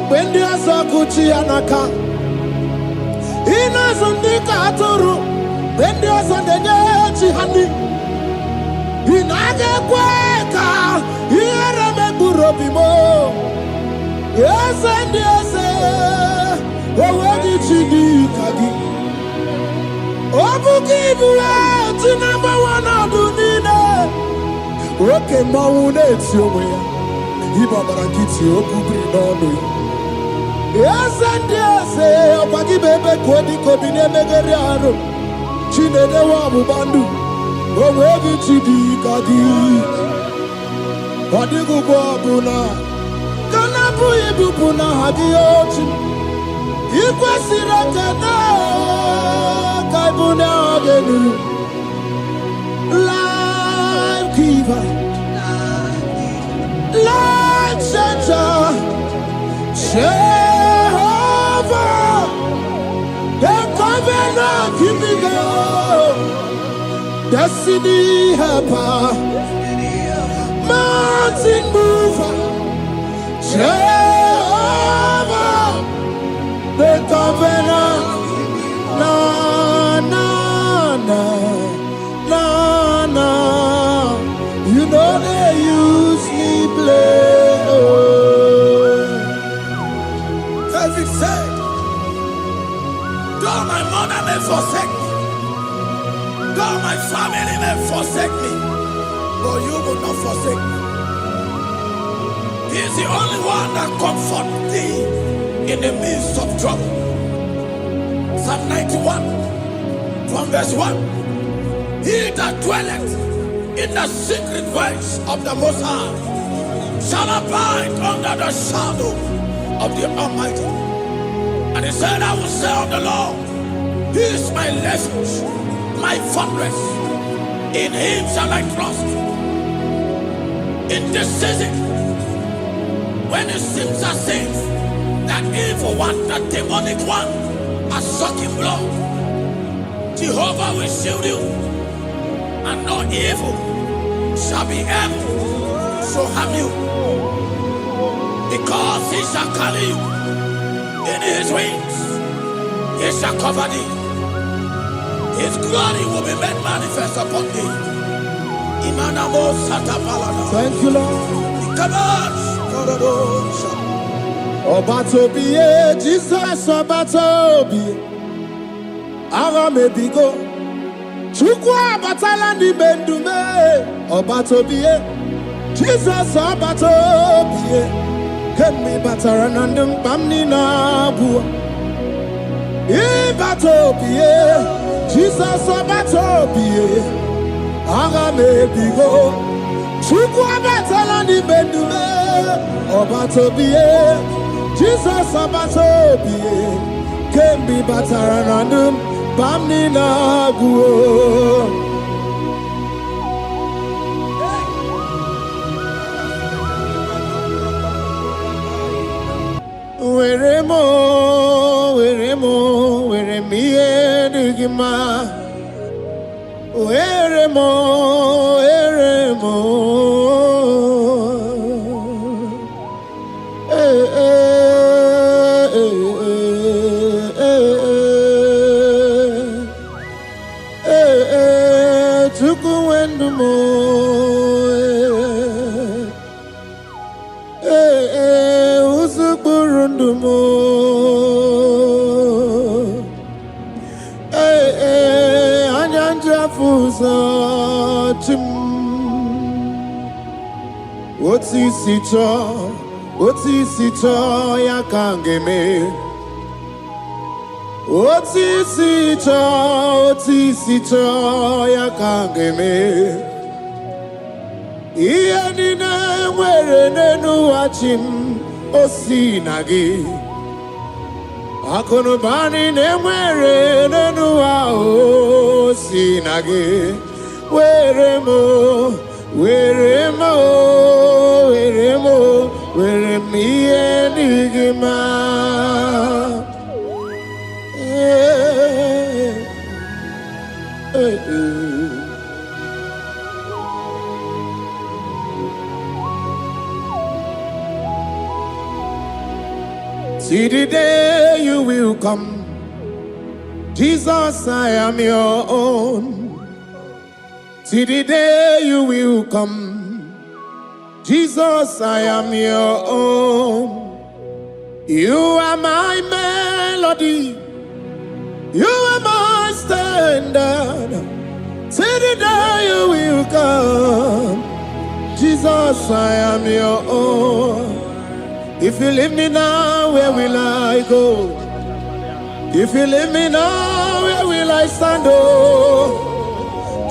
when the Asakuchi Anaka, Ina Sundika Toro, when the Asandachi Hani, Inaga Quaka, Yara Burobimo, yes, and yes, what did she do, Kagi? Obu give you to number one of the Nina. Okay, Maune, it's your way. Ibabarakiti, Okubri, no. Yes, and yes, Opaki Bebe, Kodi, Kobine, Megariano, Chine, the Wabu Bandu, Owebi Chidi, Kadi, Padigu Buna, Kanapu Ibupuna, Hadiochi. Ikwasirakana kaibuna genu life giver life changer Jehovah the covenant keeping God destiny helper mountain mover Jehovah the covenant, na na na na na. You know they use me play. David said, "Though my mother may forsake me, though my family may forsake me, but you will not forsake me." He is the only one that comforts thee in the midst of trouble. Psalm 91 from verse 1. He that dwelleth in the secret place of the Most High shall abide under the shadow of the Almighty. And he said, I will say of the Lord, He is my refuge, my fortress. In Him shall I trust. In this season, when it seems as if that evil one, that demonic one, are sucking blood, Jehovah will shield you, and no evil shall be able to harm you, because He shall carry you in His wings. He shall cover thee. His glory will be made manifest upon thee. Thank you, Lord. Obatobiye, Jesus Obatobiye, Ara mebigo, Chukwa batala ni bendume, Obatobiye, Jesus Obatobiye, Kemi bataranandum bamni na bua, Ibatobiye, Jesus Obatobiye, Ara mebigo, Chukwa batala ni bendume, Obatobiye, Jesus Abatobiye, Kembi Bataranandum, Bamni Naguo. Where me Dugima. Where Otisicho ya kangeme. Otisicho ya kangeme. Iya nina mwere nenu wachim osinagi. Akonubani ne mwere nenu wa osinagi. Where me enigma. See the day you will come. Jesus, I am your own. See the day you will come. Jesus, I am your own. You are my melody. You are my standard. See the day you will come. Jesus, I am your own. If you leave me now, where will I go? If you leave me now, where will I stand? Oh,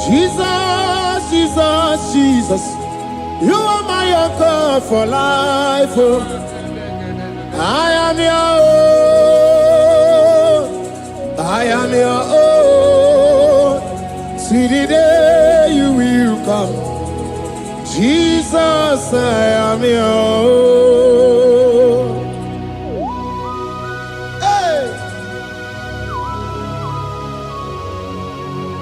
Jesus, Jesus, Jesus. You are my anchor for life. Oh, I am your own. I am your own. See the day you will come. Jesus, I am your own. Hey!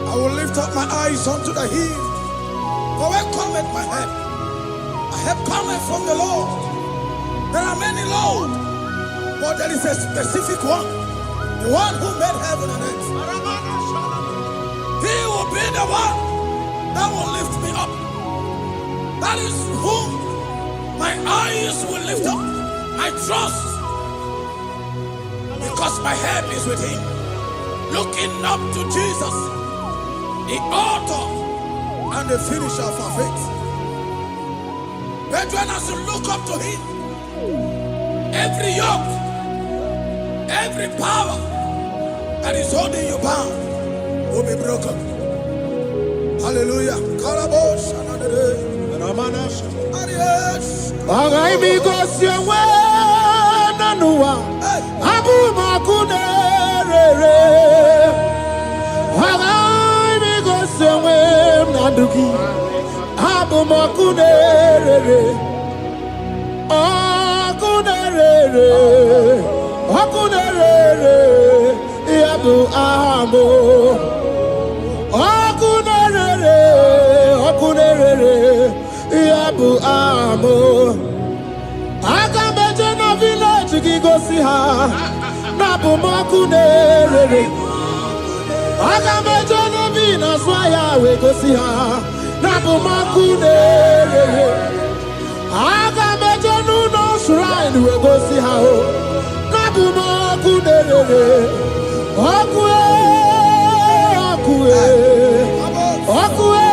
I will lift up my eyes unto the hill. For where cometh my help? My help cometh from the Lord. There are many Lord, but there is a specific one. The one who made heaven and earth. He will be the one that will lift me up. That is whom my eyes will lift up. I trust, because my help is with him. Looking up to Jesus, the author and the finisher of our faith. Brethren, as you look up to him, every yoke, every power that is holding you bound will be broken. Hallelujah. Karabosh, another day. Agai because you were nanua Abu Makunere. Agai because you were Naduki Abu Makunere. Akunere Akunere Abu Amo Akunere Akunere Yabu amo Agameje na village gigosi ha Nabu makunere Agameje na vina swaya we gosi ha Nabu makunere Agameje no shrine we gosi ha Nabu makunere Okue Okue Okue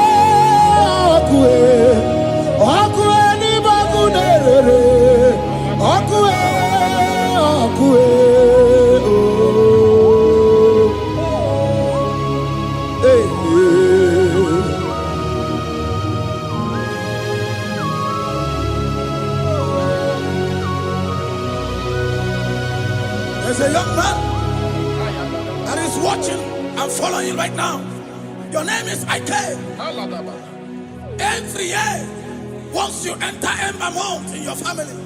Okue Okue ni bakunere, okue, okue, oh. Hey, there's a young man that is watching and following right now. Your name is Ike. Every year, once you enter Ember Mount in your family,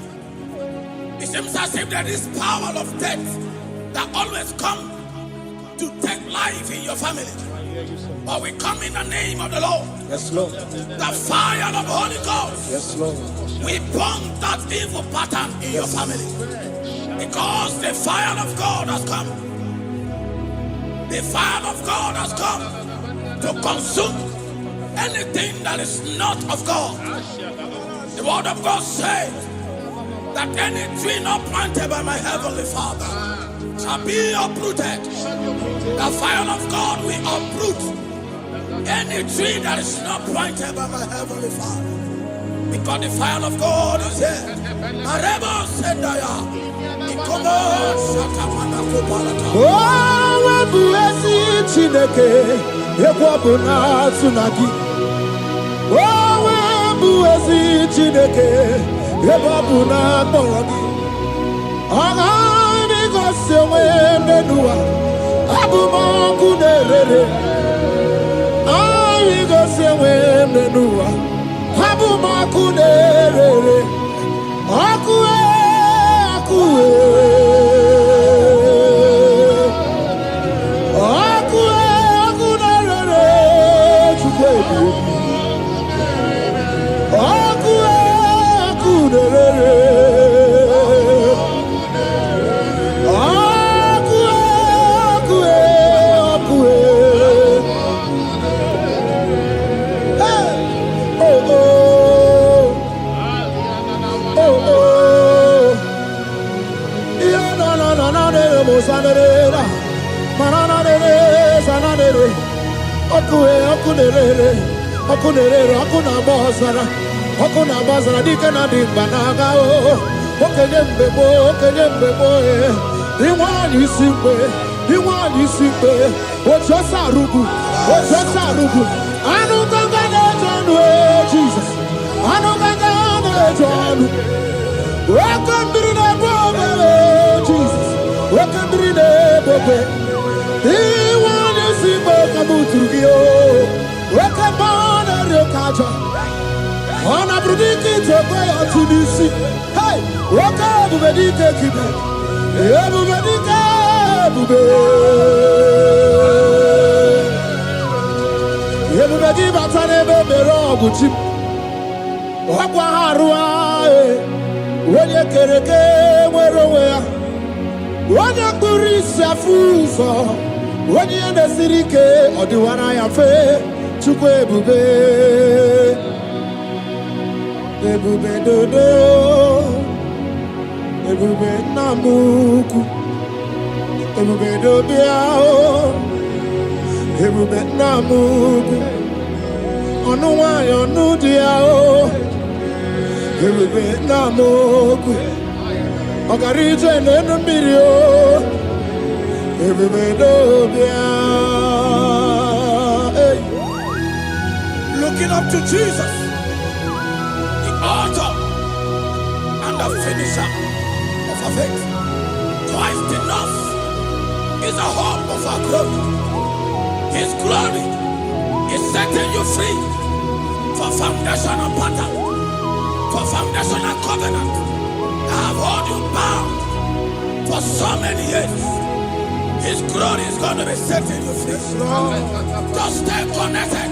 it seems as if there is power of death that always come to take life in your family. But we come in the name of the Lord. Yes, Lord. The fire of the Holy Ghost. Yes, Lord. We burn that evil pattern in your family. Because the fire of God has come. The fire of God has come to consume anything that is not of God. The word of God says that any tree not planted by my heavenly Father shall be uprooted. The fire of God will uproot any tree that is not planted by my heavenly Father. Because the fire of God is here. Buezi Chineke, Ebabuna Borodi. Agani Gosewe Menua, Abuma Kunere. I Gosewe Menua, Abuma Kunere. Akue, Akue. Akue, Akunere. Chukwe. mosanera. Mananere, sananere. Okue, okunere. Okunere, okuna bozara. Okuna bozara, dikana dimbanaga o. Okenyembe bo, Iwani simbe. Ojosa rugu. Anu gangane jonu, Jesus. Anu gangane jonu. Welcome to the bobe, Jesus. Welcome to the bobe. Iwani simbe kabuturgio. Welcome on the kaja. On a brudiki to go to this. Hey, welcome to the kibe. Everybody batane bebero guchim. Wakwa harua wenye kereke mwerowe. Wenye kurisa fuso. Wenye nesirike odiwana ya fe. Chukwe ebube. Ebube dodo. Ebube namuku. Ebube dobiao. Ebube namuku. Onu wayo nudiao. Ebube namuku. Ogarije nenu mirio. Ebube dobiao. Hey. Looking up to Jesus, the author and the finisher of our faith. Christ in us is the hope of our glory. His glory is setting you free for foundational pattern, for foundational covenant that have held you bound for so many years. His glory is going to be setting you free. Just stay connected,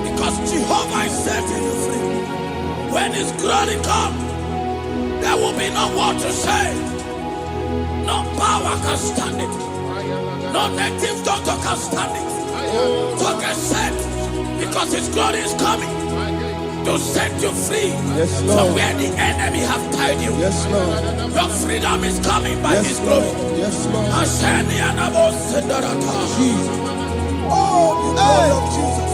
because Jehovah is setting you free. When His glory comes, there will be no more to say. No power can stand it. No native doctor can stand it. So get set, because His glory is coming to set you free from where the enemy have tied you. Yes, Lord. Your freedom is coming by His glory. Yes, Lord. Jesus. Oh, the glory of Jesus.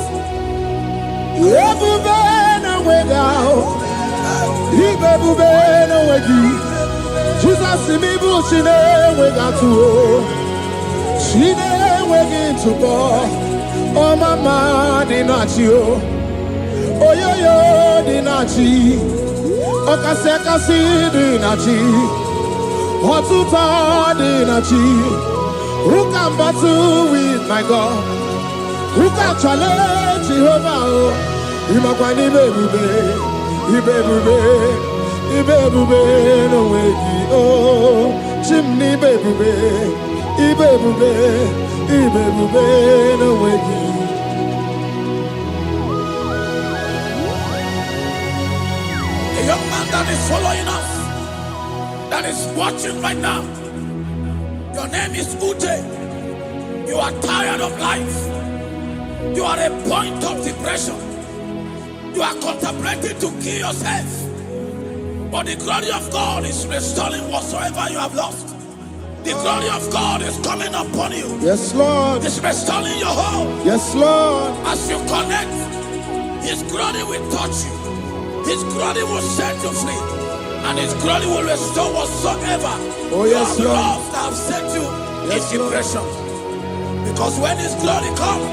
Jesus, me bushine we got to. She wegin to go. Oh mama dinachi oh yo yo dinachi oh kasi dinachi oh tuta dinachi. Who can battle with my God? Who can challenge Jehovah? Imakwani ibebube no wegi oh chimney bebube ibebube no wegi. A young man that is following us, that is watching right now. Your name is Ute. You are tired of life. You are a point of depression. You are contemplating to kill yourself. But the glory of God is restoring whatsoever you have lost. The glory of God is coming upon you. Yes, Lord. It's restoring your home. Yes, Lord. As you connect, His glory will touch you. His glory will set you free. And His glory will restore whatsoever you have lost that have set you in depression. Because when His glory comes,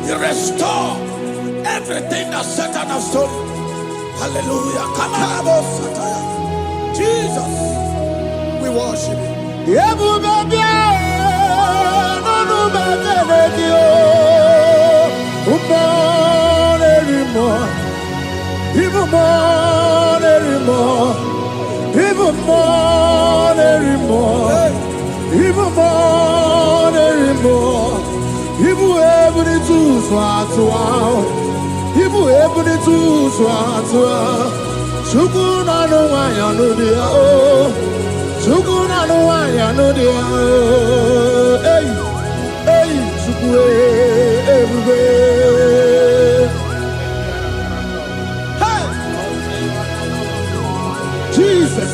He restores everything that Satan has stolen. Hallelujah. Come on, Jesus, we worship You. Sukuna no wanya no dia hey sukue ebube hey Jesus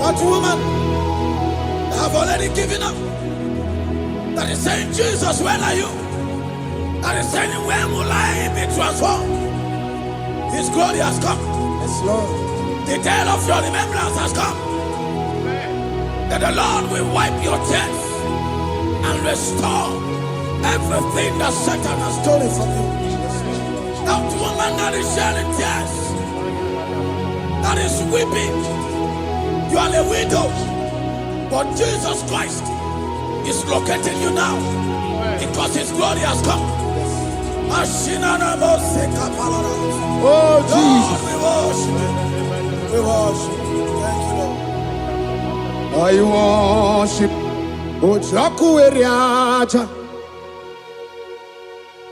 That woman have already given up. That is saying, Jesus, where are you? That is saying, when will I be transformed? His glory has come. Yes, Lord. The day of your remembrance has come. That the Lord will wipe your tears and restore everything that Satan has stolen from you. That woman that is shedding tears, that is weeping. You are a widow, but Jesus Christ is locating you now because His glory has come. Oh, Jesus. Lord, we worship. Thank you, Lord. I worship. Ojaku eriaja.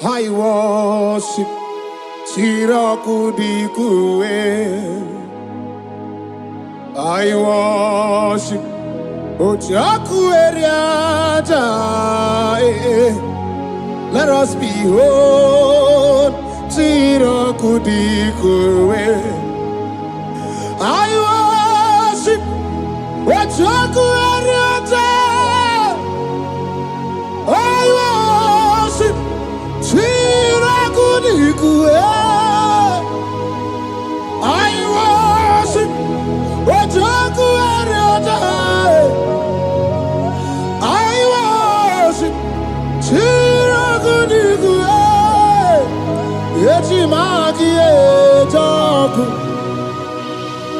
I worship. Tiraku dikue. I worship. Ojaku eriaja. Let us behold. Tiraku dikue. I worship. Ojaku eriaja. I worship. Tiraku dikue. I worship. Ojaku eriaja. I worship. Tiraku dikue. Echimaki ejaku.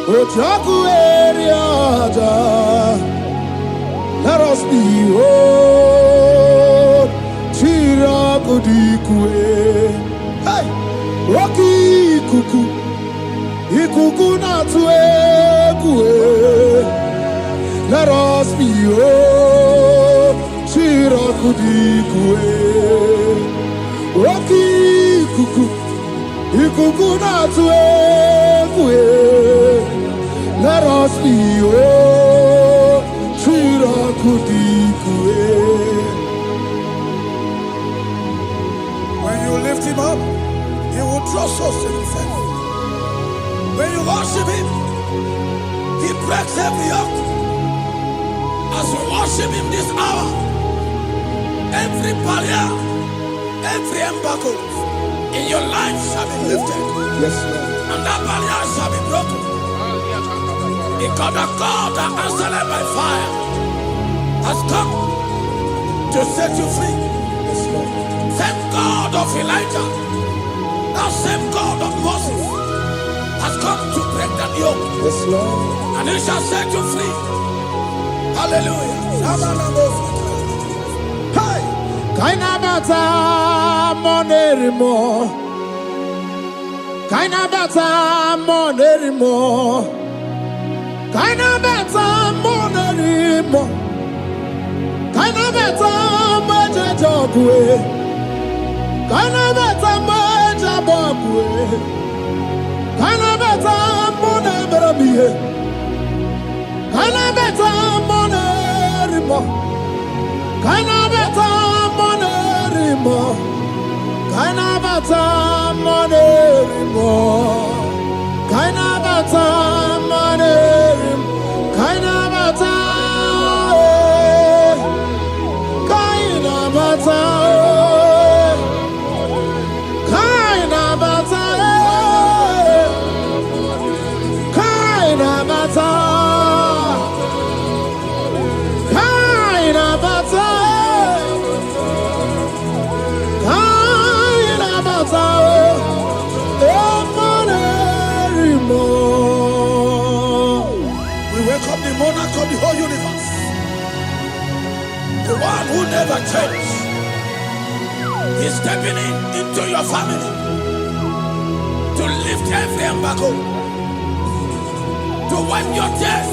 Ojaku eriaja. Let us behold. Tiraku dikue. Hey, Rocky kuku. Ikuku na tuekue. Let us behold. Tiraku dikue. Rocky kuku. Ikuku na tuekue. Let us behold. Tiraku dikue. When you lift Him up, He will draw souls to Himself. When you worship Him, He breaks every yoke. As we worship Him this hour, every barrier, every embargo in your life shall be lifted. Yes, Lord. And that barrier shall be broken. Because the God that answered by fire has come to set you free. Yes, Lord. Same God of Elijah, that same God of Moses, has come to break that yoke. Yes, Lord. And He shall set you free. Hallelujah. Hey! Kaina bata monerimo. Kaina bata monerimo. Kaina bata monerimo. Kaina bata majajogwe. Kaina bata majabogwe. Kaina bata monebramiye. Kaina bata monerimo. Kaina bata monerimo. Kaina bata monerimo. Kaina bata monerimo. Kaina bata. Kaina bata. Kaina bata. Kaina bata. Kaina bata. monarch of the whole universe, the one who never changed, is stepping into your family to lift every embargo, to wipe your tears.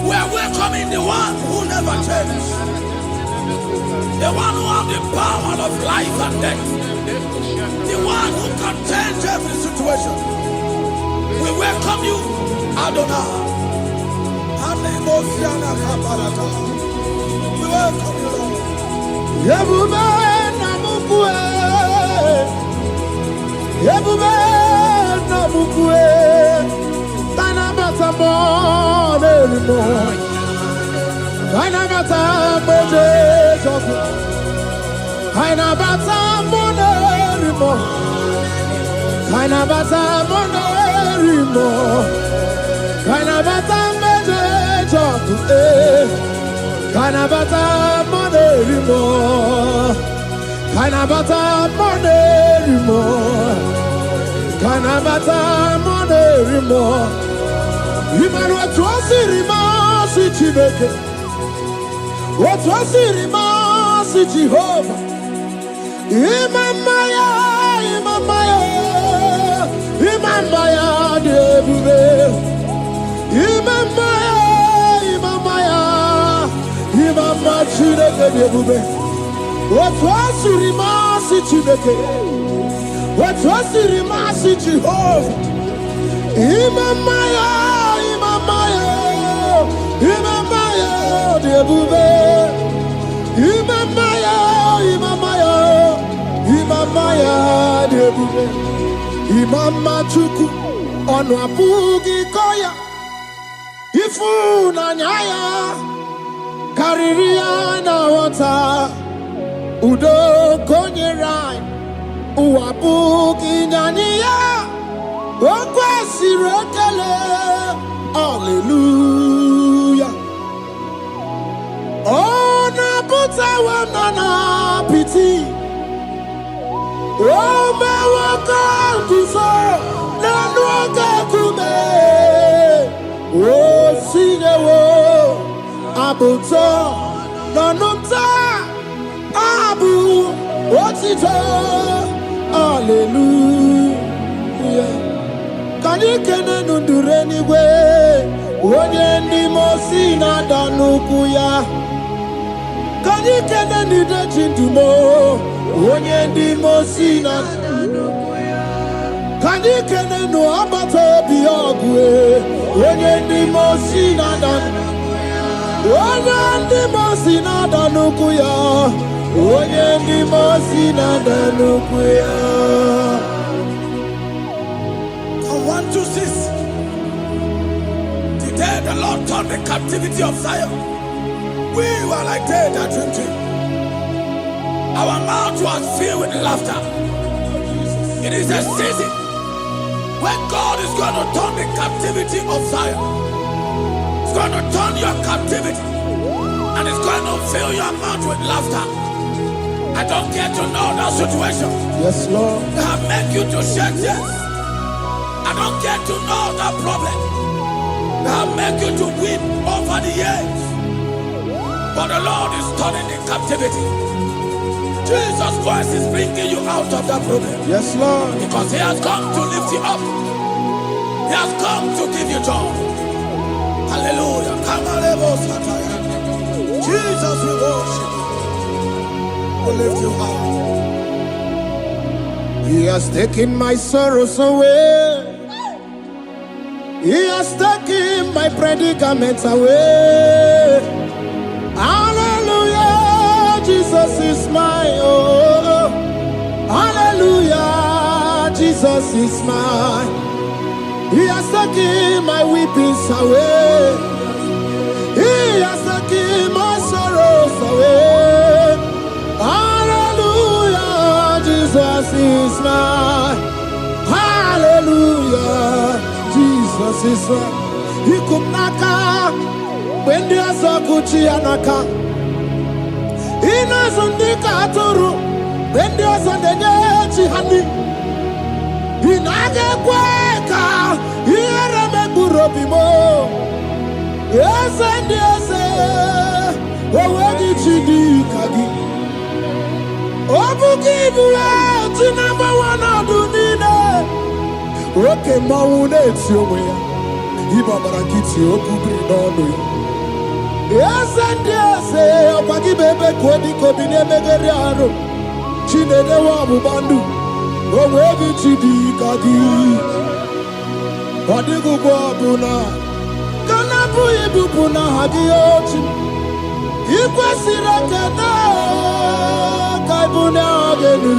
We are welcoming the one who never changed, the one who has the power of life and death, the one who can change every situation. We welcome you, Adonai. We welcome you, Lord. Yebube namukwe, Yebube namukwe, Kanabata monerimo, Kanabata moje sofu, Kanabata monerimo, Kanabata monerimo, Kanabata moje sofu, Kanabata monerimo, Kanabata monerimo, Kanabata monerimo. Imanu atwasirima si Chineke, atwasirima si Jehovah. Imamaya, Imamaya, Imamaya debube. Imamaya, Imamaya, Imamaya Chineke debube. Atwasirima si Chineke, atwasirima si Jehovah. Imamaya, Imamaya, Imamaya debube. Imamaya, Imamaya, Imamaya debube. Imama chuku onu abugi koya. Ifu na nyaya kariria na wata. Udo konye rai uabugi nyaniya. Okwesi rekele. Hallelujah. Oh, na puta wa na piti. Oh, me waka kuso na nuaka kume. Oh, sine wo abuto na numta abu otito. Hallelujah. Kanikene nundureni we onye ndi mosi na danukuya. Kanikene nide chindumo onye ndi mosi na danukuya. Kanikene no abato biogwe onye ndi mosi na danukuya. Onye ndi mosi na danukuya. Onye ndi mosi na danukuya. 1, 2, 6. Today the Lord turned the captivity of Zion. We were like they that dreamed. Our mouth was filled with laughter. It is a season when God is going to turn the captivity of Zion. It's going to turn your captivity, and it's going to fill your mouth with laughter. I don't get to know that situation. Yes, Lord. That make you to shed tears. I don't get to know that problem that make you to weep over the years. But the Lord is turning the captivity. Jesus Christ is bringing you out of that problem. Yes, Lord. Because He has come to lift you up. He has come to give you joy. Hallelujah. Jesus, we worship you. We lift you up. He has taken my sorrows away. He has taken my predicaments away. Hallelujah, Jesus is mine. Oh, hallelujah, Jesus is mine. He has taken my weepings away. He has taken my sorrows away. Hallelujah, Jesus is mine. Hallelujah, Jesus is mine. He could not come when there's a Gucci anaka. He knows on the Katuru when there's a Nechi honey. He naga kweka. He remember Robimo. Yes, and yes, oh, where did you do, Kagi? Oh, forgive you to number one, I do need it. Okay, Mauna, it's your way. Ibabarakiti, Okubri, no. Yes, and yes, oh, Pagi Bebe, Kodi, Kobine, Megariano, Chine, the Wabu Bandu, oh, where did you do, Kagi? What did you go, Buna? Kanabu Ibupuna Hadioti. Ikwasirakana Kaibuna Agenu.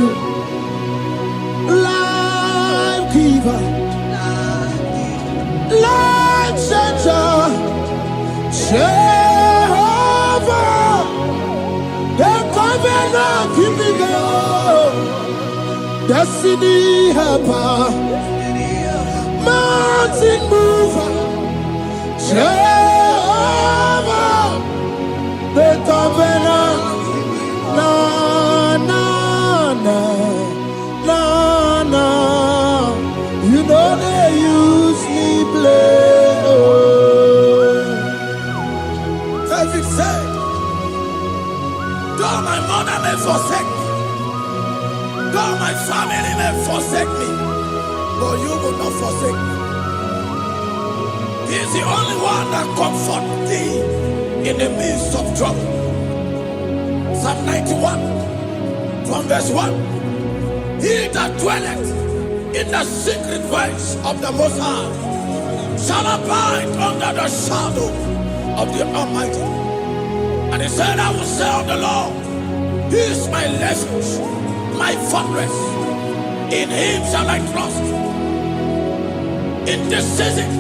Life giver, life changer, Jehovah, the covenant keeping God, destiny helper, mountain mover, Jehovah, the covenant, na na na na na. You know they use me play. Oh. David said, though my mother may forsake me, though my family may forsake me, but you will not forsake me. He is the only one that comforts thee in the midst of trouble. Psalm 91, from verse 1. He that dwelleth in the secret place of the Most High shall abide under the shadow of the Almighty. And he said, I will say of the Lord, He is my refuge, my fortress. In Him shall I trust. In this season,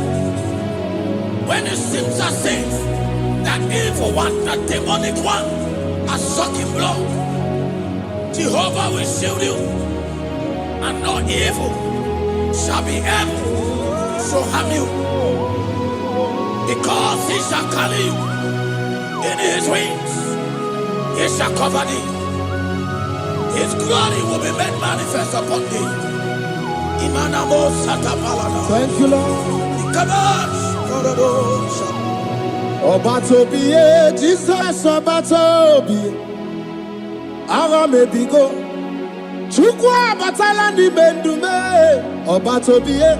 when it seems as if that evil one, that demonic one, are sucking blood, Jehovah will shield you, and no evil shall be able to harm you, because He shall carry you in His wings. He shall cover thee. His glory will be made manifest upon thee. Thank you, Lord. Obatobiye, Jesus Obatobiye. Ara mebigo. Chukwa batala ni mendume. Obatobiye,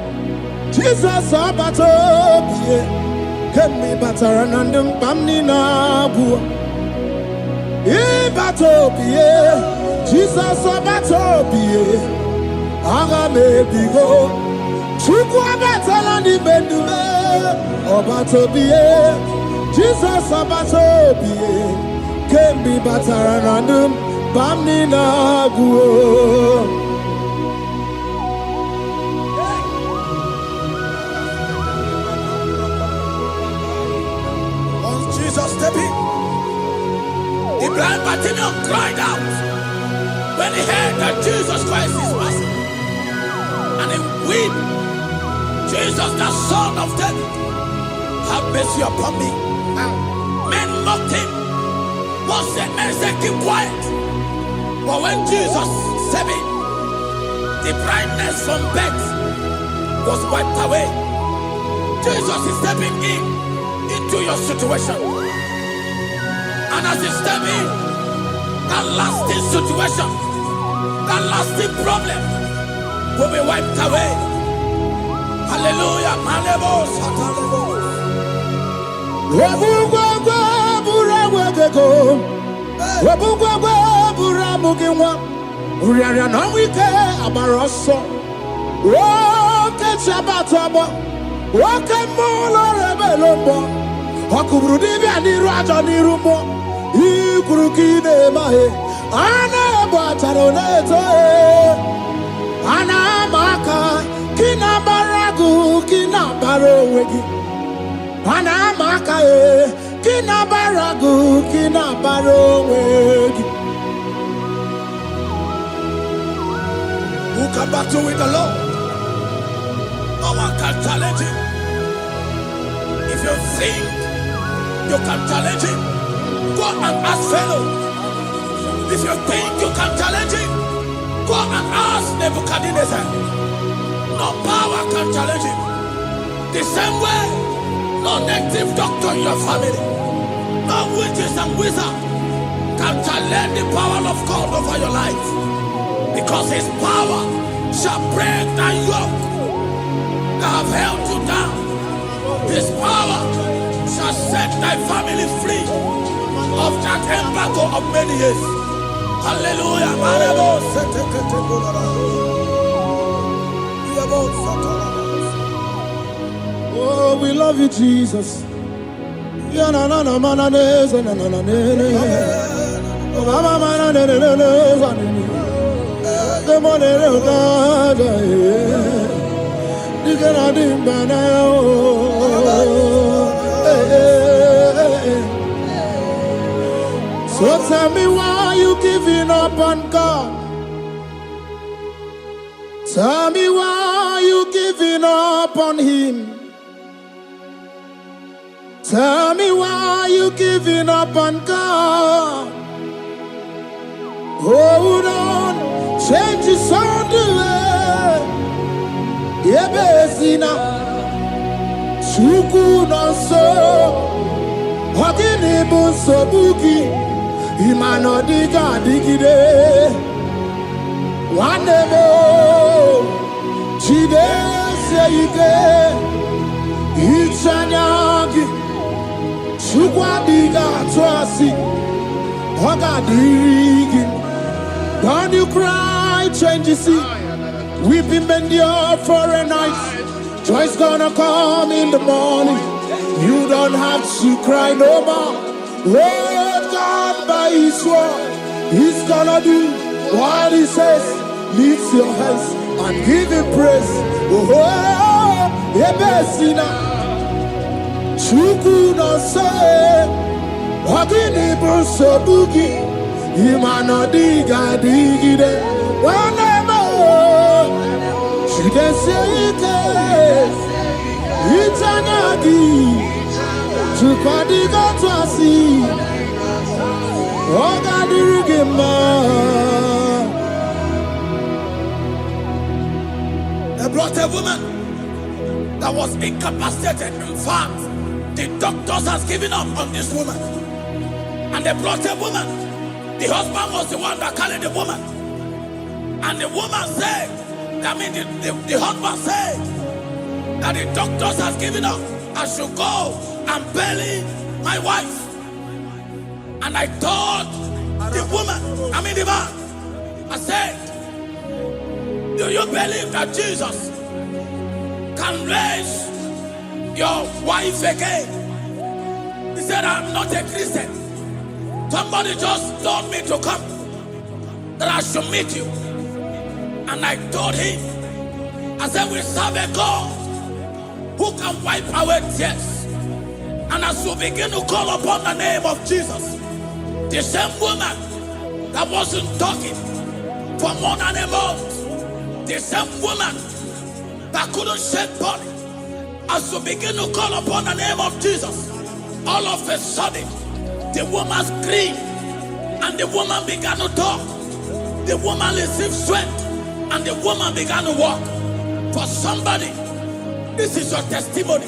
Jesus Obatobiye. Kemi bataranandum pamni na buwa. Ibatobiye, Jesus Obatobiye. Ara mebigo. Chukwa batala ni mendume. Obatobiye, Jesus Obatobiye. Kemi bataranandum pamni na buwa. Step in. The blind Bartimaeus cried out when he heard that Jesus Christ is passing, and he wept. Jesus, the Son of David, have mercy upon me. Men mocked him. Most said, men said, keep quiet. But when Jesus stepped in, the brightness from birth was wiped away. Jesus is stepping into your situation. And as he step in, that lasting situation, that lasting problem will be wiped away. Hallelujah. Ikurukine mahe ana bataroneto ana maka kina baragu kina barowegi ana maka kina baragu kina barowegi. Who can battle with the Lord? No one can challenge him. If you think you can challenge him, go and ask fellow. If you think you can challenge him, go and ask Nebuchadnezzar. No power can challenge him. The same way No native doctor in your family, no witches and wizards can challenge the power of God over your life, because his power shall break that yoke that have held you down. His power shall set thy family free of that embargo of many years. Hallelujah. Oh, we love you, Jesus. So tell me why you giving up on God. Tell me why you giving up on him. Tell me why you giving up on God. Hold on, change is on the way. Yebesina, Chuku no so, Hogini bunso buki, Imano diga digide, Wanemo, Chide seike, Ichanyagi, Chukwa diga twasi, Hoga digi. Don't you cry, change you see. Weeping bend your for a night. Joy's gonna come in the morning. You don't have to cry no more. Hold God by his word. He's gonna do what he says. Lift your hands and give him praise. Oh, Ebesina. Chuku no say. Wagini bruso bugi. Imano diga digide. Wanemo. Chide seike. Itanyagi. Chukadiga twasi. Oga dirigema. They brought a woman that was incapacitated. In fact, the doctors has given up on this woman. And they brought a woman. The husband was the one that carried the woman. And the woman said, the husband said that the doctors has given up. I should go and bury my wife. And I told the woman, the man, I said, do you believe that Jesus can raise your wife again? He said, I'm not a Christian. Somebody just told me to come, that I should meet you. And I told him, I said, we serve a God who can wipe away tears. And as we begin to call upon the name of Jesus, the same woman that wasn't talking for more than a month, the same woman that couldn't shed body, as we begin to call upon the name of Jesus, all of a sudden, the woman screamed, and the woman began to talk. The woman received strength, and the woman began to walk. For somebody, this is your testimony.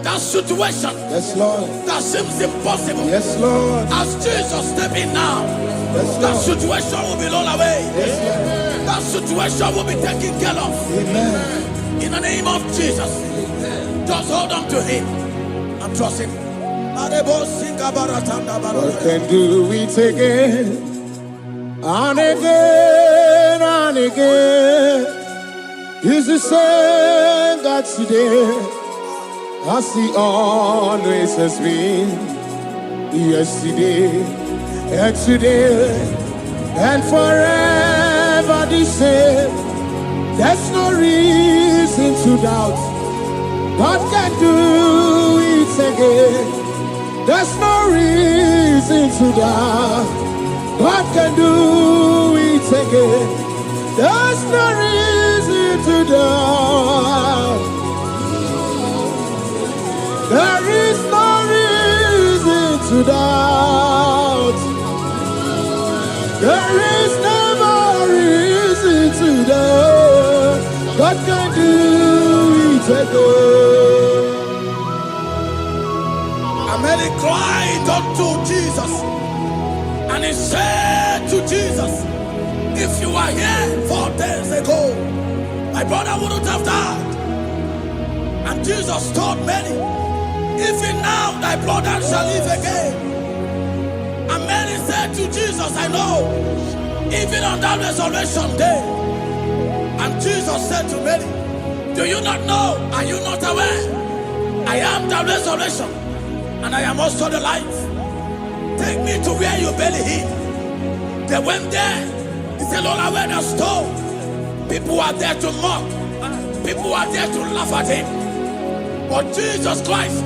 That situation, yes, Lord, that seems impossible, yes, Lord, as Jesus step in now, yes, that situation will be rolled away. Yes, that situation will be taken care of. Amen. In the name of Jesus, just hold on to him and trust him. God can do it again and again and again. He's the same God today as he always has been. Yesterday and today and forever the same. There's no reason to doubt. God can do it again. There's no reason to doubt. God can do it again. There's no reason to doubt. There is no reason to doubt. There is never reason to doubt. God can do it again. And Mary cried unto Jesus, and he said to Jesus, if you were here 4 days ago, my brother wouldn't have died. And Jesus told Mary, even now thy brother shall live again. And Mary said to Jesus, I know, even on that resurrection day. And Jesus said to Mary, do you not know? Are you not aware? I am the resurrection, and I am also the life. Take me to where you barely hid. They went there. He said, Lord, I went a stone. People are there to mock. People are there to laugh at him. But Jesus Christ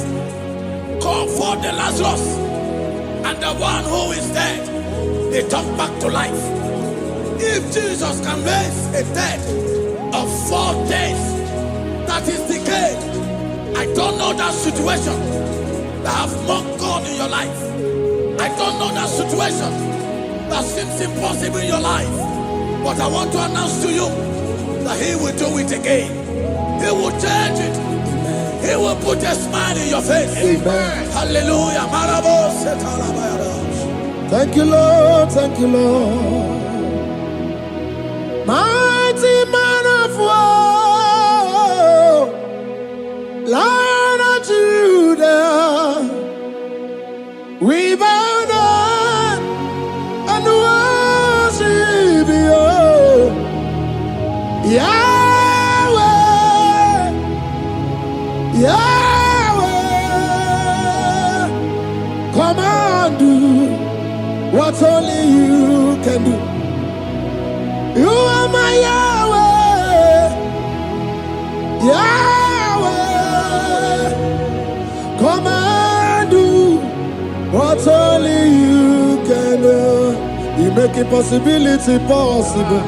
called for the Lazarus, and the one who is dead, they turned back to life. If Jesus can raise a dead of 4 days that is decayed, I don't know that situation that have mocked God in your life. I don't know that situation that seems impossible in your life. But I want to announce to you that He will do it again. He will change it. He will put a smile in your face. Amen. Hallelujah. Thank you, Lord. Thank you, Lord. Mighty man of war, Lion of Judah, we bow down and worship you, Yahweh, Yahweh. Come and do what only you can do. You are my Yahweh, Yahweh. Come and do what only you can do. You make impossibility possible.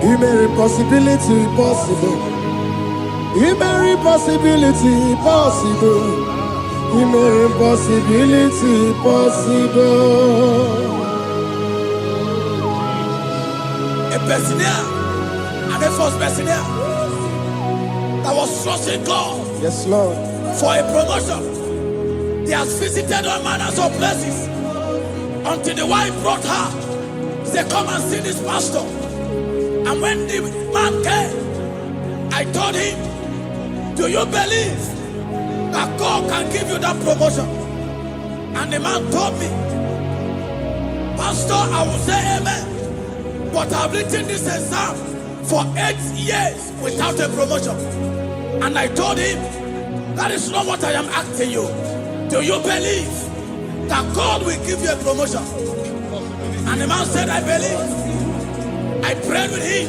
You make impossibility possible. You make impossibility possible. You make impossibility possible. A Bethania, and a first Bethania that was trusting God. Yes, Lord. For a promotion. He has visited all manners of places until the wife brought her. He said, come and see this pastor. And when the man came, I told him, do you believe that God can give you that promotion? And the man told me, Pastor, I will say amen, but I've written this exam for 8 years without a promotion. And I told him, that is not what I am asking you. Do you believe that God will give you a promotion? And the man said, I believe. I prayed with him,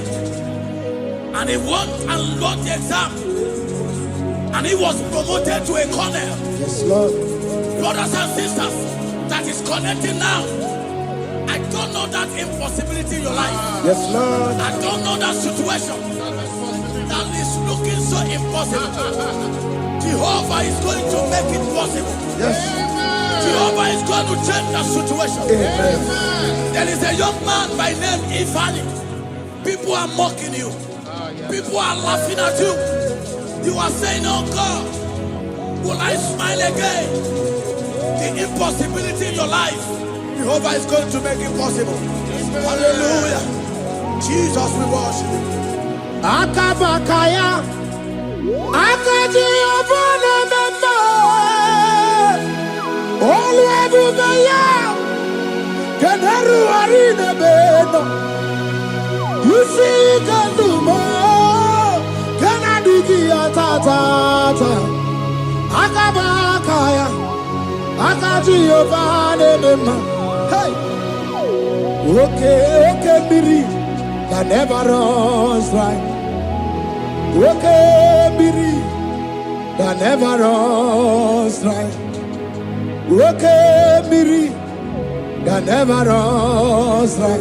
and he won and wrote the exam, and he was promoted to a colonel. Yes, Lord. Brothers and sisters that is connecting now, I don't know that impossibility in your life. Yes, Lord. I don't know that situation that is looking so impossible. Jehovah is going to make it possible. Yes. Jehovah is going to change that situation. Amen. There is a young man by name Ifani. People are mocking you. People are laughing at you. You are saying, oh God, will I smile again? The impossibility in your life, Jehovah is going to make it possible. Hallelujah. Jesus, we worship you. Akabakaya, Akaji Obana Mama, Oluwabubaya, Kanaru Arina Beno, you see Kandumo, Kanadiki Atata, Akabakaya, Akaji Obana Mama, hey, okay, Miri, that never runs dry. Okay, Miri, that never runs dry. Okay, Miri, that never runs dry.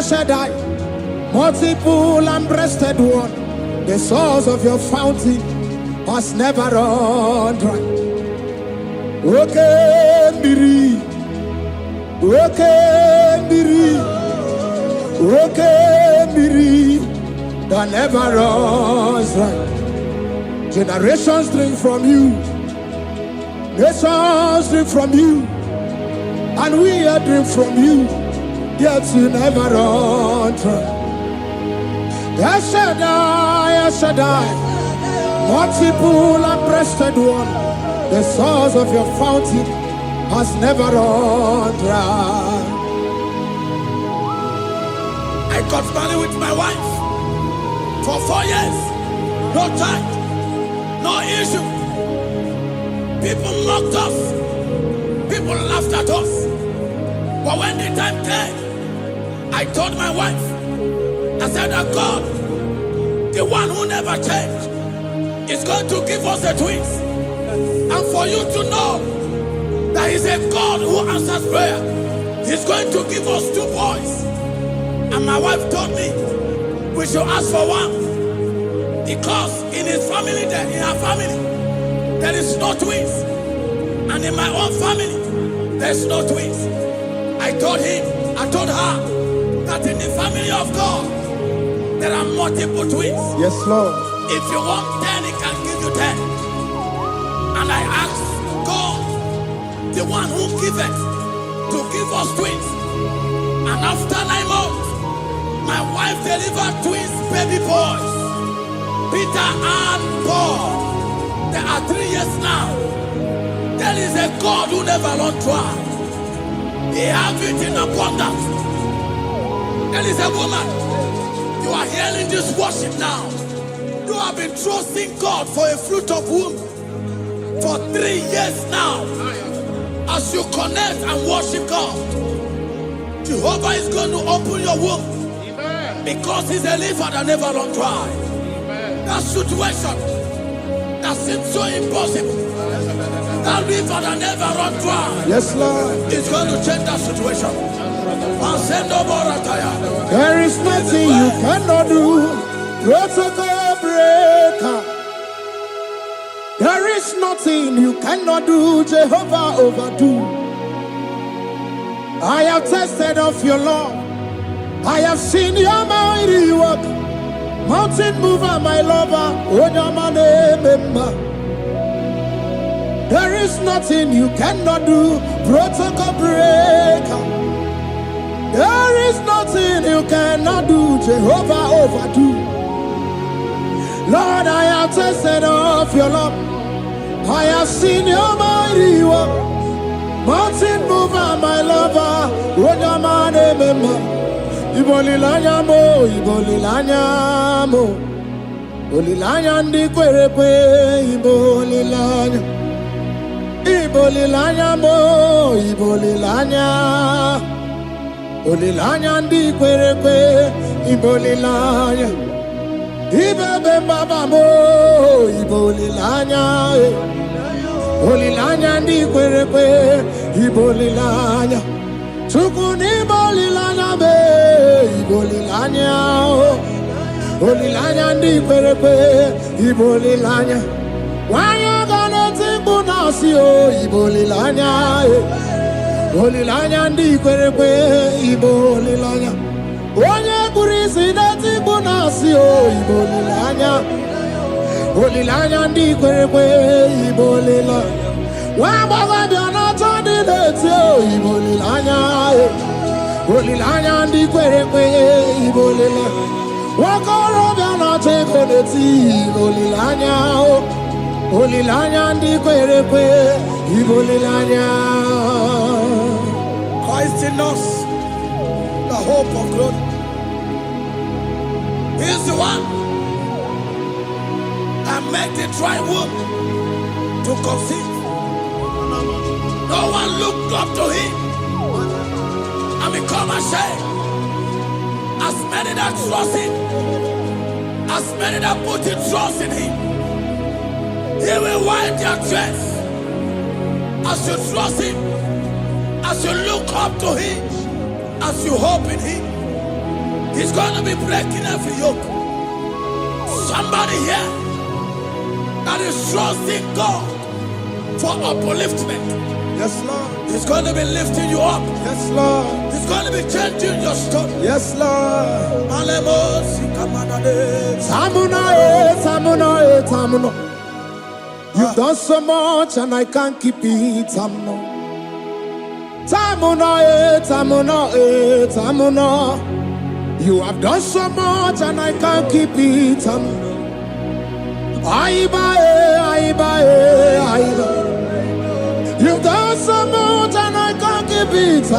Shaddai, multiple and breasted one, the source of your fountain must never run dry. Okay, Miri, okay, Miri, okay, Miri, that never runs dry. Generations drink from you, Nations drink from you, and we are drink from you, yet you never run dry. Yes, Shaddai, multiple and breasted one, the source of your fountain has never run dry. I got married with my wife for 4 years. No child, no issue. People mocked us. People laughed at us. But when the time came, I told my wife, I said that God, the one who never changed, is going to give us the twins. And for you to know that He's a God who answers prayer, He's going to give us 2 boys. And my wife told me we should ask for one, because in his family, in her family, there is no twins, and in my own family, there's no twins. I told her that in the family of God, there are multiple twins. Yes, Lord. If you want 10, He can give you 10. And I asked God, the one who giveth, to give us twins. And after 9 months, my wife delivered twins, baby boys, Peter and Paul. They are 3 years now. There is a God who never runs dry. He has it in abundance. There is a woman. You are hearing this worship now. You have been trusting God for a fruit of womb for 3 years now. As you connect and worship God, Jehovah is going to open your womb. Because He's a river that never runs dry. That situation that seems so impossible, that river that never runs dry, yes, Lord, is going to change that situation. There is nothing you cannot do. Protocol breaker. There is nothing you cannot do. Jehovah overdo. I have tasted of your love. I have seen your mighty work. Mountain mover, my lover. There is nothing you cannot do. Protocol breaker. There is nothing you cannot do. Jehovah overdo. Lord, I have tasted of your love. I have seen your mighty work. Mountain mover, my lover. Ibolilanya mo, ibolilanya mo. Bolilanya ndi kwerekwe, ibolilanya. Ibolilanya mo, ibolilanya. Bolilanya ndi kwerekwe, ibolilanya. Ibebe baba mo, ibolilanya. Bolilanya ndi kwerekwe, ibolilanya. Chukuni bolilanya be, ibolilanya. Bolilanya ndi kwerekwe, ibolilanya. Wanya gana tibu nasi o, ibolilanya. Bolilanya ndi kwerekwe, ibolilanya. Wanya kurisi na tibu nasi o, ibolilanya. Bolilanya ndi kwerekwe, ibolilanya. Wabaga biana tandi leti o, ibolilanya. Bolilanya ndi kwerekwe, ibolilanya. Wakoro biana teko leti, ibolilanya. Bolilanya ndi kwerekwe, ibolilanya. Christ in us, the hope of glory. He is the one that made the dry womb to conceive. No one looked up to Him and become ashamed. As many that trust Him, as many that put in trust in Him, He will wipe their tears. As you trust Him, as you look up to Him, as you hope in Him, He's going to be breaking every yoke. Somebody here that is trusting God for upliftment. Yes, Lord. He's going to be lifting you up. Yes, Lord. He's going to be changing your story. Yes, Lord. Alemos, Samuna, Samuna, Samuna. You You've done so much and I can't keep it. You have done so much and I can't keep it. You've done so much and I can't keep it.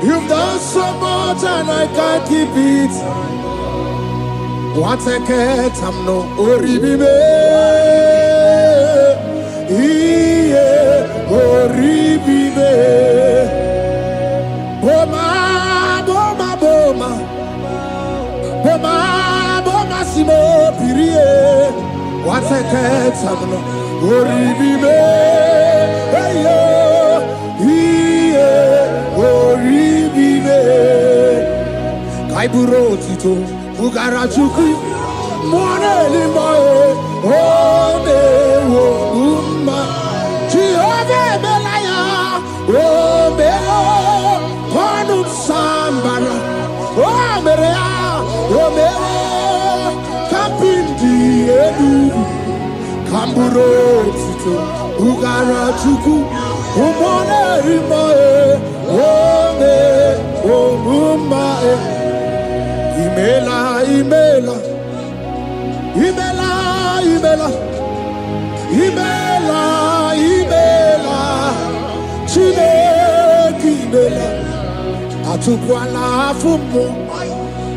You've done so much and I can't keep it. What a cat, I'm no oribibe. Oribibe. Boma, boma, boma. Boma, boma, simo pirie. What a cat, I'm no oribibe. Hey, yo. Kaiburo tito ugarachuku mwana limbae ode wo umma chiove belaya obe panu sambara omerea obe kapindi edu kamburo tito ugarachuku mwana limbae ode wo umma Imela, Imela, Imela, Imela, Imela, Imela, Chineke Imela, Atukwala Fumo,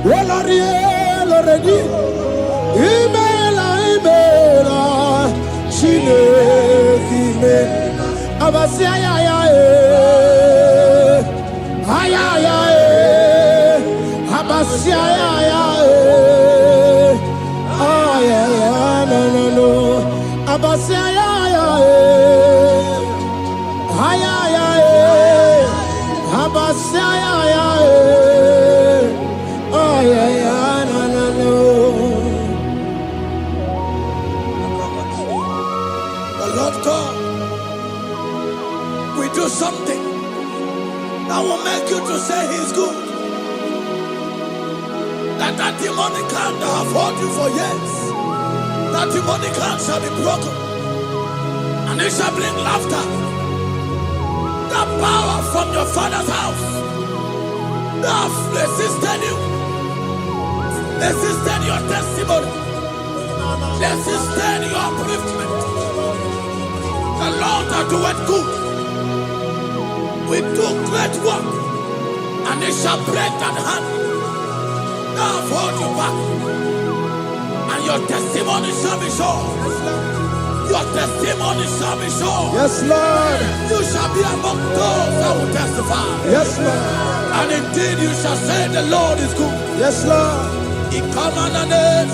Wolorie, Loredi, Imela, Imela, Chineke Imela, Abasia, Ayaya, Abasia, no. Abasia, Abasia, no. The Lord God will do something that will make you to say He's good. That demonic hand that have held you for years, that demonic hand shall be broken, and it shall bring laughter. That power from your father's house that have resisted you, resisted your testimony, resisted your upliftment. The Lord that doeth good will do great work, and it shall break that hand. Now hold you back, and your testimony shall be shown. Your testimony shall be shown. Yes, Lord. You shall be among those that will testify. Yes, Lord. And indeed you shall say the Lord is good. Yes, Lord. He come on the name.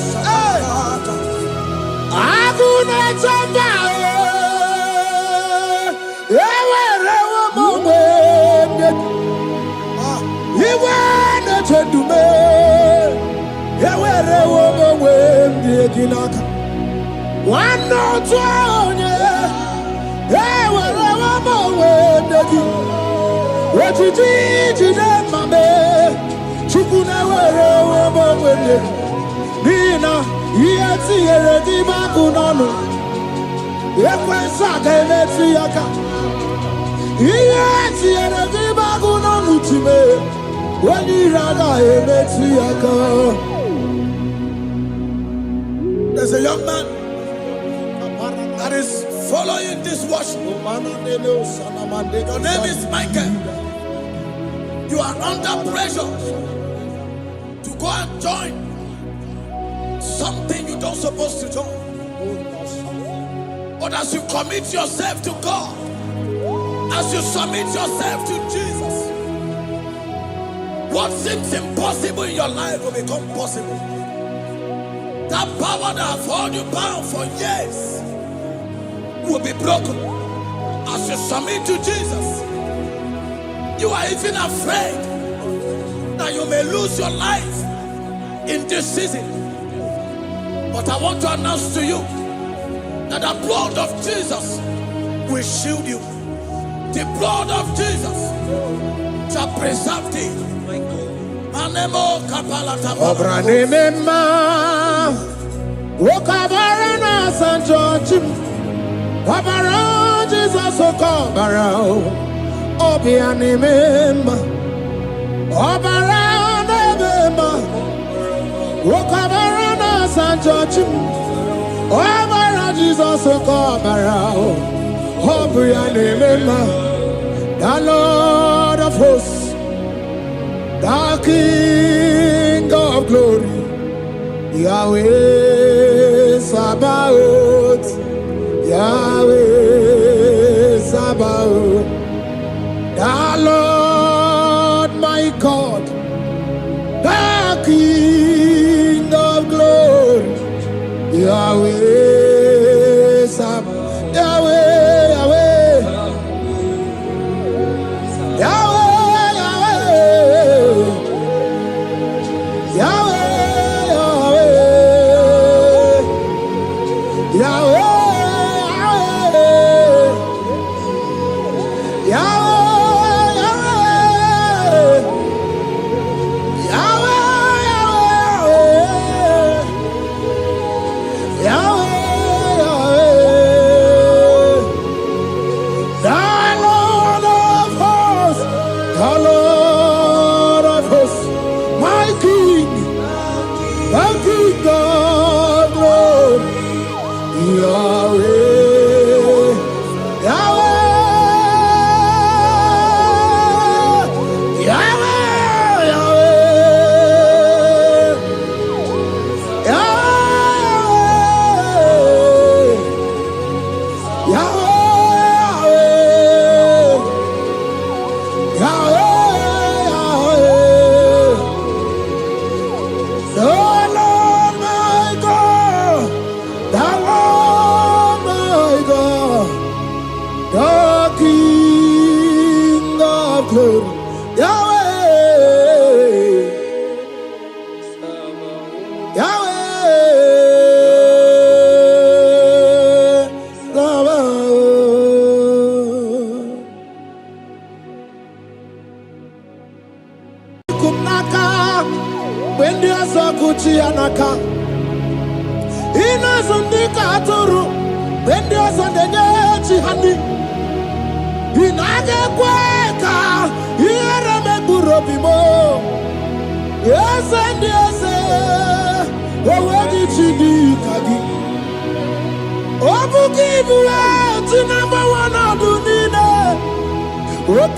One no twenty, what you did, Mamma, Chukuna, Nina, yet see a Dimakunano, Yakwasaka, let's see Yaka, yet see a Dimakunano to me, when you rather, let's see Yaka. There's a young man that is following this worship. Your name is Michael. You are under pressure to go and join something you don't supposed to join. But as you commit yourself to God, as you submit yourself to Jesus, what seems impossible in your life will become possible. That power that has held you bound for years will be broken as you submit to Jesus. You are even afraid that you may lose your life in this season. But I want to announce to you that the blood of Jesus will shield you. The blood of Jesus shall preserve thee. Manemo kapalata. Obranimema. Wokabarana San George. Wabara Jesus Okobara. Obianimema. Obara Nemema. Wokabarana San George. Obara Jesus Okobara. Obianimema. The Lord of hosts, the King of glory, Yahweh Sabaoth, Yahweh Sabaoth, the Lord my God, the King of glory, Yahweh Sabaoth, Yahweh,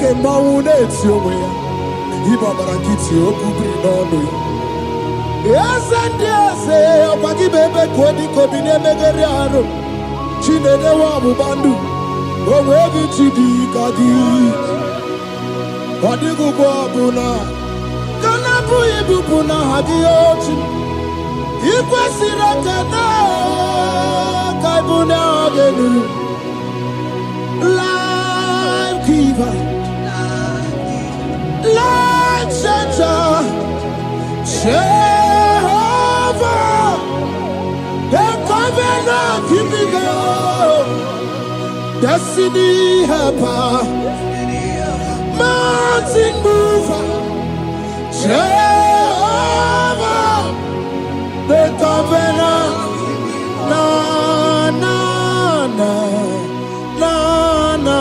Okay, Mawunet, you will. Ibabarakiti, Okubri, no. Yes, and yes, Opaki Bebe, Kodi, Kobine, Megariano, Chine, the Wabu Bandu, Owebi Chidi, Kadi, Wadigu Buna, Kanabu Ibuna, Hadiochi, Ikwasirata, Kaibuna, Agenu, Life Giver, Life Center, Jehovah, the covenant keeping God, destiny helper, mountain mover, Jehovah, the covenant, na na na na na,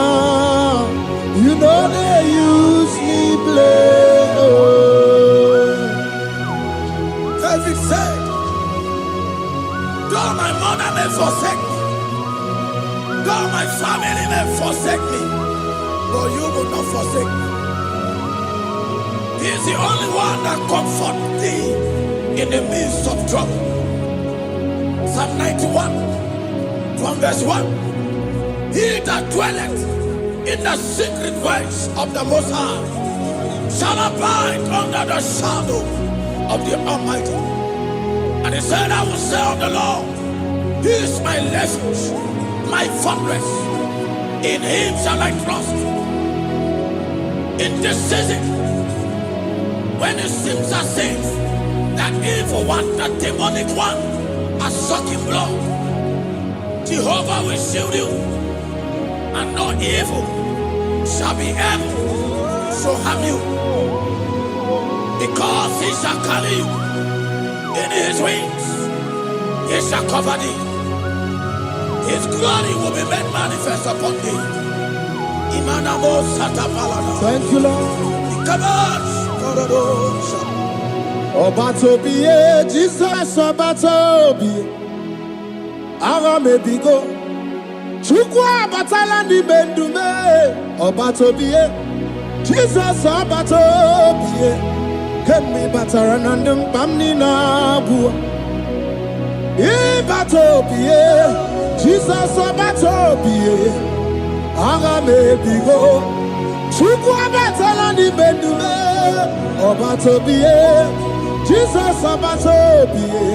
you know they use me play. David said, though my mother may forsake me, though my family may forsake me, but you will not forsake me. He is the only one that comforts thee in the midst of trouble. Psalm 91, from verse 1. He that dwelleth in the secret place of the Most High shall abide under the shadow of the Almighty. And he said, I will say of the Lord, He is my refuge, my fortress. In Him shall I trust. In this season, when it seems as if that evil one, that demonic one, are sucking blood, Jehovah will shield you, and no evil shall be able to harm you. Because he shall carry you in his wings, he shall cover thee. His glory will be made manifest upon thee. Thank you, Lord. Obatobiye, Jesus Obatobiye. Ara mebigo. Chukwa batala ni mendume. Obatobiye, Jesus Obatobiye. Kemi bataranandum bamni nabu. Ibatobiye, Jesus Obatobiye. Ara mebigo. Chukwa batala ni mendume. Obatobiye, Jesus Obatobiye.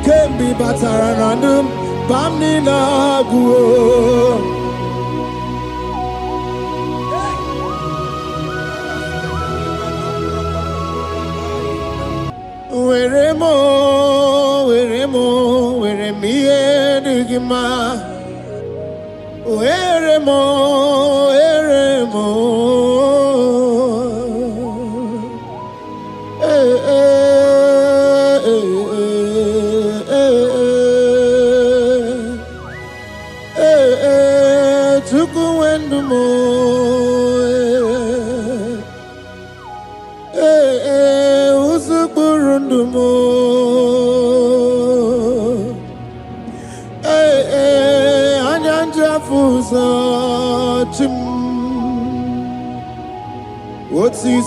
Kemi bataranandum bamni nabu. Where me digima. Where mo. Tukuendumo. Usukurundumo. Anyanja fusa chim. Oti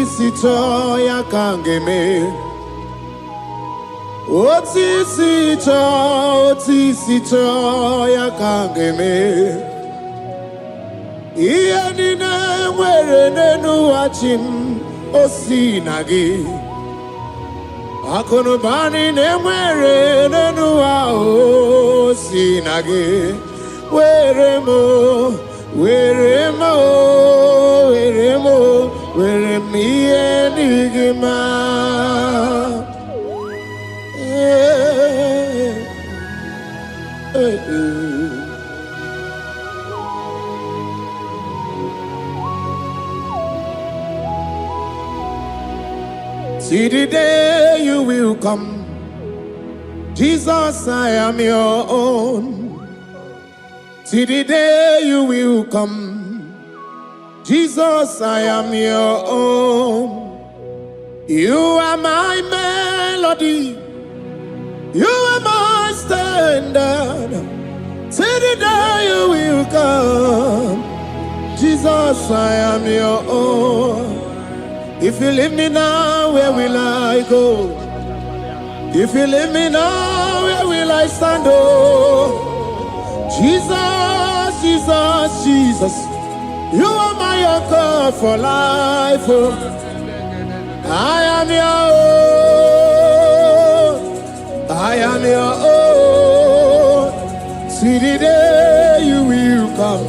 sito ya kangeme. Oti sito ya kangeme. Iya nina mwere nenu wachim osinagi. Akono bani ne mwere nenu wa osinagi. Where me enigma. See the day you will come, Jesus, I am your own. See the day you will come, Jesus, I am your own. You are my melody, you are my standard. See the day you will come, Jesus, I am your own. If you leave me now, where will I go? If you leave me now, where will I stand? Oh, Jesus, Jesus, Jesus, you are my anchor for life. Oh, I am your own. I am your own. See the day you will come,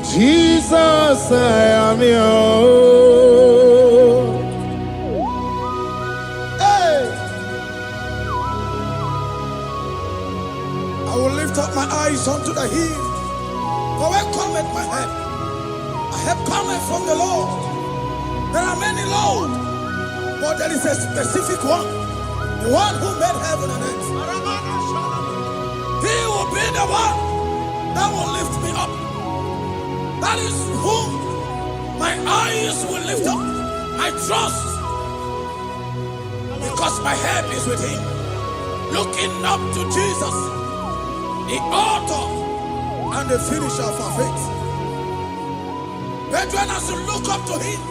Jesus, I am your own. I will lift up my eyes unto the hill, for where cometh my help? I have cometh from the Lord. There are many Lord, but there is a specific one, the one who made heaven and earth. He will be the one that will lift me up. That is whom my eyes will lift up. I trust, because my help is with him. Looking up to Jesus, the author and the finisher of our faith. Brethren, as you look up to him,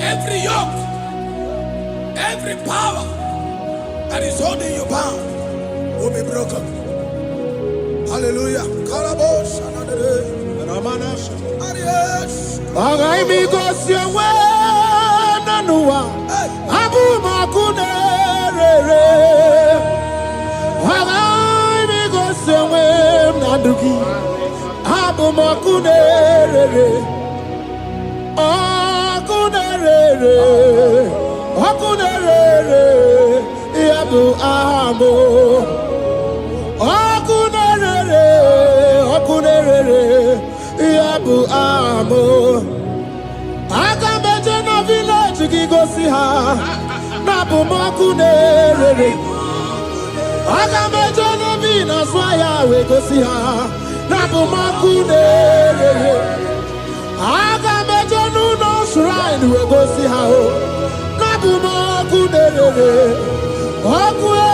every yoke, every power that is holding you bound will be broken. Hallelujah. Abu makunere, akunere, yabu amo, akunere, yabu amo. ha na bumoku nerere aga mejo no bi na swaya we gosi ha na bumoku nerere aga mejo no shrine we gosi ha o na bumoku nerere okue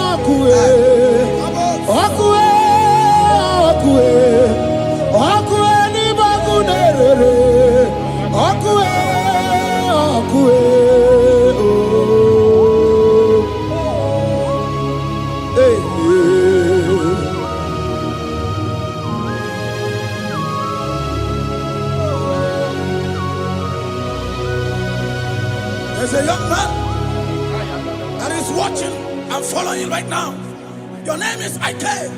okue okue okue okue ni baku nerere okue okue There's a young man that is watching and following right now. Your name is Ike.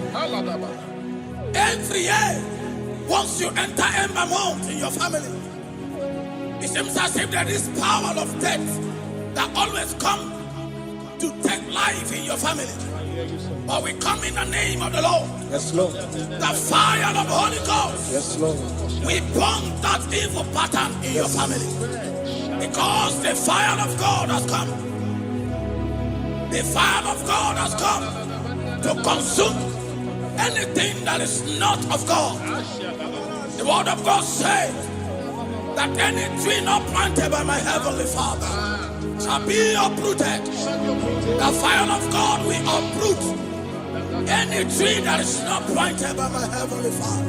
Every year, once you enter Ember Mount in your family, it seems as if there is power of death that always come to take life in your family. But we come in the name of the Lord. Yes, Lord. The fire of the Holy Ghost. Yes, Lord. We burn that evil pattern in your family. Because the fire of God has come. The fire of God has come to consume anything that is not of God. The word of God says that any tree not planted by my heavenly Father shall be uprooted. The fire of God will uproot any tree that is not planted by my heavenly Father.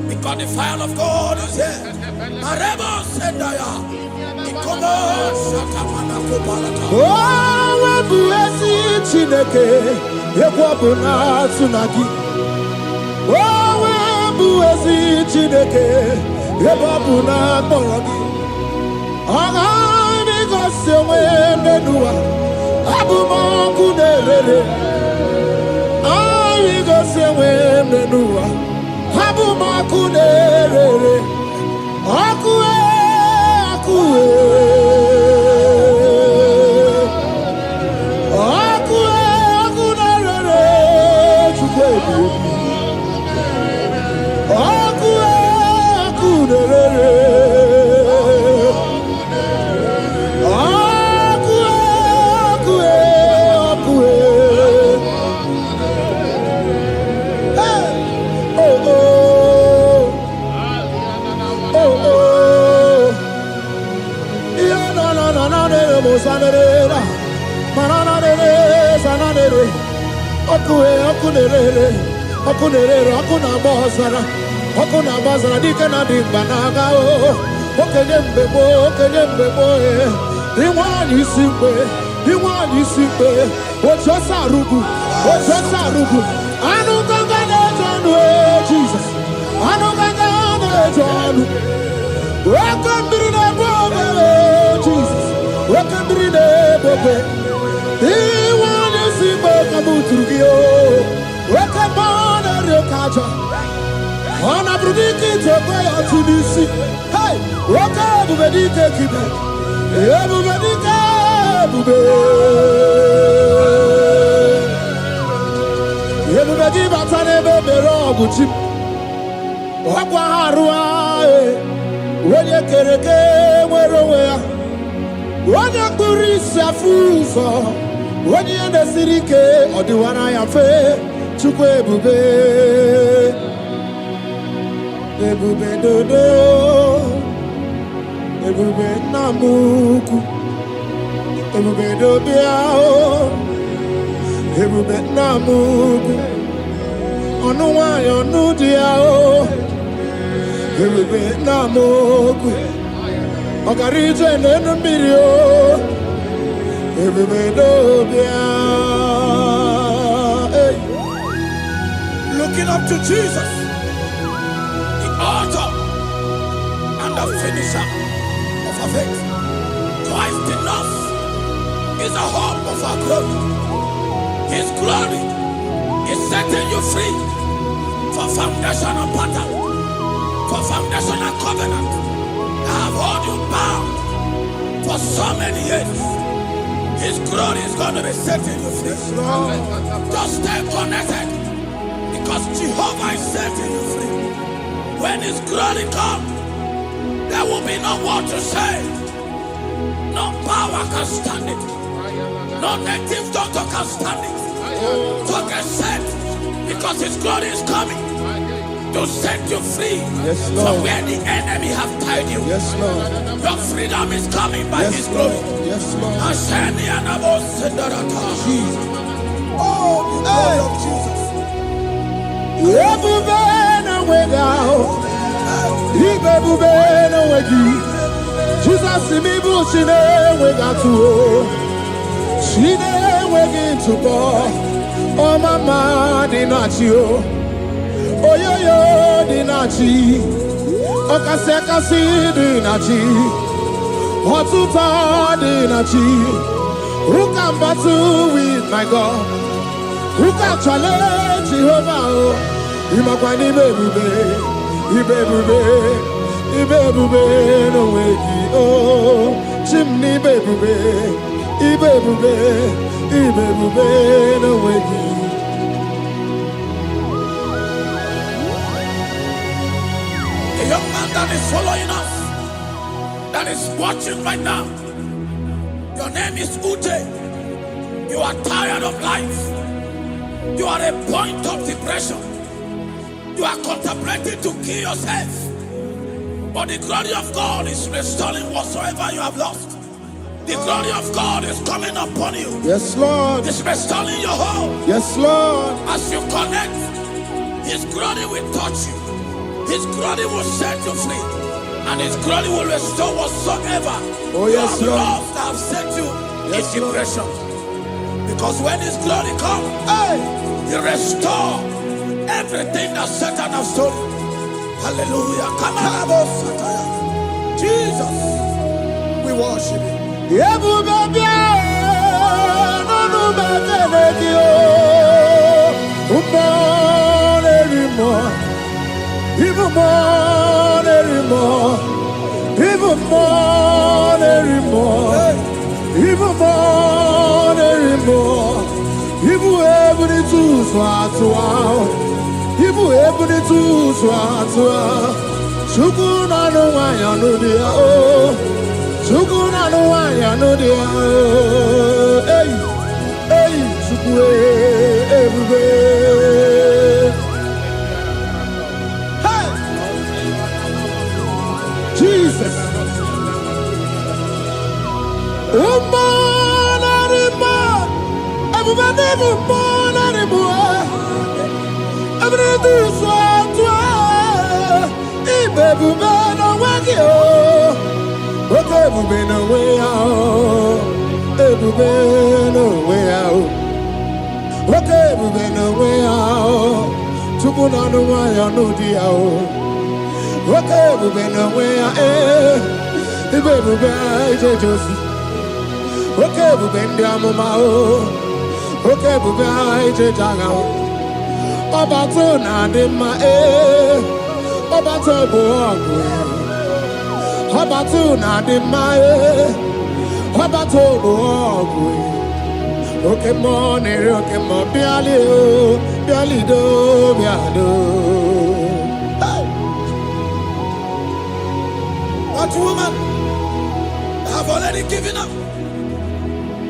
Because the fire of God is here. Marebo Sendaya. Oh, webuesi Chineke, ekwabuna tsunagi. Oh, webuesi Chineke, ekwabuna korogi. Agami gosewe menua, abumoku nerere. Agami gosewe menua, abumoku nerere. Akue. Okuna bazara dikena dimbanaga o okenye mbebo iwani simbe ochosa rugu anu ganga na janu Jesus anu ganga na janu wakambiri na bobe Jesus wakambiri na bobe iwani simbe kabuturugio wakamana rekaja Ona brudiki tokoya tunisi. Hey, waka bubedike kibe. Bubedike bube. Bubedi batane bebero buchim. Wakwa harua. Wenye kereke mwerowea. Wenye kurisi afuso. Wenye nesirike odiwana yafe. Chukwe bube. Ebube dodo, ebube namuku, ebube dobiao, ebube namuku, onuwayo nudiao, ebube namuku, ogarije nenu mirio, ebube dobiao. Looking up to Jesus, author and the finisher of our faith. Christ in us is the hope of our glory. His glory is setting you free for foundational pattern, for foundational covenant that have held you bound for so many years. His glory is going to be setting you free. Just stay connected because Jehovah is setting you free. When His glory comes, there will be no more to say. No power can stand it. No native doctor can stand it. So get set, because His glory is coming to set you free from where the enemy have tied you. Yes, Lord. Your freedom is coming by His glory. Yes, Lord. Jesus. Oh, the glory of Jesus. Jesus, me bushine we got to. She never get to go. Oh, mama, dinachi. Oh, yo, dinachi. Oh, kasi, dinachi. Hotuta, dinachi. Who can battle with my God? Who can challenge Jehovah? Imakwani baby, Ibebube no weki oh chimney bebube Ibebube no weki. A young man that is following us, that is watching right now. Your name is Ute. You are tired of life. You are a point of depression. You are contemplating to kill yourself. But the glory of God is restoring whatsoever you have lost. The glory of God is coming upon you. Yes, Lord. It's restoring your home. Yes, Lord. As you connect, His glory will touch you. His glory will set you free. And His glory will restore whatsoever you have lost that have set you in depression. Because when His glory comes, He restores everything that Satan has stolen. Hallelujah. Come on, Jesus, we worship You. Even able to swat. Sukuna no wanya no dia oh. Sukuna no wanya no dia oh. Hey, sukue everywhere. Hey, Jesus. Obato na de ma Obato boagwe Obato na de ma Obato boagwe Okay mo nere okay mo biali do biado. That woman have already given up.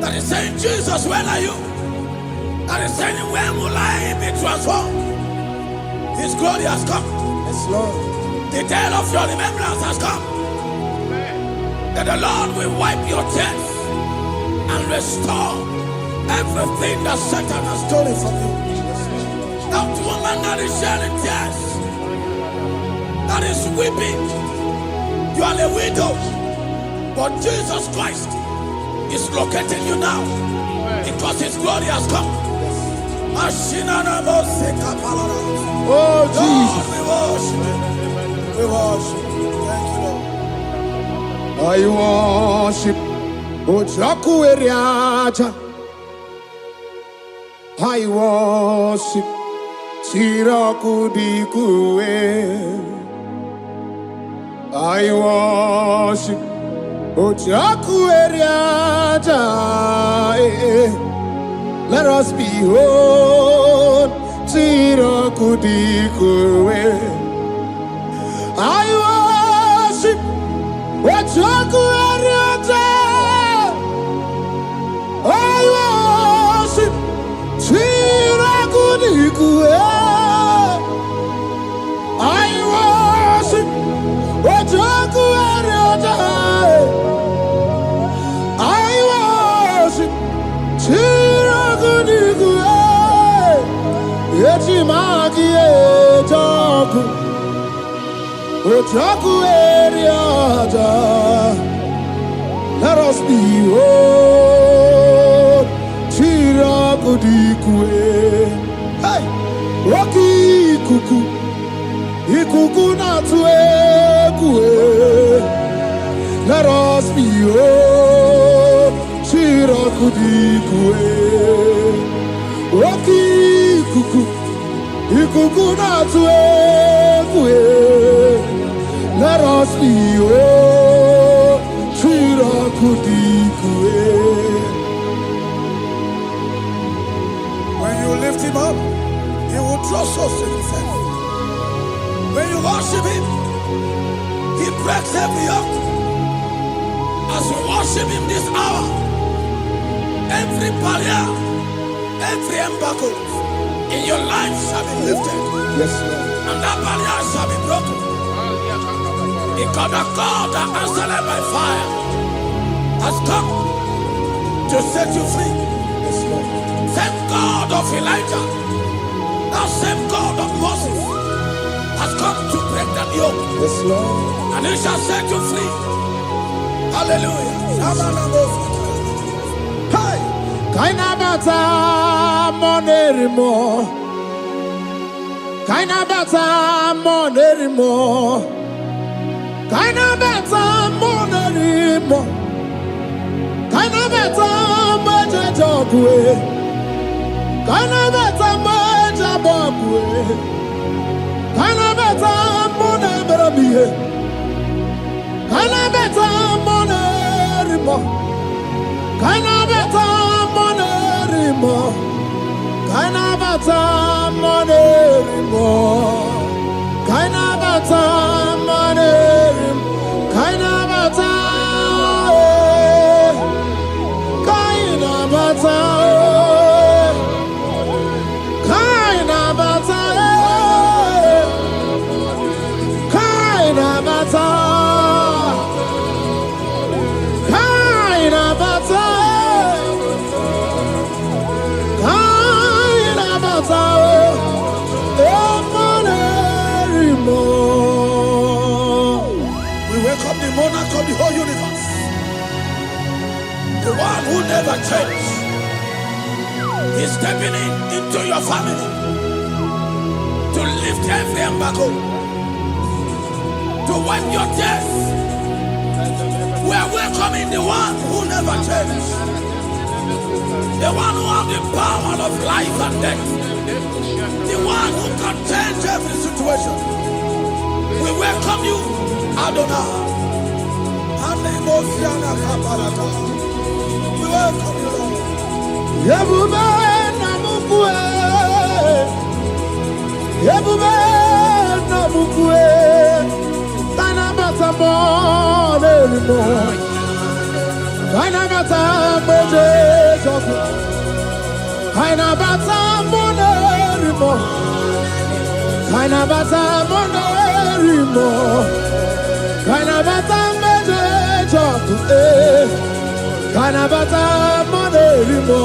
That is saying, Jesus, where are you? That is saying, when will I be transformed? His glory has come. Yes, Lord. The day of your remembrance has come. That the Lord will wipe your tears and restore everything that Satan has stolen from you. That woman that is shedding tears, that is weeping, you are a widow, but Jesus Christ is locating you now because His glory has come. Oh, Jesus. We worship. Thank you, I Lord. worship Ojaku Eriaja. I worship Siraku Dikue. I worship Ojaku Eriaja. Let us behold Siraku Dikue. I worship Ojaku Eriaja. magi ejoku ojoku eriada. Let us be whole. Chirakudikwe. Hey, Roki kuku, ikuku natue kue. Let us be whole. Chirakudikwe. Roki kuku, ikuku natue kue. Let us be whole. Chirakudikwe. When you lift him up, he will draw souls to himself. When you worship him, he breaks every yoke. As you worship him this hour, every barrier, every embargo in your life shall be lifted. Yes, Lord. And that barrier shall be broken. Because the God that answered by fire has come to set you free. Yes, Lord. Same God of Elijah, that same God of Moses, has come to break that yoke. Yes, Lord. And he shall set you free. Hallelujah. Hey! Kainabata monerimo. Kainabata monerimo. Kainabata monerimo. Kainabata mojejogwe. Kainabata mojabogwe. Kainabata moneberamiye. Kainabata monerimo. Kainabata monerimo. Kainabata monerimo. Kainabata monerimo. Kainabata. Kainabata. Kainabata. Kainabata. Kainabata. Kainabata. We welcome the monarch of the whole universe, the one who never changed. He's stepping into your family to lift every embargo, to wipe your tears. We are welcoming the one who never changed, the one who has the power of life and death, the one who can change every situation. We welcome you, Adonai. We welcome you, Lord. Yebube namukwe. Yebube namukwe. Kainabata monerimo. Kainabata mojejoku. Kainabata monerimo. Kainabata monerimo. Kainabata mojejoku. Kainabata monerimo.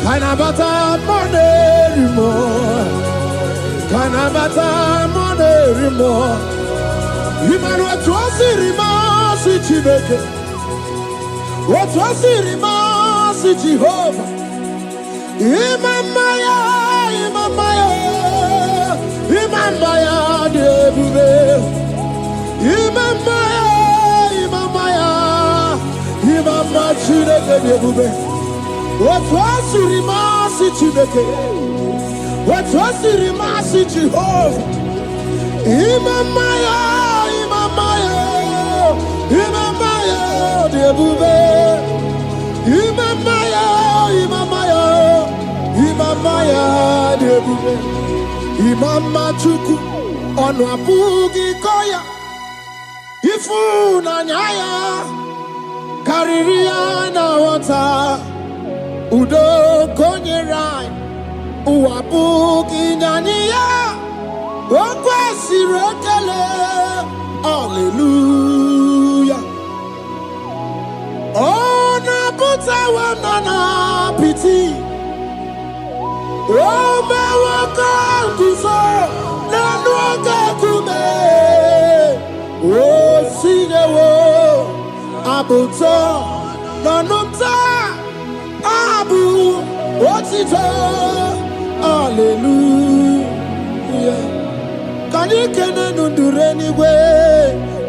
Kainabata monerimo. Kainabata monerimo. Imanu atwasirima si Chineke. Atwasirima si Jehovah. Imamaya, imamaya, imamaya debube. Imamaya, imamaya, imamaya Chineke debube. Atwasirima si Chineke. Atwasirima si Jehovah. Imamaya, imamaya, imamaya debube. Imamaya, imamaya, imamaya debube. Imama chuku onu abugi koya. Ifu na nyaya kariria na wata. Udo konye rai uabugi nyaniya. Okwesi rekele. Hallelujah. Ona puta wana na piti. Oma waka kuso na waka kume o sinewo abuto na numta abu otito hallelujah kanikene nundureni we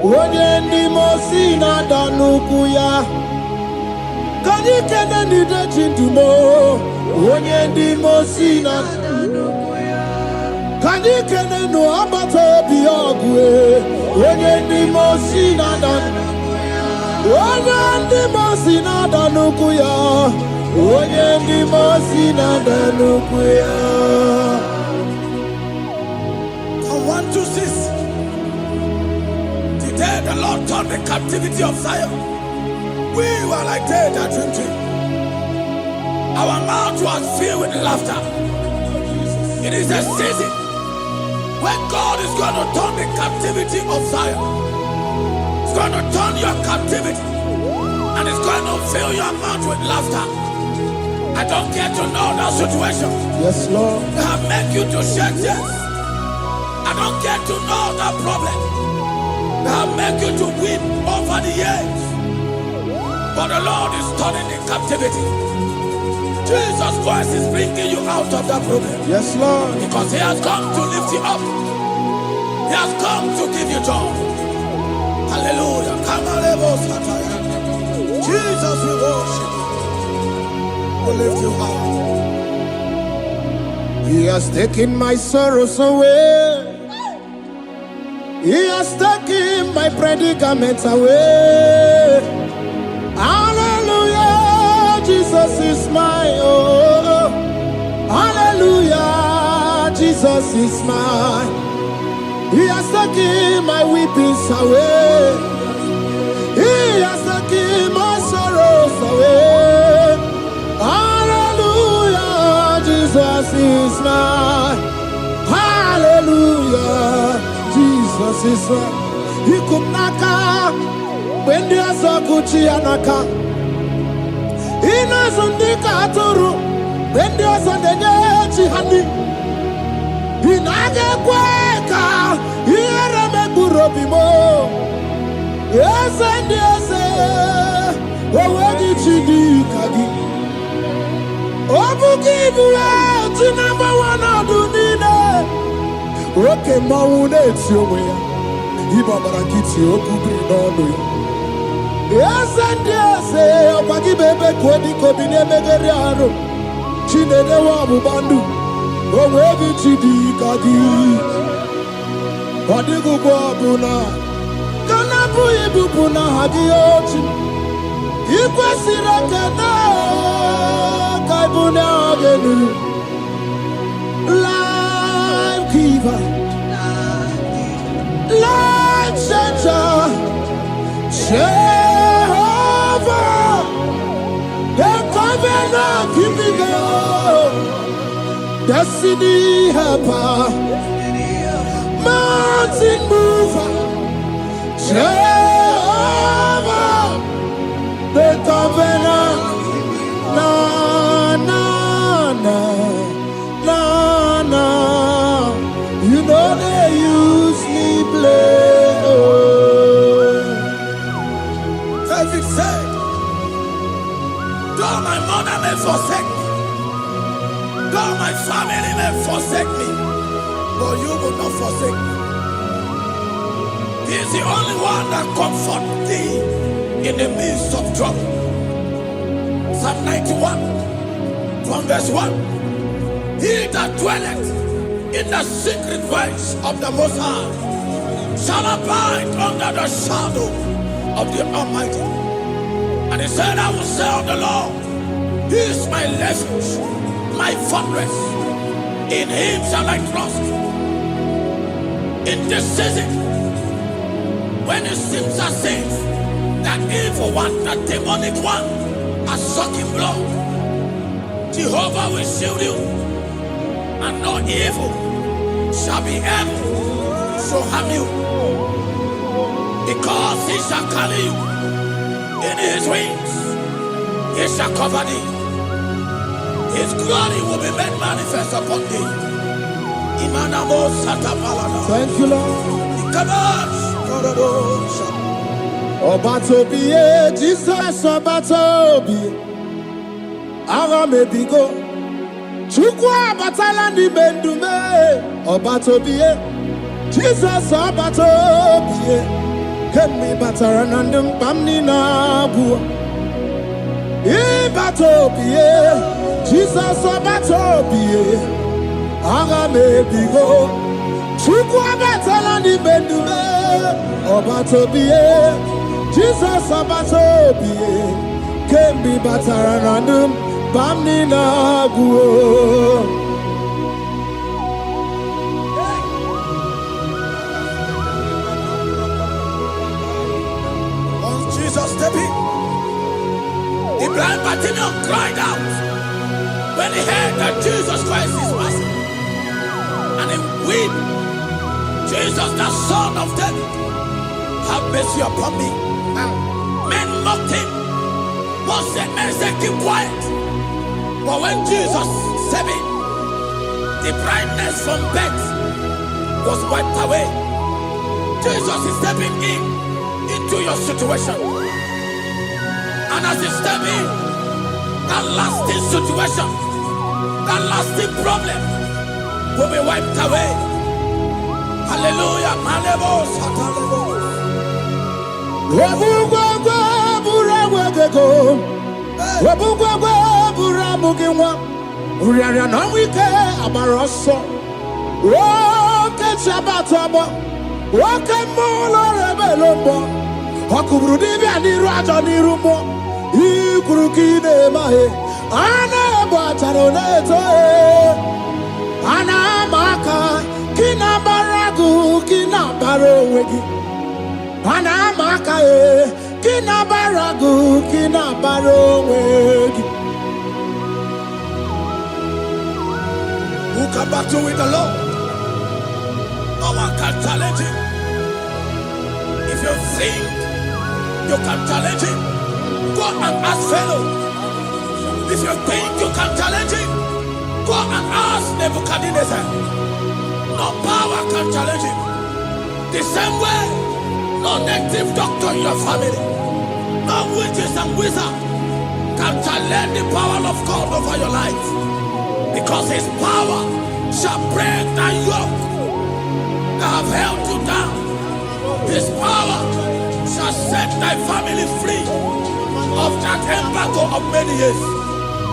onye ndi mosi na danukuya kanikene nide chindumo onye ndi mosi na kanikene no abato biogwe onye ndi mosi na danukuya onye ndi mosi na danukuya onye ndi mosi na danukuya. From 1 to 6. Today the Lord turned the captivity of Zion. We were like dead at drinking. Our mouth was filled with laughter. It is a season when God is going to turn the captivity of Zion. He's going to turn your captivity, and He's going to fill your mouth with laughter. I don't get to know that situation. Yes, Lord. That make you to shed tears. I don't get to know that problem. That make you to weep over the years. But the Lord is turning the captivity. Jesus Christ is bringing you out of that problem. Yes, Lord. Because He has come to lift you up. He has come to give you joy. Hallelujah. Jesus, we worship you. We lift you high. He has taken my sorrows away. He has taken my predicaments away. Hallelujah, Jesus is my oh. Hallelujah, Jesus is mine. He has taken my weepings away. He has taken my sorrows away. Hallelujah, Jesus is mine. Hallelujah, Jesus is mine. He could naka when there's a Gucci anaka. He knows on the Katuru when there's a Nechi honey. He naga kweka. He rame burobimo. Yes and yes, oh where did you do kagi? Oh give you out to number one of the dinner. Okay, Maune, it's your way. Ibabarakiti, Okubri, no. Yes and yes, oh Pagi Bebe, Kodi, Kobine, Megariano. Chine, the Wabu Bandu. Oh where did you do kagi? Wadigu Buna. Kanabu ibupuna hadiochi ikwesira kana kaibuna agenu life giver life changer Jehovah the covenant keeping God destiny helper mountain mover Jehovah, the covenant, na na na na na. You know they use me play. Oh. David said, though my mother may forsake me, though my family may forsake me, but you will not forsake me. He is the only one that comforts thee in the midst of trouble. Psalm 91, from verse 1. He that dwelleth in the secret place of the Most High shall abide under the shadow of the Almighty. And he said, I will say of the Lord, He is my refuge, my fortress. In Him shall I trust. In this season, when it seems as if that evil one, that demonic one, are sucking blood, Jehovah will shield you, and no evil shall be able to harm you, because He shall carry you in His wings. He shall cover thee. His glory will be made manifest upon thee. Thank you, Lord. Obatobiye, Jesus Obatobiye. Ara mebigo. Chukwa batala ni mendume. Obatobiye, Jesus Obatobiye. Kemi batara nandum pamni na bua. Ibatobiye, Jesus Obatobiye. Ara mebigo. Chukwa batala ni mendume. Obatobiye, Jesus Obatobiye. Kemi batara nandum pamni na bua. Jesus stepping. The blind Bartimaeus cried out when he heard that Jesus Christ is passing. And he wept, Jesus, the Son of David, have mercy upon me. Men mocked him. Men said, keep quiet. But when Jesus said it, the blindness from birth was wiped away. Jesus is stepping into your situation. And as he step in, that lasting situation, that lasting problem will be wiped away. Hallelujah. Anamaka kinabaragu kinabarowegi. Anamaka kinabaragu kinabarowegi. Who can battle with the Lord? No one can challenge him. If you think you can challenge him, go and ask fellow. If you think you can challenge him, go and ask Nebuchadnezzar. No power can challenge him. The same way, no native doctor in your family, no witches and wizards can challenge the power of God over your life. Because his power shall break the yoke that have held you down. His power shall set thy family free of that embargo of many years.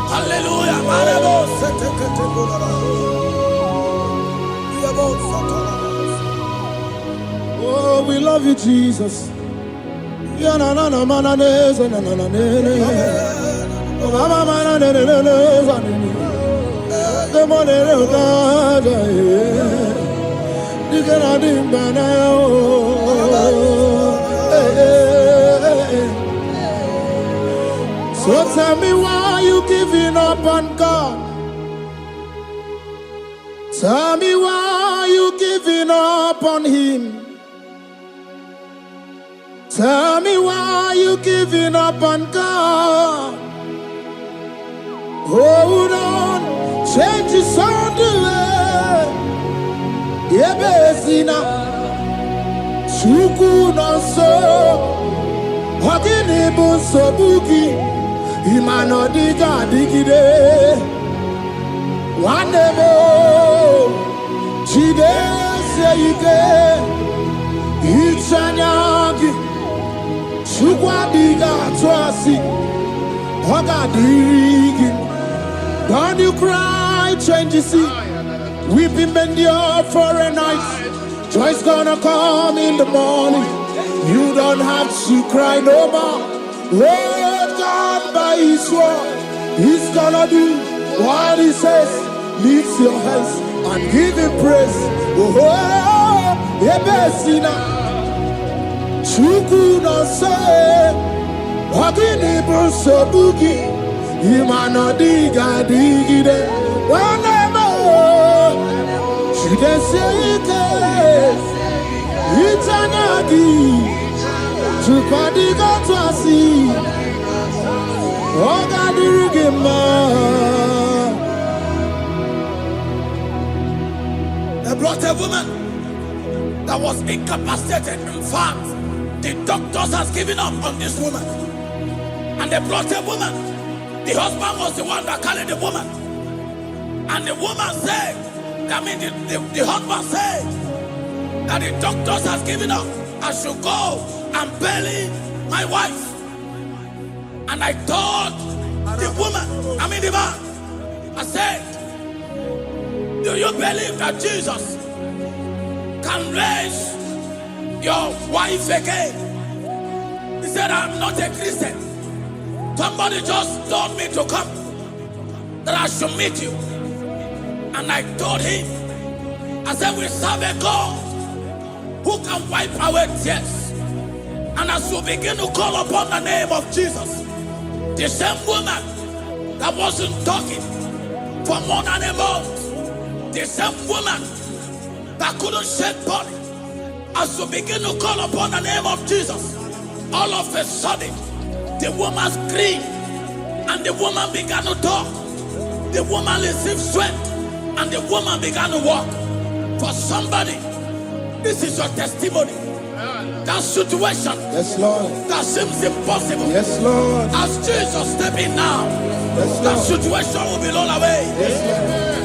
Hallelujah. Oh, we love you, Jesus. So tell me why you giving up on God. Tell me why you giving up on him. Tell me why you giving up on God. Hold on, change is on the way. Yebezina, Chuku no so, Hogini bunso buki, Imano diga digide, Wanebo, Chide seike, Ichanyagi, Chukwa diga twasi, Hoga digi. Don't you cry, change you see. Weeping endure for a night. Joy's gonna come in the morning. You don't have to cry no more. Lord God by his word, he's gonna do what he says. Lift your hands and give him praise. Oh, Ebesina Chuku no say Wagini Bruso Bugi Imano diga digide Wanemo Shide seite Itanagi Chukadiga twasi Oga dirigima a woman that was incapacitated. In fact, the doctors has given up on this woman. And they brought a woman. The husband was the one that carried the woman. And the woman said, the husband said that the doctors has given up. I should go and bury my wife. And I told the man, I said, do you believe that Jesus can raise your wife again? He said, I'm not a Christian. Somebody just told me to come, that I should meet you. And I told him, I said, we serve a God who can wipe away tears. And as we begin to call upon the name of Jesus, the same woman that wasn't talking for more than a month, the same woman that couldn't shed body, as we begin to call upon the name of Jesus, all of a sudden, the woman screamed and the woman began to talk. The woman received strength and the woman began to walk. For somebody, this is your testimony. That situation, yes, Lord, that seems impossible, yes, Lord, as Jesus step in now, yes, that situation will be rolled away. Yes,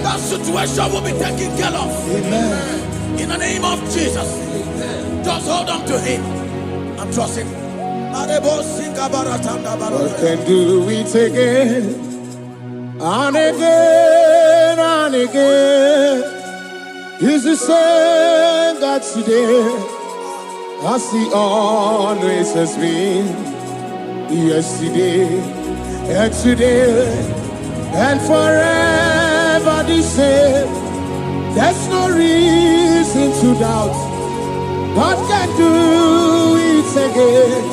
that situation will be taken care of. Amen. In the name of Jesus, just hold on to him and trust him. What can do it again and again and again? Is the same God today as he always has been, yesterday and today and forever the same. There's no reason to doubt God can do it again.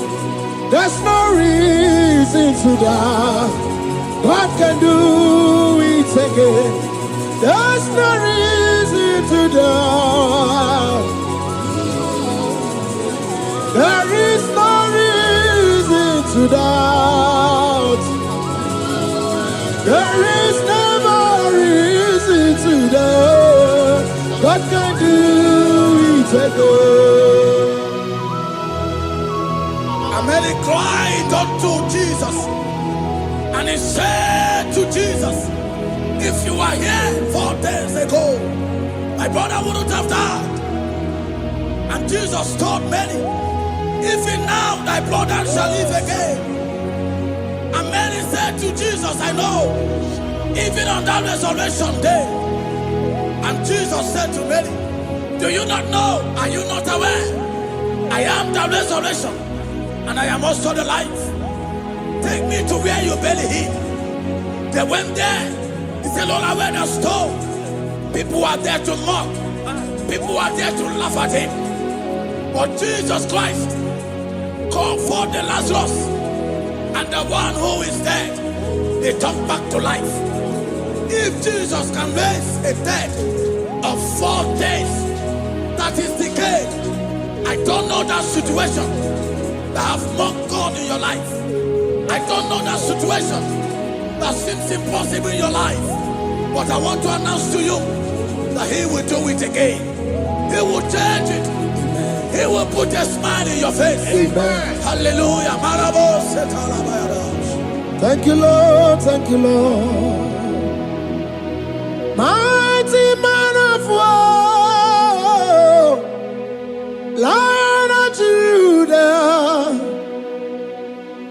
There's no reason to doubt God can do it again. There's no reason to doubt. There is no reason to doubt. There is never reason to doubt. God can do it again. And Mary cried unto Jesus, and he said to Jesus, if you were here 4 days ago, my brother wouldn't have died. And Jesus told Mary, even now thy brother shall live again. And Mary said to Jesus, I know, even on that resurrection day. And Jesus said to Mary, do you not know? Are you not aware? I am the resurrection, and I am also the life. Take me to where you bury him. They went there. He said, Lord, I went a stone. People are there to mock. People are there to laugh at him. But Jesus Christ called forth the Lazarus, and the one who is dead, they come back to life. If Jesus can raise a dead of 4 days that is decayed, I don't know that situation that have mocked God in your life. I don't know that situation that seems impossible in your life. But I want to announce to you that he will do it again. He will change it. He will put a smile in your face. Amen. Hallelujah. Thank you, Lord. Thank you, Lord. Mighty man of war, Lion of Judah,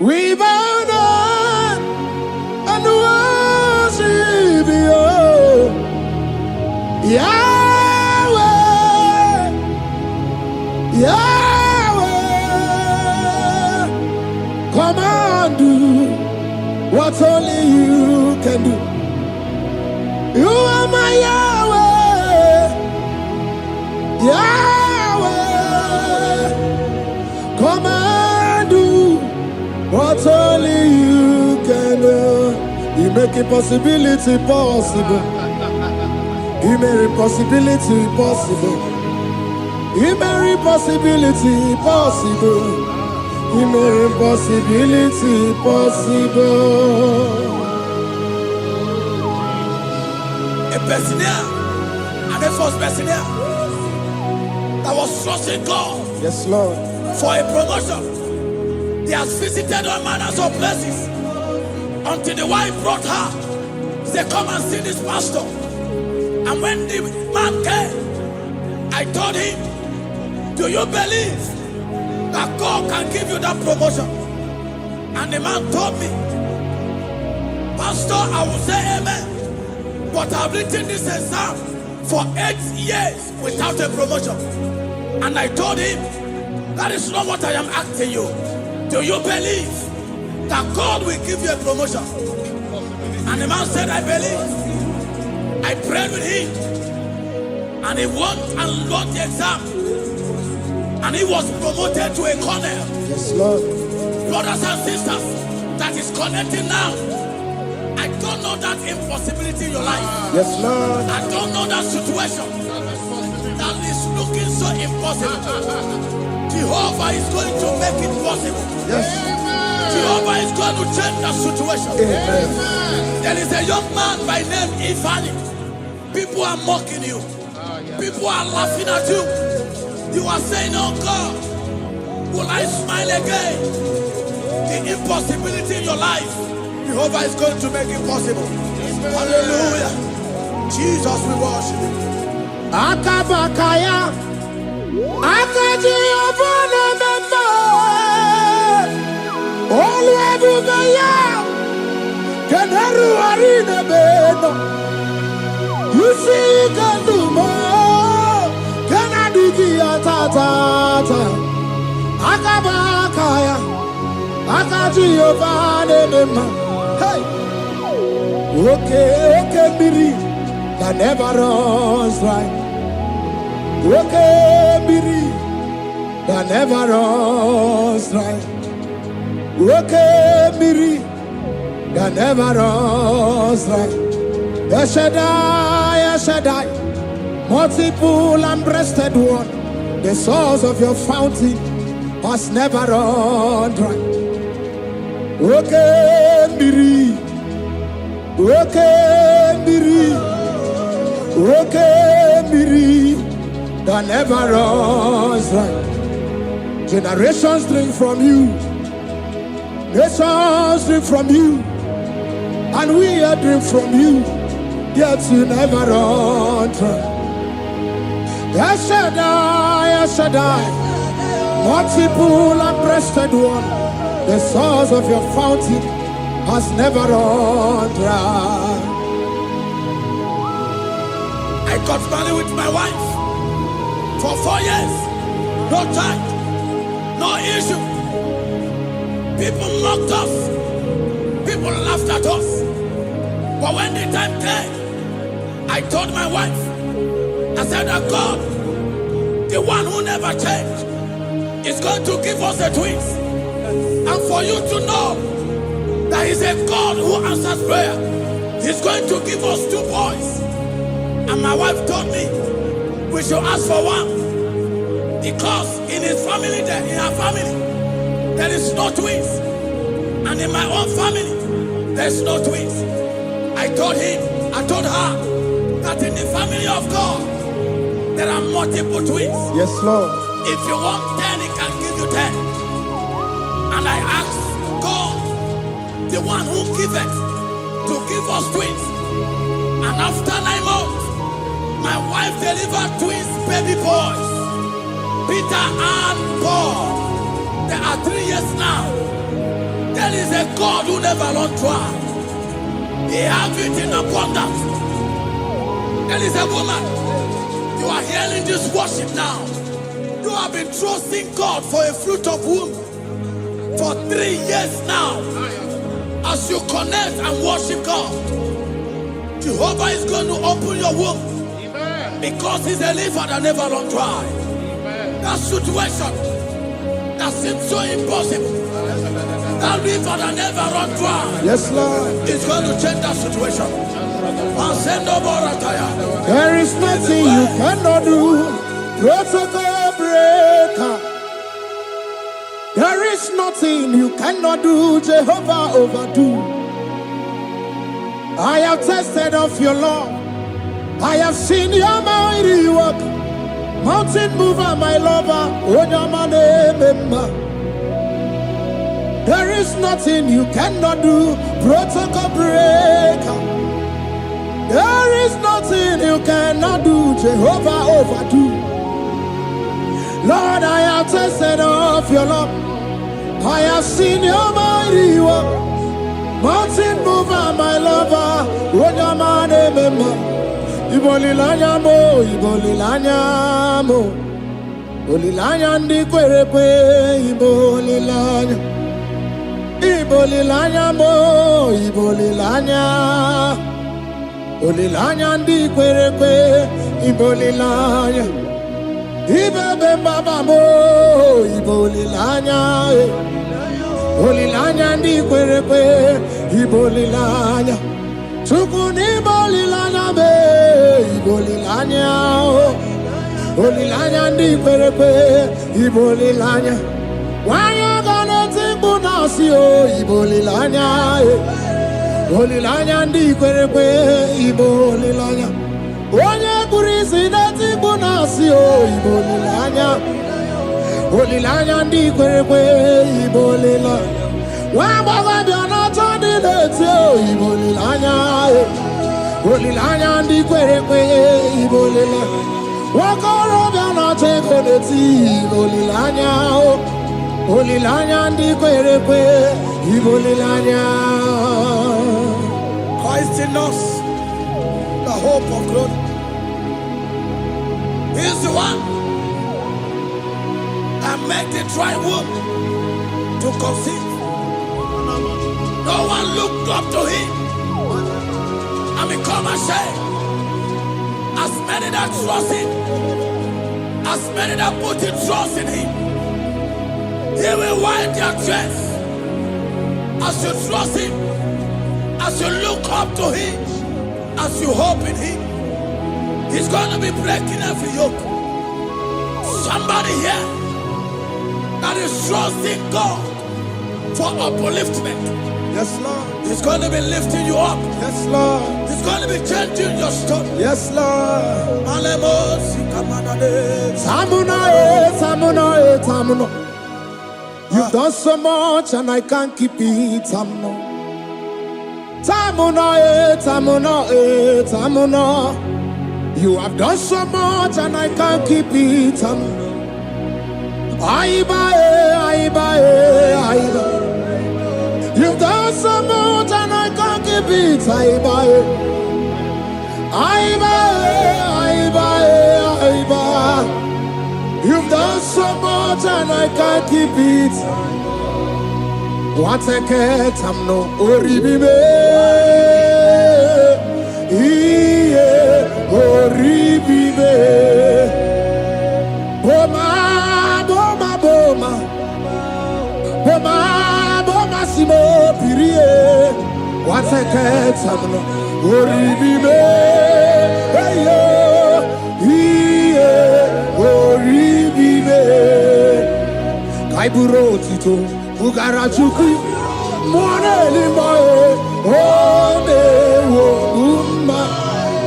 we bow down and worship you, Yahweh, Yahweh. Come and do what only you can do. You are my Yahweh, Yahweh. Come and do what only you can do. You make impossibility possible. You make impossibility possible. You make impossibility possible. You make impossibility possible. A Bessinia and a first Bessinia. that was trusting God Yes, Lord. for a promotion. He has visited all manners of places until the wife brought her. He said, come and see this pastor. And when the man came, I told him, do you believe that God can give you that promotion? And the man told me, Pastor, I will say amen, but I've written this exam for 8 years without a promotion. And I told him, that is not what I am asking you. Do you believe that God will give you a promotion? And the man said, I believe. I prayed with him, and he won and lost the exam, and he was promoted to a colonel. Yes, Lord. Brothers and sisters, that is connecting now. I don't know that impossibility in your life. Yes, Lord. I don't know that situation that is looking so impossible. Jehovah is going to make it possible. Yes. Jehovah is going to change that situation. Amen. There is a young man by name Ifani. People are mocking you. People are laughing at you. You are saying, oh God, will I smile again? The impossibility in your life, Jehovah is going to make it possible. Hallelujah. Jesus, we worship you. Akabakaya. Akaji Obana Mema. Olwebubeya. Kenaru Arina Beno. You see Kandumo. Kanadiki Atata. Akabakaya. Akaji Obana Mema. Hey. Okay, Biri. That never runs dry. Okay, Biri, that never runs dry. Okay, Biri, that never runs dry. Yes, Shaddai, multiple and breasted one, the source of your fountain has never run dry. Okay, Biri, okay, Biri, okay, Biri. That never runs dry. Generations drink from you. Nations drink from you. And we are drink from you. Yet you never run dry. Yes, Shaddai, multiple and breasted one, the source of your fountain has never run dry. I got married with my wife for 4 years, no child, no issue. People mocked us, people laughed at us. But when the time came, I told my wife, I said that God, the one who never changed, is going to give us the twins. And for you to know that He's a God who answers prayer, He's going to give us 2 boys. And my wife told me, we should ask for one, because in her family, there is no twins, and in my own family, there's no twins. I told her that in the family of God, there are multiple twins. Yes, Lord. If you want 10, He can give you 10. And I asked God, the one who giveth, to give us twins. And after 9 months, my wife delivered twins, baby boys, Peter and Paul. There are 3 years now. There is a God who never runs dry. He has it in abundance. There is a woman. You are hearing this worship now. You have been trusting God for a fruit of womb for 3 years now. As you connect and worship God, Jehovah is going to open your womb. Because He's a river that never runs dry. That situation that seems so impossible, that river that never runs dry, Yes, Lord. is going to change that situation. There is nothing you cannot do. Protocol breaker. There is nothing you cannot do. Jehovah overdo. I have tested of your love. I have seen your mighty work. Mountain mover, my lover, Onyamane member. There is nothing you cannot do, protocol breaker. There is nothing you cannot do, Jehovah overdo. Lord, I have tasted of your love. I have seen your mighty work. Mountain mover, my lover, Onyamane member. Ibolilanya mo, ibolilanya mo. Ibolilanya ndi kwerepe, ibolilanya. Ibolilanya mo, ibolilanya. Ibolilanya ndi kwerepe, ibolilanya. Ibebe baba mo, ibolilanya. Ibolilanya ndi kwerepe, ibolilanya. Tukuni bolilanya be, ibolilanya. Ibolilanya ndi kwerepe, ibolilanya. Wanya gana timbu nasi o, ibolilanya. Ibolilanya ndi kwerepe, ibolilanya. Wanya kurisi na timbu nasi o, ibolilanya. Ibolilanya ndi kwerepe, ibolilanya. Wamba biana tandi lete o, ibolilanya. Ibolilanya ndi kwerepe, ibolilanya. Wakoro biana teko leti, ibolilanya o. Ibolilanya ndi kwerepe, ibolilanya. Christ in us, the hope of glory. He is the one that made the dry womb to conceive. No one looked up to him and become ashamed. As many that trust him, as many that put in trust in him, he will wipe their tears. As you trust him, as you look up to him, as you hope in him, he's going to be breaking every yoke. Somebody here that is trusting God for upliftment. Yes, Lord. He's going to be lifting you up. Yes, Lord. He's going to be changing your story. Yes, Lord. Tamuna. You've done so much and I can't keep it. Tamuna. You have done so much and I can't keep it. Aiba. You've done so much and I can't keep it. Aiba. You've done so much and I can't keep it. What a cat, I'm no oribibe. Oribibe. Boma, simo pirie. What a cat, I'm no oribibe. Oribibe. Kaiburo tito, Ugarachuku, Monelimae, Ode Woma,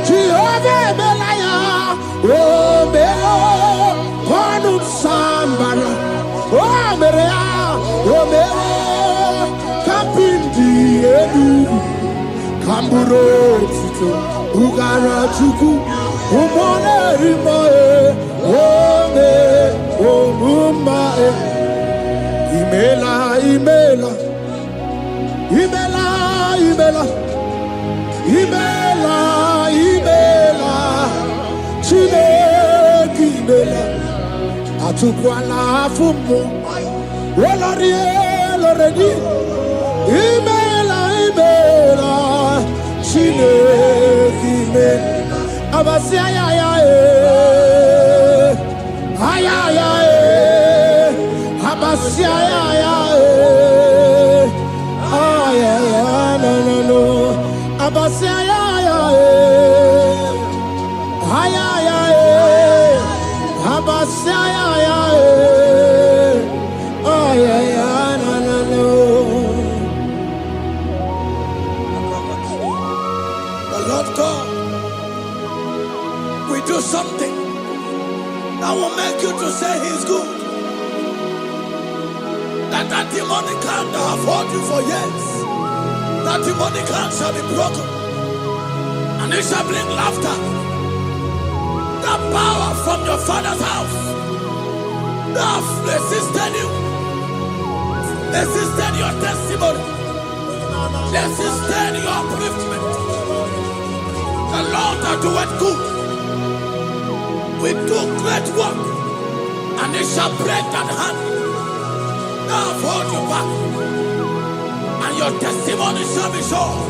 Jehovah Belaya, Omeo, Ponum Sambara, Omerea, Omeo, Kapindi Edu, Kamburo tito, Ugarachuku, Monelimae, Ode Woma. Imela. Chineke imela. Atukwala fumo. Loredi. Imela. Chineke imela. Abasia ya. Abasia ya. No. Abasia ya. Abasia ya. No. The Lord God will do something that will make you to say he's good. That demonic hand that have held you for years, that demonic hand shall be broken, and it shall bring laughter. That power from your father's house that resisted you, resisted your testimony, resisted your upliftment. The Lord that doeth good will do great work, and it shall break that hand that have held you back, and your testimony shall be sure.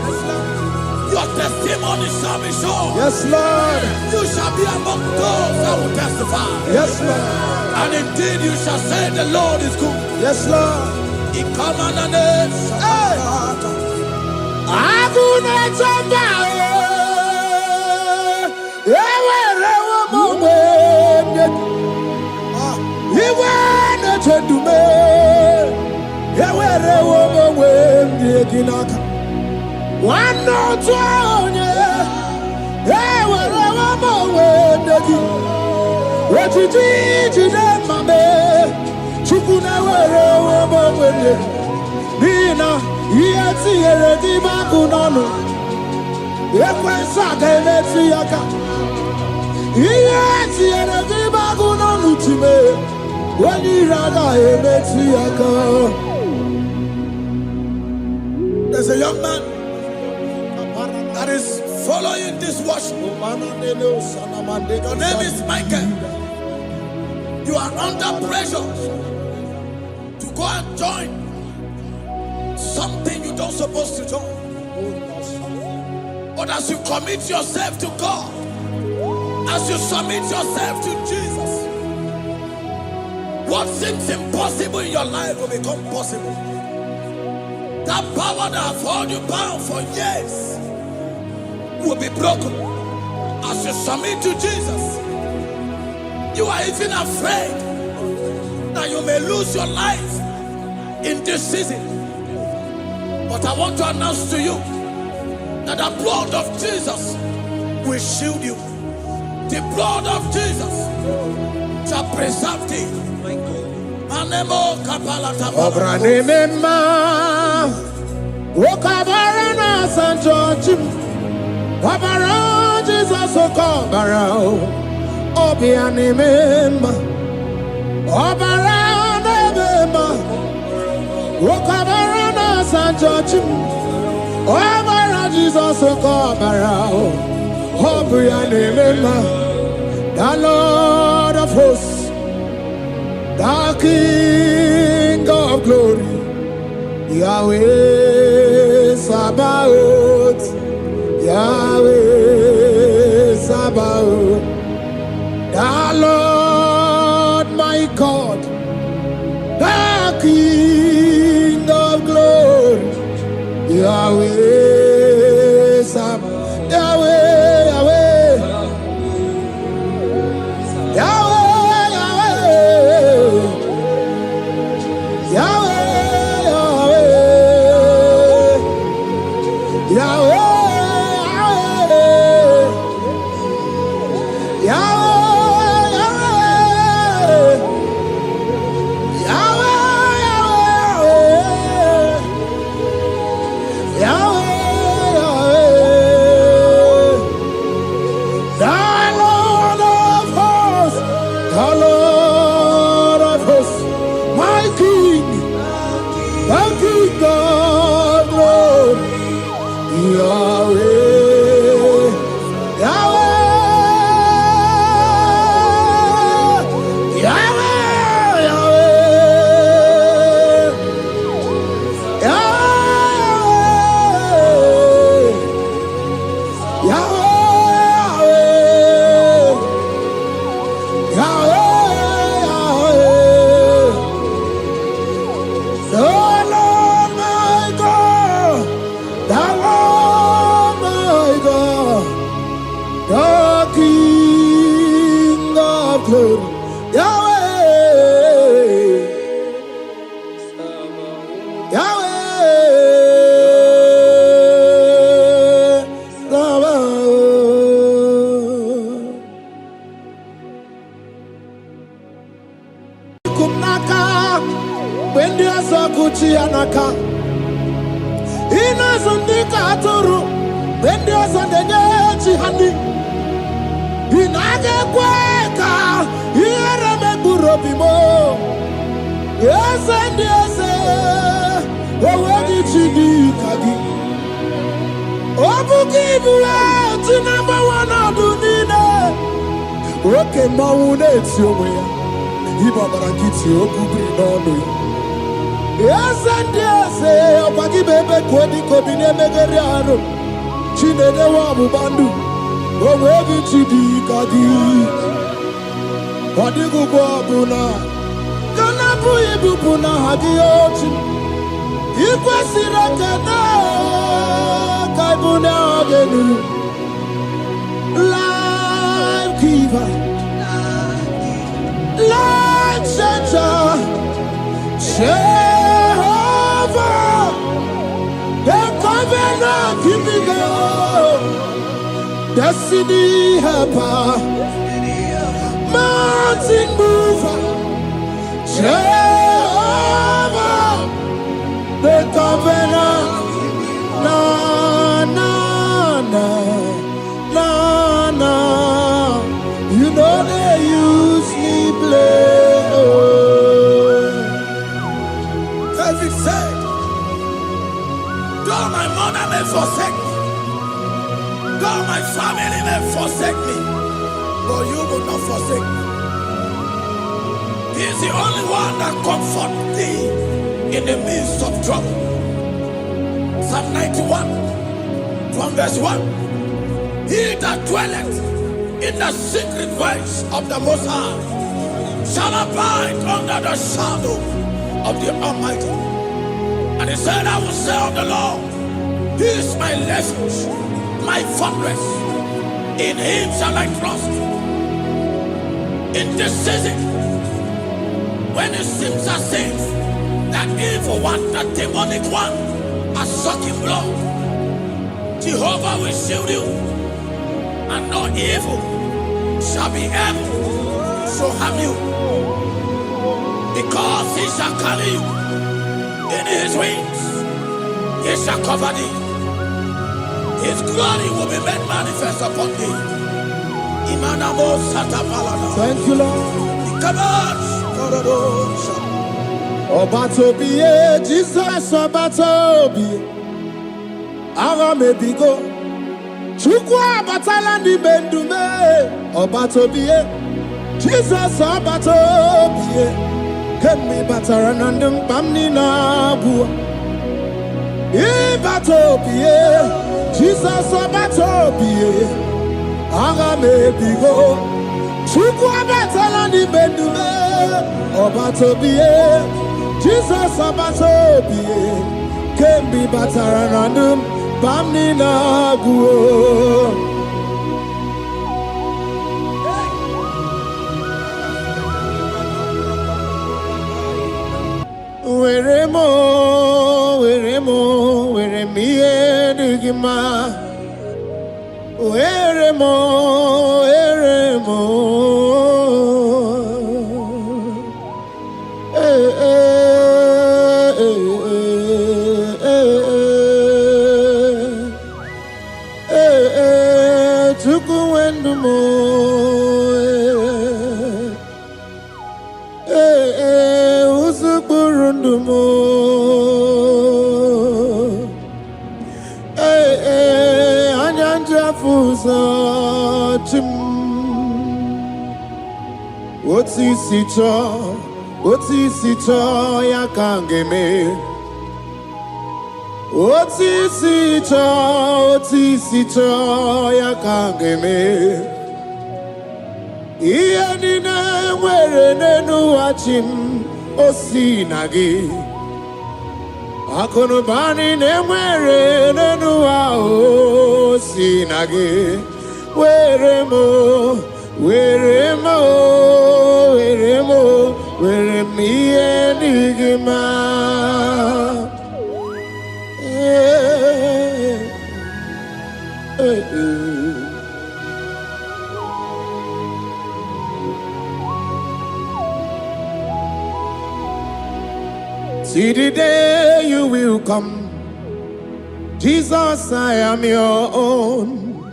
Your testimony shall be sure. Yes, Lord. You shall be among those that will testify. Yes, Lord. And indeed you shall say the Lord is good. Yes, Lord. He come on the name. One no twenty, what you did, Mamma, Chukuna, Nina, yes, here, the Bakunano, Yakwasaka, let's see Yaka, yes, here, the Bakunano to me, when you rather, let's see Yaka. There's a young man that is following this worship. Your name is Michael. You are under pressure to go and join something you don't supposed to join. But as you commit yourself to God, as you submit yourself to Jesus, what seems impossible in your life will become possible. That power that have held you bound for years will be broken as you submit to Jesus. You are even afraid that you may lose your life in this season. But I want to announce to you that the blood of Jesus will shield you. The blood of Jesus shall preserve thee. Manemo kapalata. Okabarana Sancho Obara Jesus Okobara Obiani Memba Obara Memba Okabarana Sancho Obara Jesus Okobara Obiani Memba, the Lord of hosts, the King of glory, Yahweh Sabaoth, Yahweh Sabaoth, the Lord my God, the King of glory, Yahweh Sabaoth, Yahweh, Yahweh, Yahweh, Yahweh, Yahweh. kuchi anaka. Ina zundika aturu. Bendi osandenye chihani. Inage kweka. Iyere meguro bimo. Yesendi yese. Owegi chidi kagi. Obukibuwe. Tinamba wana dunine. Oke mawune tiyowe. Iba barangiti okubri nono. Yesendi yese. Okwagi bebe kwedi kobine megeriano. Chinede wabu bandu. Owegi chidi kagi. Wadigu bwabuna. Kanabu ibubuna hagiochi. Ikwesira kena. Kaibuna agenu. Life giver. Life changer. Jehovah. The covenant keeping God. Destiny helper. Mountain mover. Jehovah. The covenant. Na na na na na. You know they use me play. Oh. David said, though my mother may forsake me, though my family may forsake me, but you will not forsake me. He is the only one that comforts thee in the midst of trouble. Psalm 91, from verse 1. He that dwelleth in the secret place of the Most High shall abide under the shadow of the Almighty. And he said, I will say of the Lord, He is my refuge, my fortress. In Him shall I trust. In this season, when it seems as if that evil one, that demonic one, are sucking blood, Jehovah will shield you, and no evil shall be able to harm you, because He shall carry you in His wings. He shall cover thee. His glory will be made manifest upon thee. Thank you, Lord. Obatobiye, Jesus Obatobiye. Aramebigo. Chukwa batala ni bendume. Obatobiye. Jesus Obatobiye. Kemi bataranandum bamni na bua. Ibatobiye. Jesus Obatobiye. Aramebigo. Chukwa batala ni bendume. Obatobiye. Jesus Obatobiye. Kemi bataranandum bamni na bua. Weremo, weremiye digima. Weremo. Tukuendumo. Usukurundumo. Anyanja fusa chim. Otisicho yakangeme. Otisicho yakangeme. Iyanine nwere nenu achim osinagi. Akonubani nemwere nenu osinagi. Weremo. Weremiye digima. See the day you will come. Jesus, I am your own.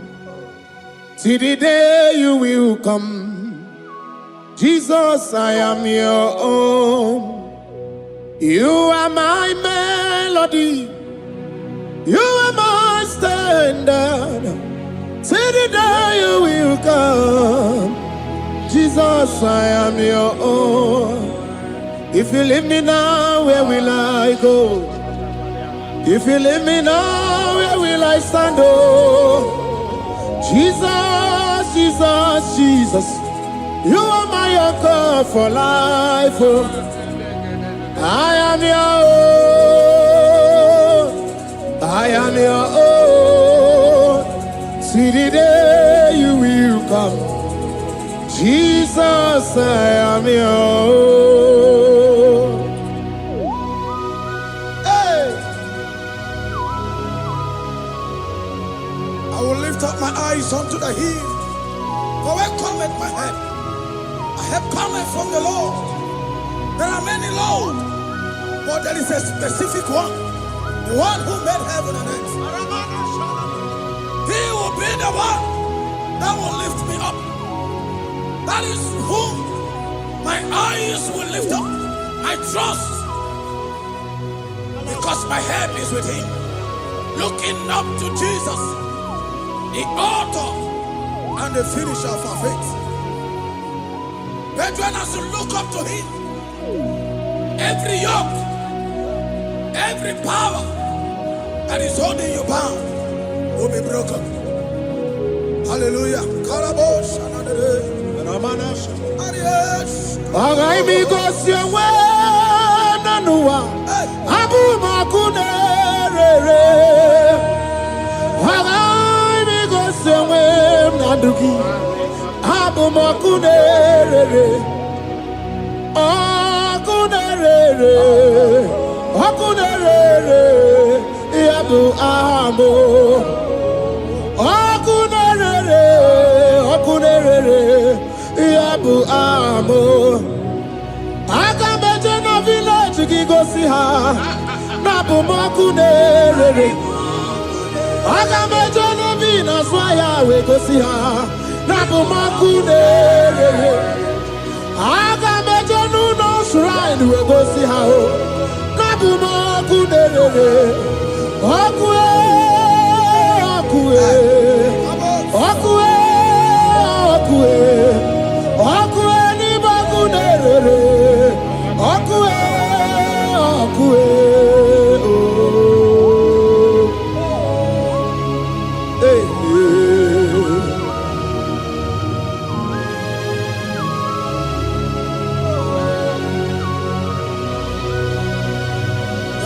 See the day you will come. Jesus, I am your own. You are my melody. You are my standard. See the day you will come. Jesus, I am your own. If you leave me now, where will I go? If you leave me now, where will I stand? Oh, Jesus, Jesus, Jesus, you are my anchor for life. Oh, I am your own. I am your own. See the day you will come. Jesus, I am your own. Hey! I will lift up my eyes unto the hill. For where cometh my help? My help cometh from the Lord. There are many Lord, but there is a specific one. The one who made heaven and earth. He will be the one that will lift me up. That is whom my eyes will lift up. I trust, because my help is with him. Looking up to Jesus, the author and the finisher of our faith. Brethren, as you look up to him, every yoke, every power that is holding you bound will be broken. Hallelujah.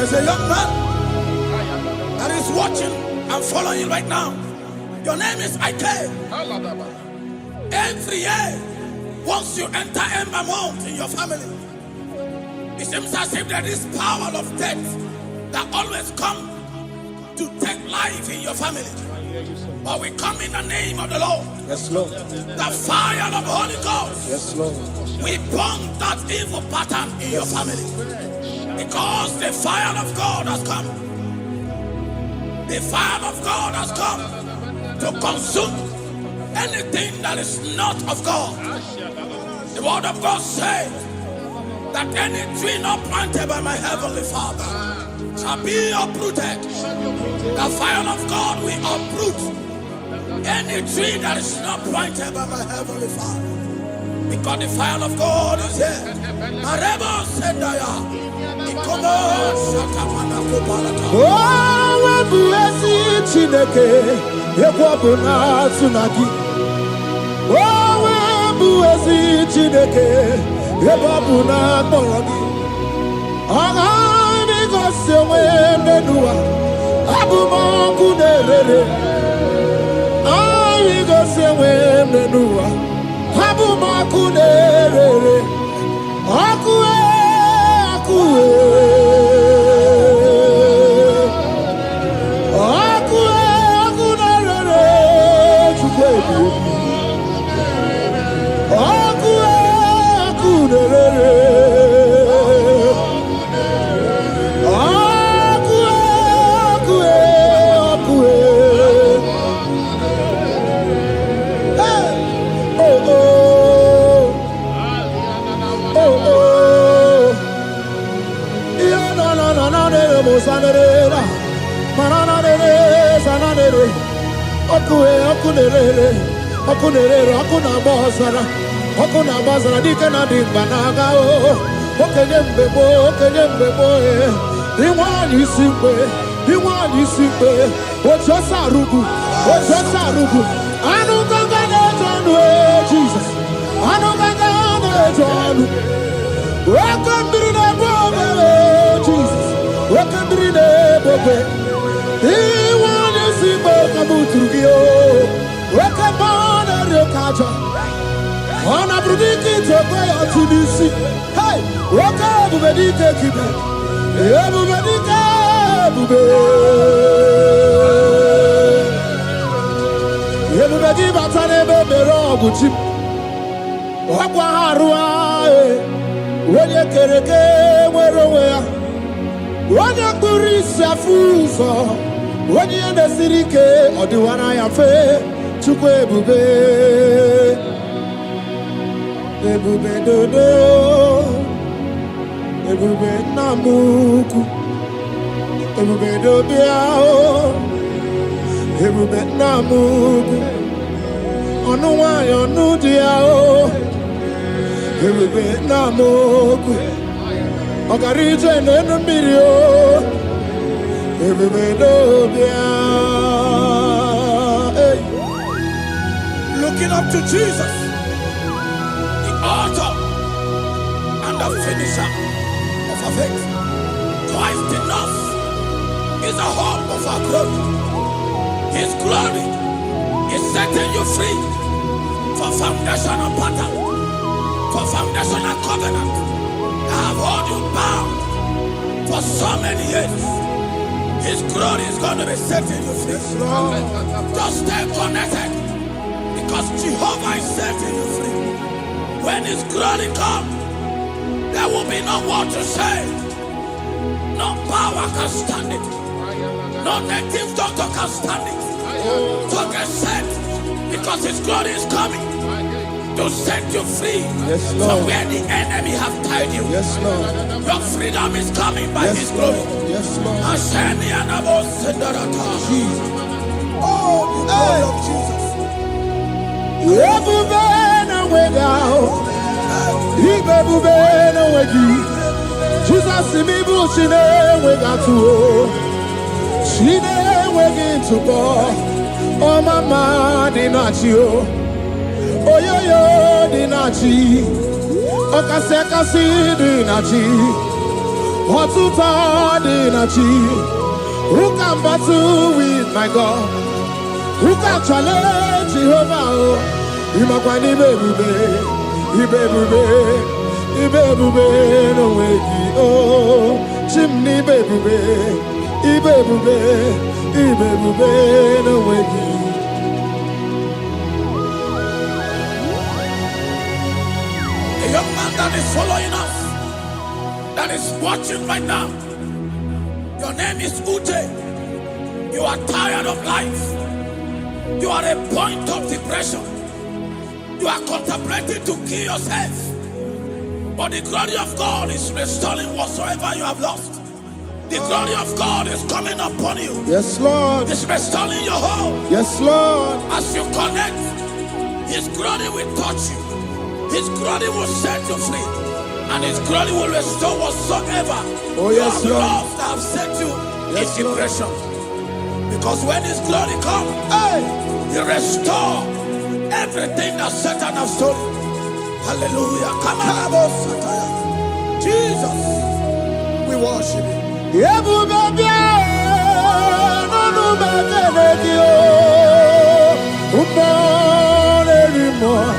There's a young man that is watching and following right now. Your name is Ike. Every year, once you enter a month in your family, it seems as if there is power of death that always come to take life in your family. But we come in the name of the Lord. Yes, Lord. The fire of the Holy Ghost. Yes, Lord. We burn that evil pattern in your family. Because the fire of God has come. The fire of God has come to consume anything that is not of God. The word of God says that any tree not planted by my heavenly Father shall be uprooted. The fire of God will uproot any tree that is not planted by my heavenly Father. Because the fire of God is here. Marebo Sendaya. Oh, buesi chineke ekwabuna tsunagi. Oh, buesi chineke ekwabuna kporogi. Aga mi gosi onwe menua abumoku nerere. Ai gosi onwe menua abumoku nerere. Akue Okuna bazara dikana dimbanaga o. Okenye mbebo Iwani simpe Ochosa rugu Anu gangane jonu Jesus Anu gangane jonu Wakambirine bobe Jesus Wakambirine bobe Iwani simpe kabuturugio Wakambane rekaja Ona brudiki tokwe ya tunisi Hey, wakabu bedike kibe Ebu bedike bube Ebu bedi batane bebero guchim Wakwa harua Wenye kereke mwerowe Wenye kurisi afuso Wenye ende sirike Odiwana ya fe Chukwe bube Ebube dodo, ebube namuku, ebube dobiao, ebube namuku, onuwa yonudiao, ebube namuku, ogarije nenu mirio, ebube dobiao. Looking up to Jesus, author and the finisher of our faith. Christ in us is the hope of our glory. His glory is setting you free for foundational pattern, for foundational covenant. I have held you bound for so many years. His glory is going to be setting you free. Just stay connected because Jehovah is setting you free. When His glory comes, there will be no more to say. No power can stand it. No native doctor can stand it. So get set, because His glory is coming to set you free from where the enemy have tied you. Yes, Lord. Your freedom is coming by His glory. Yes, Lord. Jesus. Oh, the glory of Jesus. Jesus imibu chine wegatu chine wegintu bo o mama dinachi o oyoyo dinachi o kase dinachi otuta dinachi. Who can battle with my God? Who can challenge Jehovah? Imakwani bebube, ibebube no wegi oh, chimney bebube, ibebube no wegi. A young man that is following us, that is watching right now. Your name is Ute. You are tired of life. You are a point of depression. You are contemplating to kill yourself. But the glory of God is restoring whatsoever you have lost. The glory of God is coming upon you. Yes, Lord. It's restoring your home. Yes, Lord. As you connect, His glory will touch you. His glory will set you free. And His glory will restore whatsoever you have lost that have set you in depression. Because when His glory comes, He restores everything that Satan has stolen. Hallelujah. Come on, Jesus, we worship You. Even more,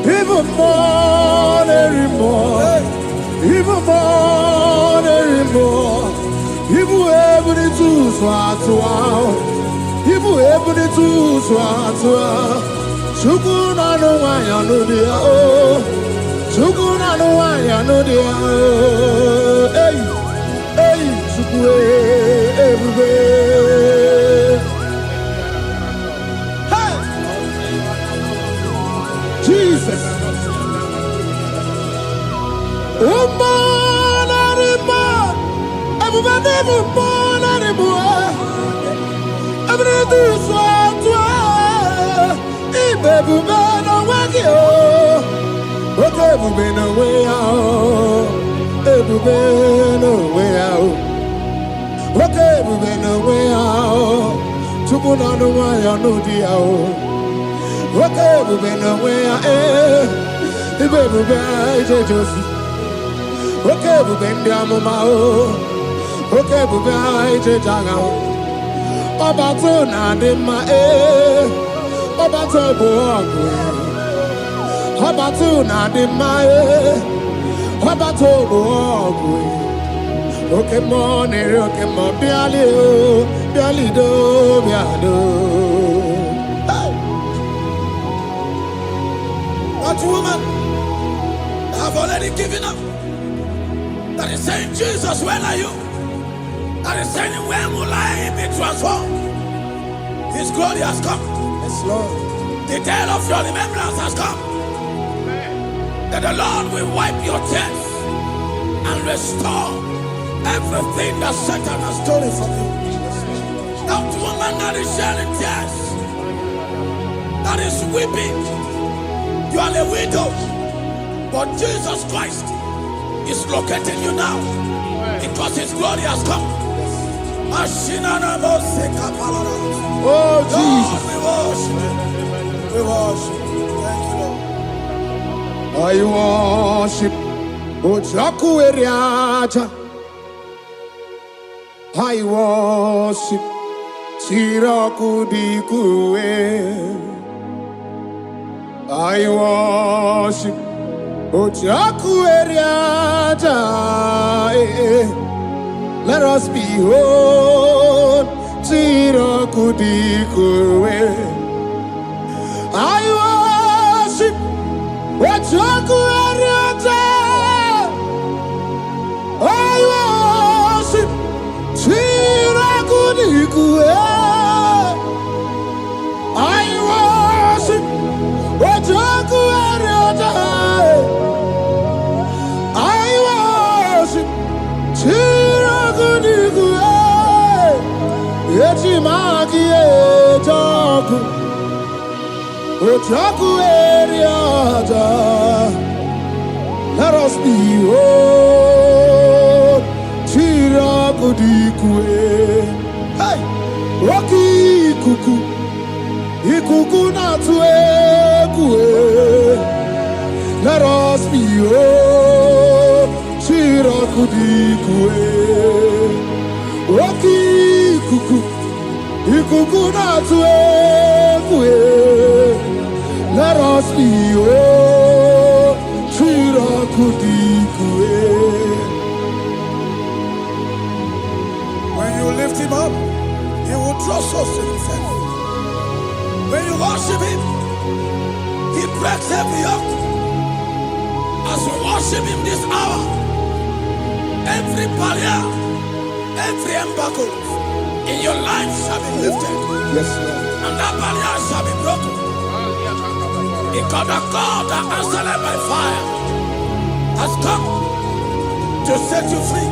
even more, even more, even more, even every two swat, even every two swat. Sukuna no one, you know the oh, Sukuna no one, you know the hey, hey, Sukwe, everywhere. Jesus. Everybody, That woman have already given up. That is saying, Jesus, when are you? That is saying, when will I be transformed? His glory has come. Yes, Lord. The day of your remembrance has come. That the Lord will wipe your tears and restore everything that Satan has stolen from you. That woman that is shedding tears, that is weeping. You are a widow, but Jesus Christ is locating you now because His glory has come. Oh, Jesus. We worship. Thank you, Lord. I worship. Ojaku eriaja. I worship. Siraku dikue. I worship Ojaku eriaja. Let us behold Siraku dikue. I worship Ojaku eriaja. I worship Siraku dikue. I worship Ojaku eriaja. I worship Siraku dikue. Echimaki ejaku Ojaku eriaja. Let us behold Siraku dikue. Hey, Rocky kuku. Ikuku na tuekue. Let us behold Siraku dikue. Rocky kuku. Ikuku na tuekue. Let us behold Siraku dikue. When you lift Him up, He will draw souls to Himself. When you worship Him, He breaks every yoke. As we worship Him this hour, every barrier, every embargo in your life shall be lifted. Yes, Lord. And that barrier shall be broken. Because the God that answered by fire has come to set you free.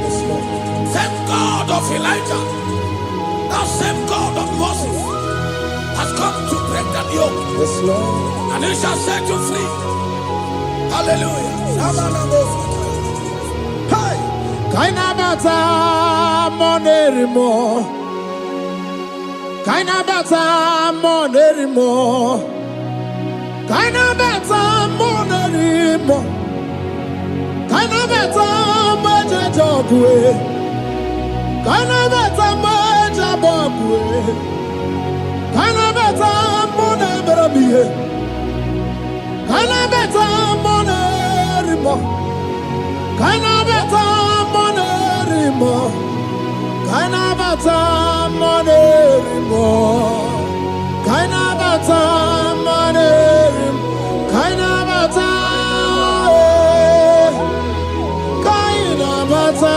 Yes, Lord. Same God of Elijah, that same God of Moses has come to break that yoke. Yes, Lord. And He shall set you free. Hallelujah. Hey! Kaina bata monerimo. Kaina bata monerimo. Kaina bata monerimo. Kaina bata majajokwe. Kaina bata majabokwe. Kaina bata monebrabie. Kaina bata monerimo. Kaina bata monerimo. Kaina bata monerimo. Kaina bata monerimo. Kaina bata. Kaina bata.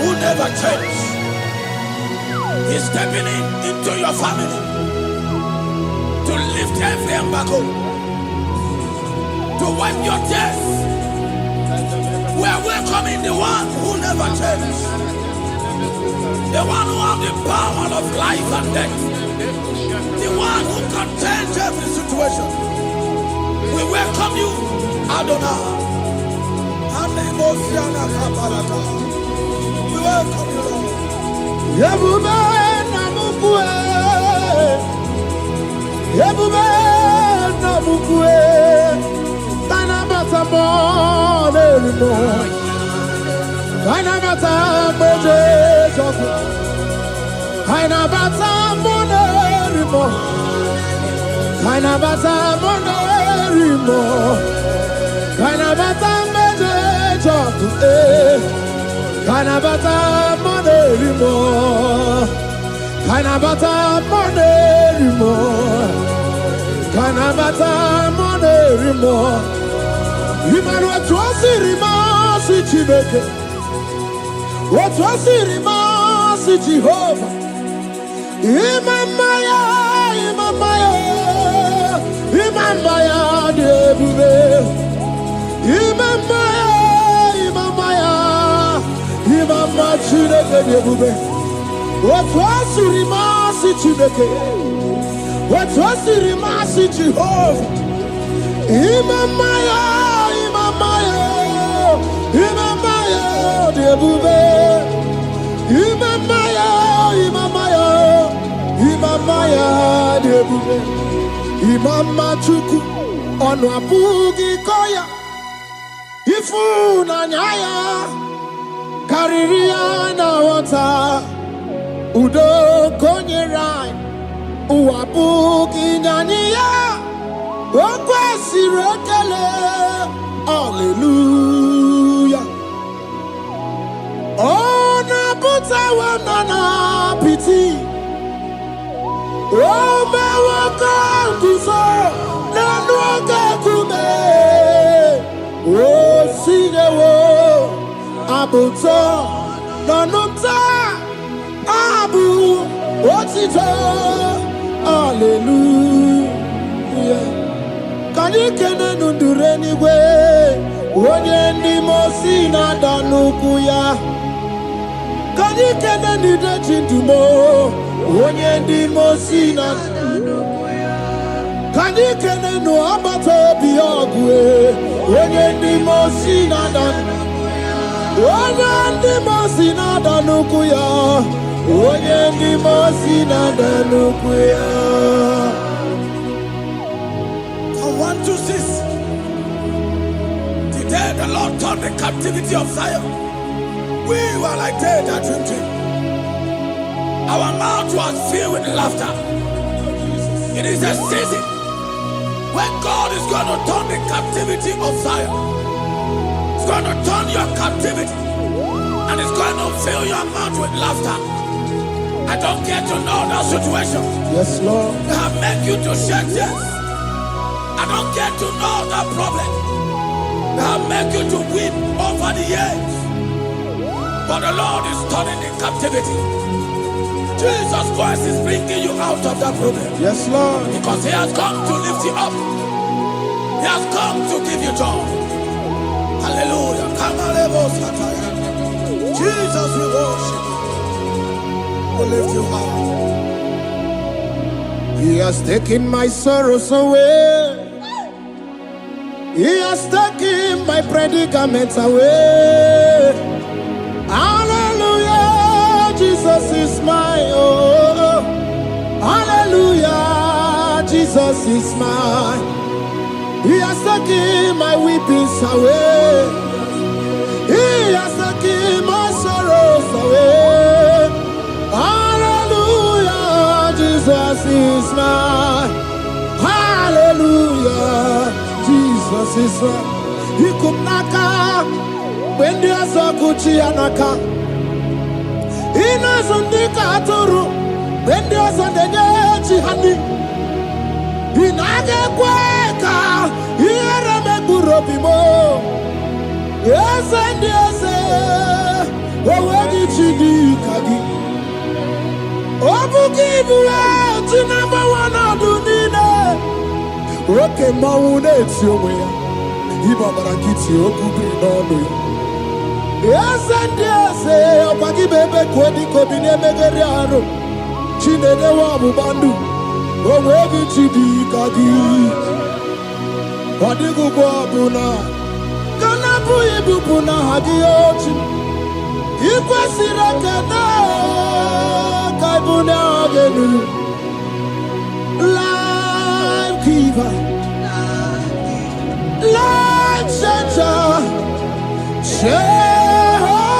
who never changed. He's stepping into your family to lift every embargo, to wipe your tears. We are welcoming the one who never changed, the one who has the power of life and death, the one who can change every situation. We welcome you, Adonai. We welcome you, Lord. Yebube namukwe, Yebube namukwe, Tanabata monerimo, Tanabata moje joku, Tanabata monerimo, Tanabata monerimo, Tanabata moje joku, Kanabata monerimo, Kanabata monerimo, Kanabata monerimo. Imanu atwasirima si Chineke, atwasirima si Jehovah. Imamaya, Imamaya, Imamaya debube, Imamaya, Imamaya. Imama Chineke debube. Atwasirima si Chineke, atwasirima si Jehovah. Imamaya, Imamaya, Imamaya debube. Imamaya, Imamaya, Imamaya debube. Imama Chuku onu abugi koya. Ifu na nyaya. Kariria na wata udo konyerai uwabuki nyaniya okwesirekele. Hallelujah. Ona buta wanana piti ome waka kuzo nanu waka kume osinewo abuto nanumta abu otito. Hallelujah. Kanyikene nundureni we onye ndi mosi na danuku ya. Kanyikene nideji ndumo onye ndi mosi na danuku ya. Kanyikene no abato biyogwe onye ndi mosi na danuku. Onye ndị mosi na-ada n'ukwu ya, onye ndị mosi na-ada n'ukwu ya. From 1 to 6, today the Lord turned the captivity of Zion. We were like they that dream. Our mouth was filled with laughter. It is a season when God is going to turn the captivity of Zion. It's going to turn your captivity, and it's going to fill your mouth with laughter. I don't get to know that situation. Yes, Lord. That make you to shed tears. I don't get to know that problem. That make you to weep over the years. But the Lord is turning the captivity. Jesus Christ is bringing you out of that problem. Yes, Lord. Because He has come to lift you up. He has come to give you joy. Hallelujah. Jesus, we worship you. We lift you high. He has taken my sorrows away. He has taken my predicaments away. Hallelujah. Jesus is my oh. Hallelujah. Jesus is mine. He has taken my weepings away. He has taken my sorrows away. Hallelujah, Jesus is mine. Hallelujah, Jesus is mine. He could naka when there's a Gucci anaka. He knows on the Katuru when there's a Neji honey. He naga kweka. Here me burobimo. Yes and yes. Owegi chidi kagi. Obuki bua to number one adunina. Oke maune tiyowe. Iba barakiti okubri nono. Yes and yes, opagi bebe kwedi kobine megeri aro. Chinene wabu bandu. Owegi chidi kagi. Odigu bobuna. Kanabu ibubuna hagiochi. Ikwesira kana kaibuna agenu. Life giver, life changer, Jehovah,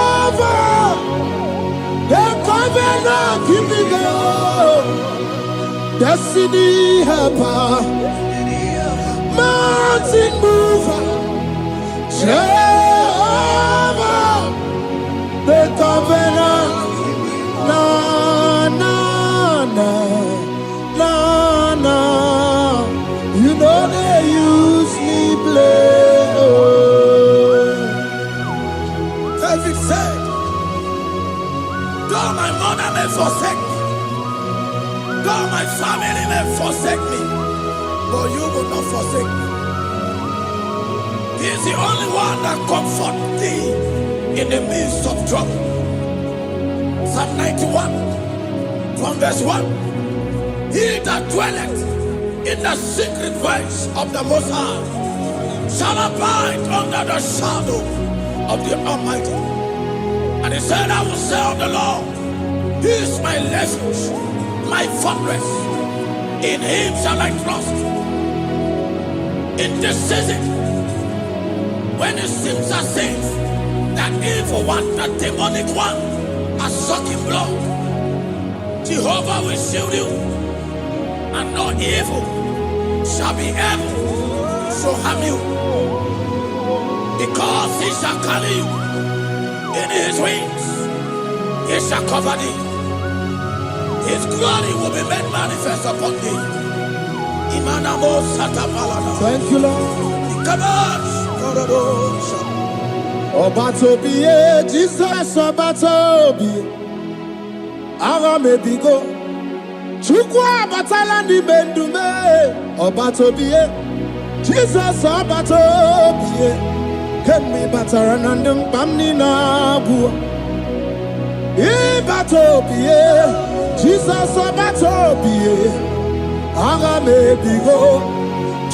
the covenant keeping God, destiny helper, mountain mover, Jehovah, the covenant, na na na na, you know they use me play. Oh. David said, though my mother may forsake me, though my family may forsake me, but you will not forsake me. He is the only one that comforts thee in the midst of trouble. Psalm 91, from verse 1. He that dwelleth in the secret place of the Most High shall abide under the shadow of the Almighty. And he said, I will say of the Lord, He is my refuge, my fortress. In Him shall I trust. In this season, when it seems as if that evil one, that demonic one, are sucking blood, Jehovah will shield you. And no evil shall be able to harm you, because He shall carry you in His wings. He shall cover thee. His glory will be made manifest upon thee. Thank you, Lord. Obatobiye, Jesus Obatobiye. Ara mebigo. Chukwa batala ni mendume. Obatobiye, Jesus Obatobiye. Kemi bataranandum bamni na bua. Ibatobiye, Jesus Obatobiye. Aga mebigo.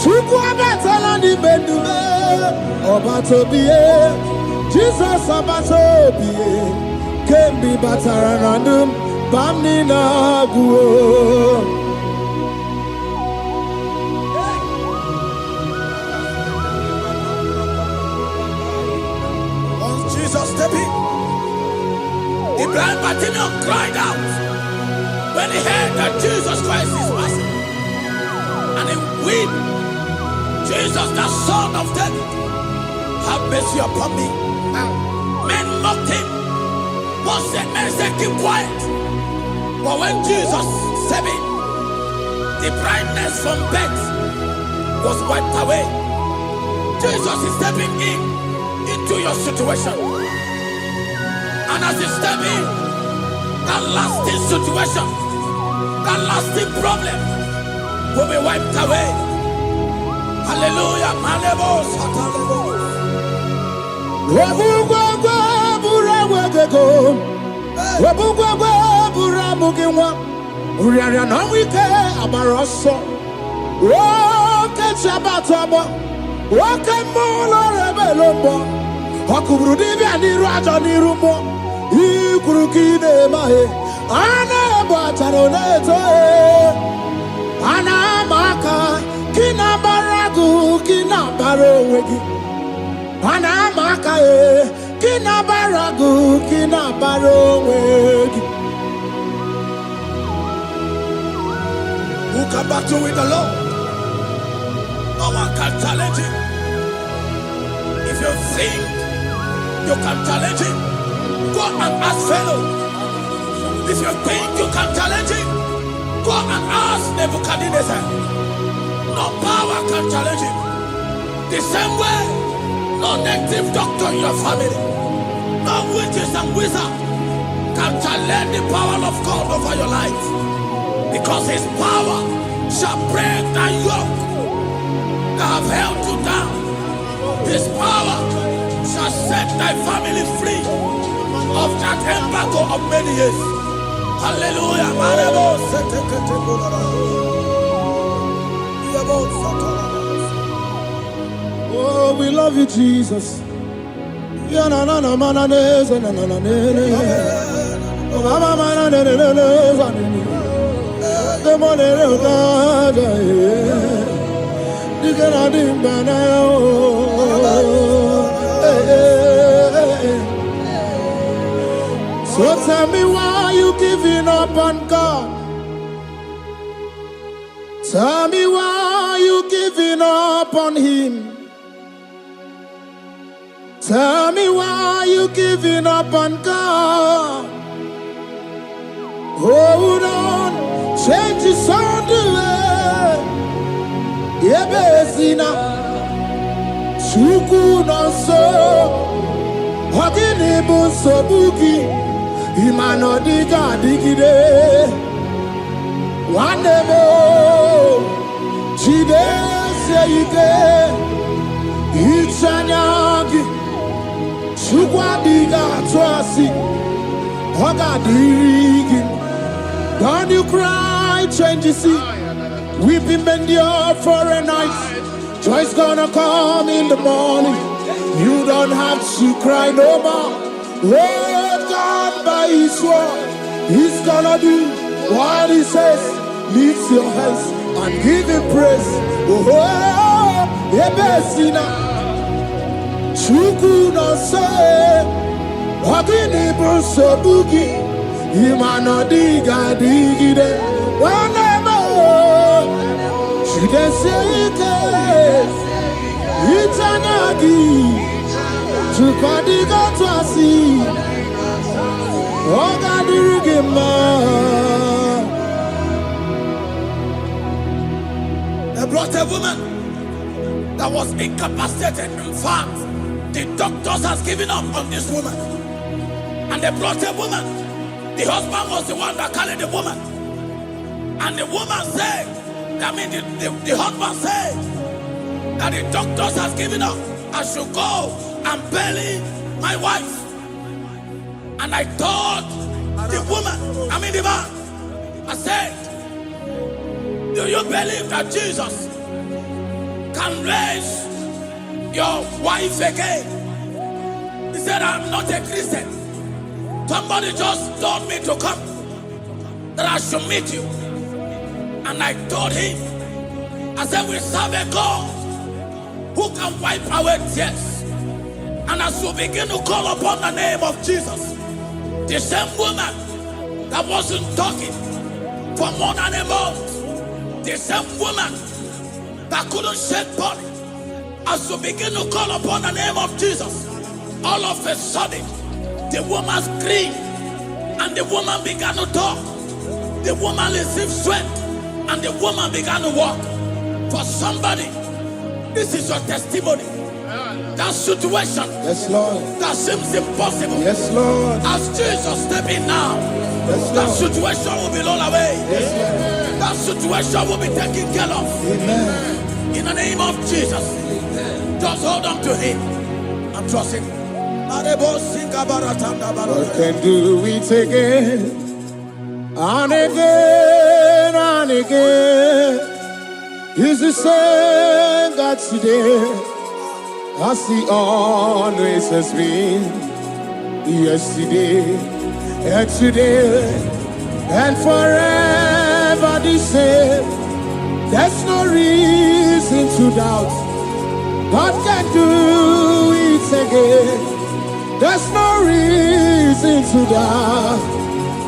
Chukwa batala ni mendume. Obatobiye, Jesus Obatobiye. Kemi bataranandum bamni na bua. Jesus stepped in. The blind Bartimaeus cried out when he heard that Jesus Christ is passing. And he wept, Jesus, the Son of David, have mercy upon me. Men mocked him. One said, men said, keep quiet. But when Jesus stepped in, the brightness from birth was wiped away. Jesus is stepping in into your situation. And as you step in, that lasting situation, that lasting problem will be wiped away. Hallelujah. Okuburu dibia niru ajo niru mo ikuru kine mahe ana bataro neto ana maka kina baragu kina baro wegi ana maka kina baragu kina baro wegi. Who can battle with the Lord? No one can challenge him. If you think you can challenge him, go and ask fellow. If you think you can challenge him, go and ask Nebuchadnezzar. No power can challenge him. The same way, no native doctor in your family, no witches and wizards can challenge the power of God over your life, because his power shall break that yoke that have held you down. His power shall set thy family free of that embargo of many years. Hallelujah. Oh, we love you, Jesus. So tell me why you giving up on God. Tell me why you giving up on him. Tell me why you giving up on God. Hold on, change is on the way. Yebesina, Chuku no so, Hogini bunso buki, Imano diga digide, Wandebo, Chide seike, Ichanyagi, Chukwa diga twasi, Hoga digi. Don't you cry, change you see. Weeping endure for a night. Joy's gonna come in the morning. You don't have to cry no more. Hold God by his word. He's gonna do what he says. Lift your hands and give him praise. Oh, Ebesina. Chuku no say. Wakini bruso bugi. Imano diga digide. Whenever she can say it, it's an agi. To Kadiga Twasi, Ogadirigima. They brought a woman that was incapacitated. In fact, the doctors has given up on this woman. And they brought a woman. The husband was the one that carried the woman. And the woman said, the husband said that the doctors has given up. I should go and bury my wife. And I told the woman, the man, I said, do you believe that Jesus can raise your wife again? He said, I'm not a Christian. Somebody just told me to come, that I should meet you. And I told him, I said, we serve a God who can wipe away tears. And as we begin to call upon the name of Jesus, the same woman that wasn't talking for more than a month, the same woman that couldn't shed blood, as we begin to call upon the name of Jesus, all of a sudden, the woman screamed and the woman began to talk. The woman received strength and the woman began to walk. For somebody, this is your testimony. That situation, yes, Lord, that seems impossible, yes, Lord, as Jesus step in now, yes, that situation will be rolled away. Yes, that situation will be taken care of. Amen. In the name of Jesus, just hold on to him and trust him. God can do it again and again and again. He's the same God today as he always has been. Yesterday and today and forever the same. There's no reason to doubt. God can do it again. There's no reason to doubt.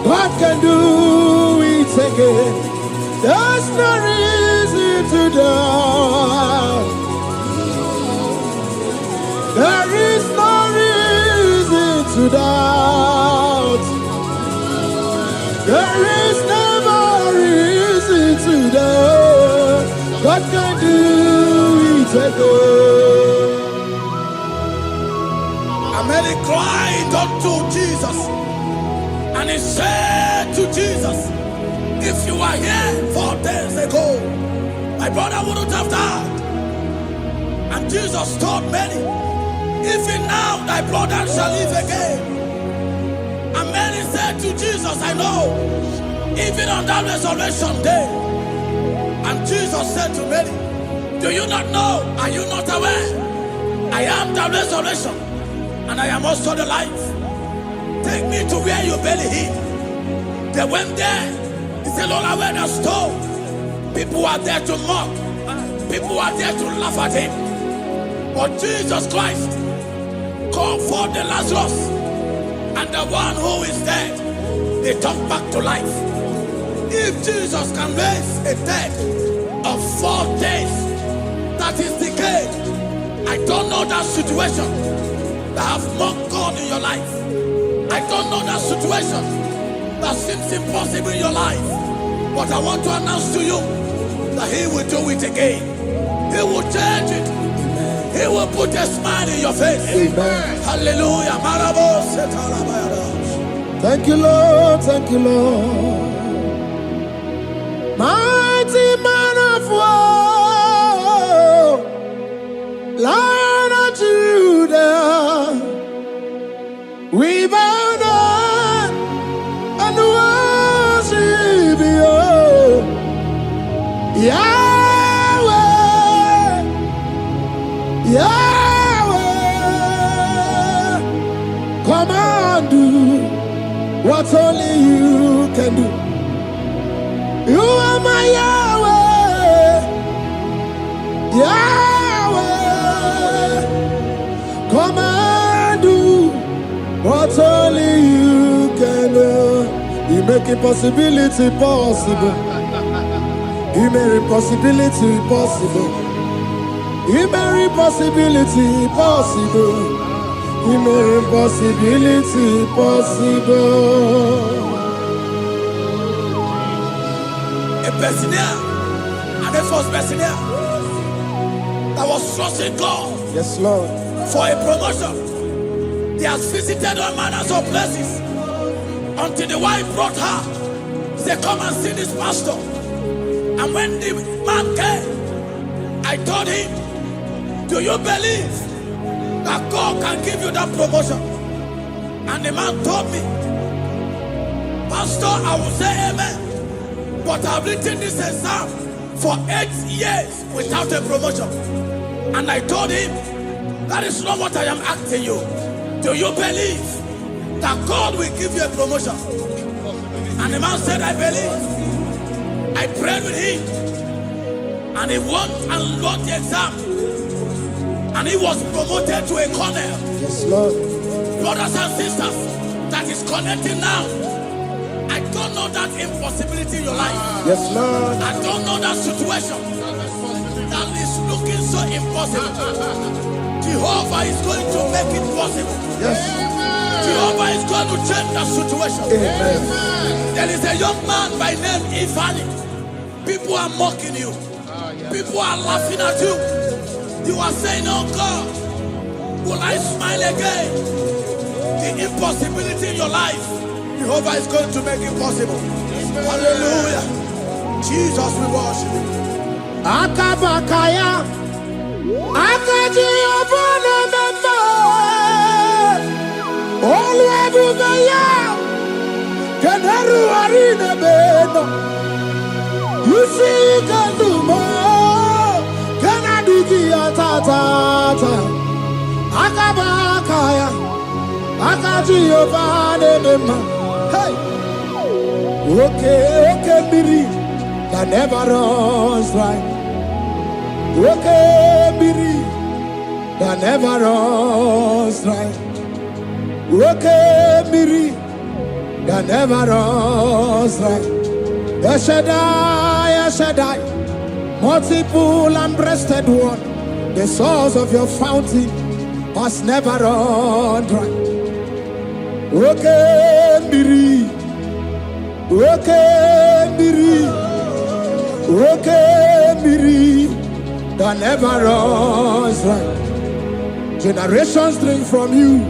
God can do it again. There's no reason to doubt. There is no reason to doubt. There is never reason to doubt. God can do it again. Amen. Then he cried unto Jesus, and he said to Jesus, if you were here 4 days ago, my brother wouldn't have died. And Jesus told many, even now thy brother shall live again. And many said to Jesus, I know, even on that resurrection day. And Jesus said to many, do you not know? Are you not aware? I am the resurrection, and I am also the life. Take me to where you barely hid. They went there. He said, Lord, I went a stone. People are there to mock. People are there to laugh at him. But Jesus Christ called for the Lazarus, and the one who is dead, they come back to life. If Jesus can raise a dead of 4 days that is decayed, I don't know that situation that have mocked God in your life. I don't know that situation that seems impossible in your life. But I want to announce to you that he will do it again. He will change it. He will put a smile in your face. Amen. Hallelujah. Thank you, Lord. Thank you, Lord. Mighty man of war, Lion of Judah, we bow down and worship you, Yahweh, Yahweh. Come and do what only you can do. You are my Yahweh, Yahweh. Come and do what only you can do. You make impossibility possible. You make impossibility possible. You make impossibility possible. You make impossibility possible. A Bessenia, and the first Bessenia that was trusting God, Yes, Lord. for a promotion. He has visited all manners of places until the wife brought her. He said, come and see this pastor. And when the man came, I told him, do you believe that God can give you that promotion? And the man told me, Pastor, I will say amen. But I've written this exam for 8 years without a promotion. And I told him, that is not what I am asking you. Do you believe that God will give you a promotion? And the man said, I believe. I prayed with him. And he won and wrote the exam. And he was promoted to a colonel. Yes, Lord. Brothers and sisters, that is connecting now. I don't know that impossibility in your life. Yes, Lord. I don't know that situation that is looking so impossible. Jehovah is going to make it possible. Yes. Jehovah is going to change that situation. Amen. There is a young man by name Ifani. People are mocking you. People are laughing at you. You are saying, oh God, will I smile again? The impossibility in your life, Jehovah is going to make it possible. Hallelujah. Jesus, we worship you. Akabakaya, Akaji Obana Mama, Olwebugaya, Kanaru Arina Beno. You see, you can do more. Kanadiki Atata, Akabakaya, Akaji Obana Mama. Hey, okay, Biri. That never runs dry. Okay, Biri, that never runs dry. Okay, Biri, that never runs dry. Shaddai, multiple and breasted one, the source of your fountain has never run dry. Okay, Biri, okay, Biri. Okay, Miri, that never runs dry. Generations drink from you,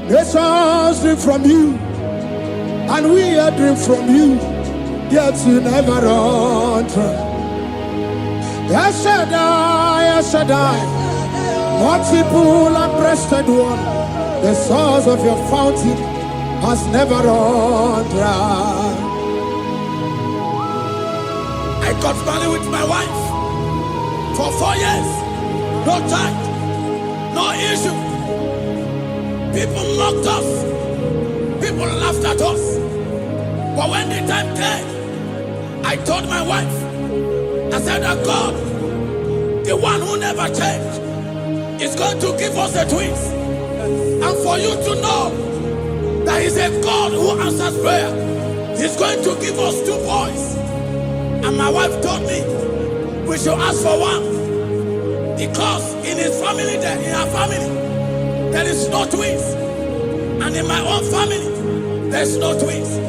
Nations drink from you, and we are drink from you, yet you never run dry. El Shaddai, El Shaddai, multiple and breasted one, the source of your fountain has never run dry. I got married with my wife for 4 years. No child, no issue. People mocked us. People laughed at us. But when the time came, I told my wife, I said that God, the one who never changed, is going to give us the twins. And for you to know that He's a God who answers prayer, He's going to give us 2 boys. And my wife told me we should ask for one, because in his family, in her family, there is no twins, and in my own family, there's no twins.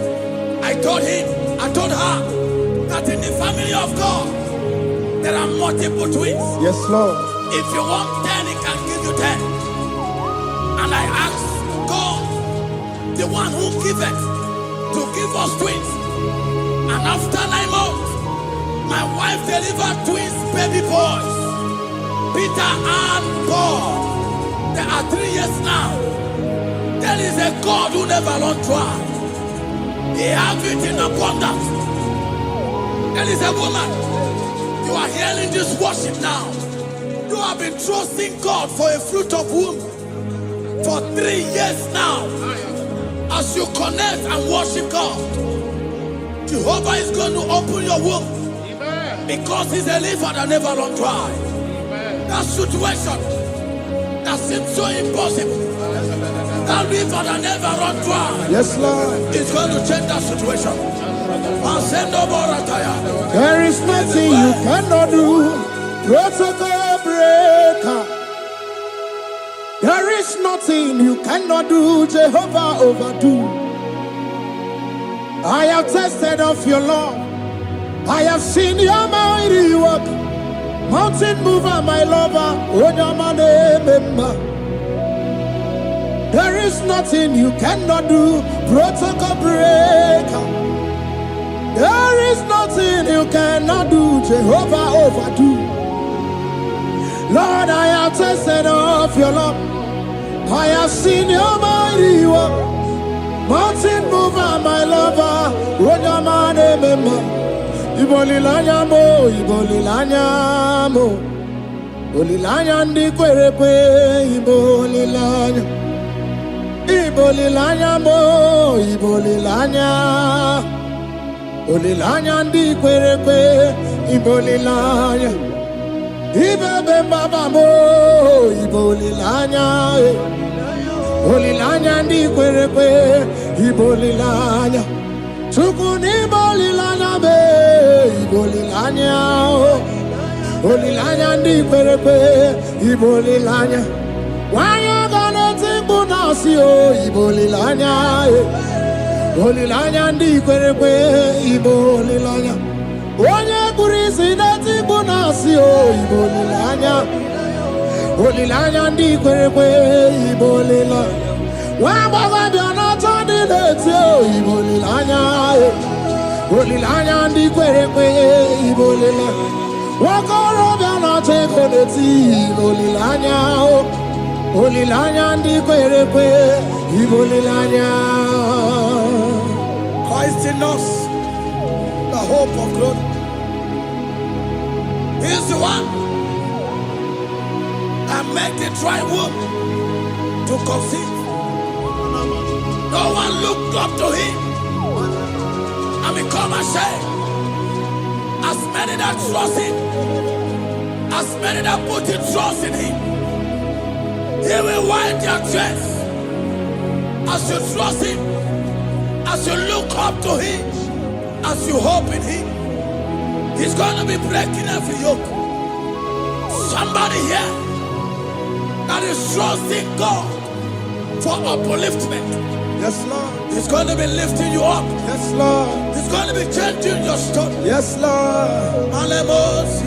I told her that in the family of God, there are multiple twins. Yes, Lord. If you want 10, He can give you 10. And I asked God, the one who giveth, to give us twins. And after 9 months, my wife delivered twins, baby boys, Peter and Paul. There are 3 years now. There is a God who never runs dry. He has it in abundance. There is a woman. You are hearing this worship now. You have been trusting God for a fruit of womb for 3 years now. As you connect and worship God, Jehovah is going to open your womb, because He's a river that never runs dry. That situation that seems so impossible, that river that never runs dry, Yes, Lord. is going to change that situation. There is nothing you cannot do. Protocol breaker. There is nothing you cannot do. Jehovah overdo. I have tasted of your love. I have seen your mighty work. Mountain mover, my lover. There is nothing you cannot do. Protocol breaker. There is nothing you cannot do. Jehovah overdo. Lord, I have tasted of your love. I have seen your mighty work. Mountain mover, my lover. Ibolilanya mo, ibolilanya mo. Ibolilanya ndi kwerepe, ibolilanya. Ibolilanya mo, ibolilanya. Ibolilanya ndi kwerepe, ibolilanya. Ibebe baba mo, ibolilanya. Ibolilanya ndi kwerepe, ibolilanya. Chukuni ibolilanya be, ibolilanya. Ibolilanya ndi kwerepe, ibolilanya. Wanya gana tibu nasi o, ibolilanya. Ibolilanya ndi kwerepe, ibolilanya. Wanya kurisi na tibu nasi o, ibolilanya. Ibolilanya ndi kwerepe, ibolilanya. Wamba biana tandi leti o, ibolilanya. Ibolilanya ndi kwerepe, ibolilanya. Wakoro biana teko leti, ibolilanya. Ibolilanya ndi kwerepe, ibolilanya. Christ in us, the hope of glory. He is the one that made the dry womb to conceive. No one looked up to Him and become ashamed. As many that trust Him, as many that put in trust in Him, He will wipe their tears. As you trust Him, as you look up to Him, as you hope in Him, He's going to be breaking every yoke. Somebody here that is trusting God for upliftment. Yes, Lord. He's going to be lifting you up. Yes, Lord. He's going to be changing your story. Yes, Lord. Malemos,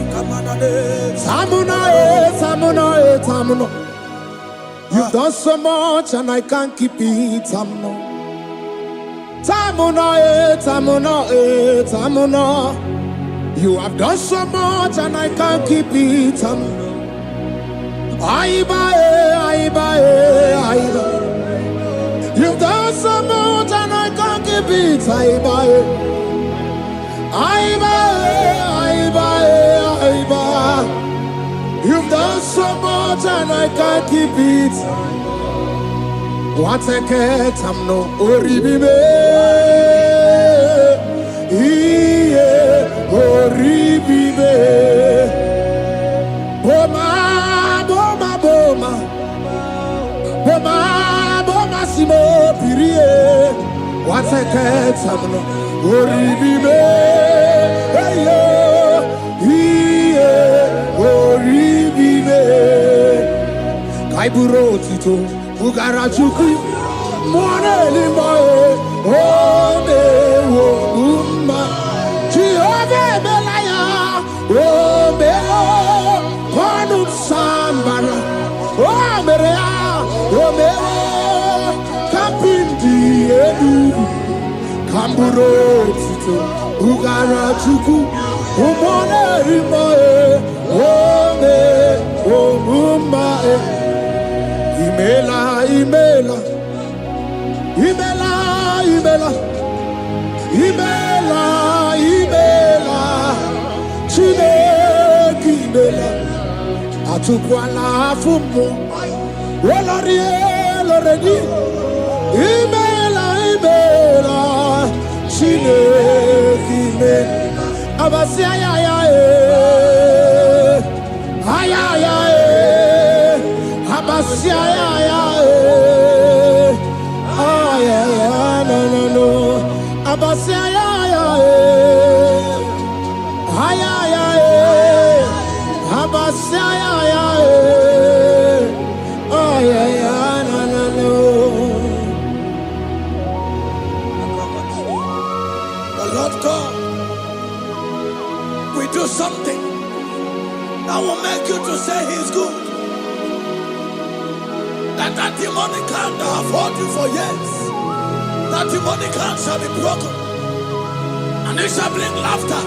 Samuna, Samuna, Samuna. You have done so much and I can't keep it. You have done so much and I can't keep it. You've done so much and I can't keep it. You've done so much and I can't keep it. What a cat, I'm no oribibe. Oribibe. Boma, boma, boma. Boma, boma, simo, pirie. What a cat, I'm no oribibe. Hey, yo. Kaiburo tito ugarachuku mwana limae ome wo umma Jehovah belaya ome panu sambara ome rea ome kapindi edu kamburo tito ugarachuku mwana limae ome wo umma Imela, Imela, Imela, Imela, Imela, Imela, Chineke Imela, Atukwala Fumo, Olori, Oloredi, Imela, Imela, Chineke Imela, Abasia, Ayaya, Abasia, no. Abasia, Abasia, no. The Lord God will do something that will make you to say He's good. That demonic hand that have held you for years, that demonic hand shall be broken, and it shall bring laughter.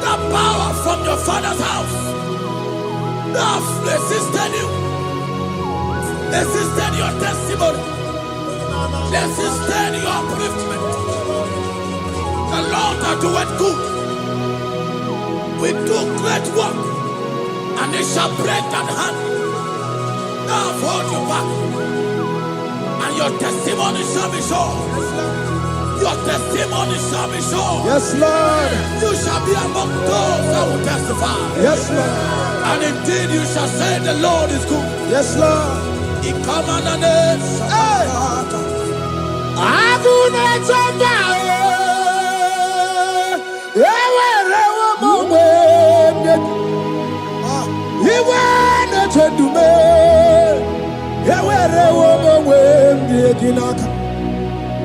That power from your father's house that have resisted you, resisted your testimony, resisted your upliftment. The Lord that doeth good will do great work, and it shall break that hand. I've hold you back, and your testimony shall be sure. Your testimony shall be sure. Yes, Lord. You shall be among those that will testify. Yes, Lord. And indeed you shall say the Lord is good. Yes, Lord. He come on the name.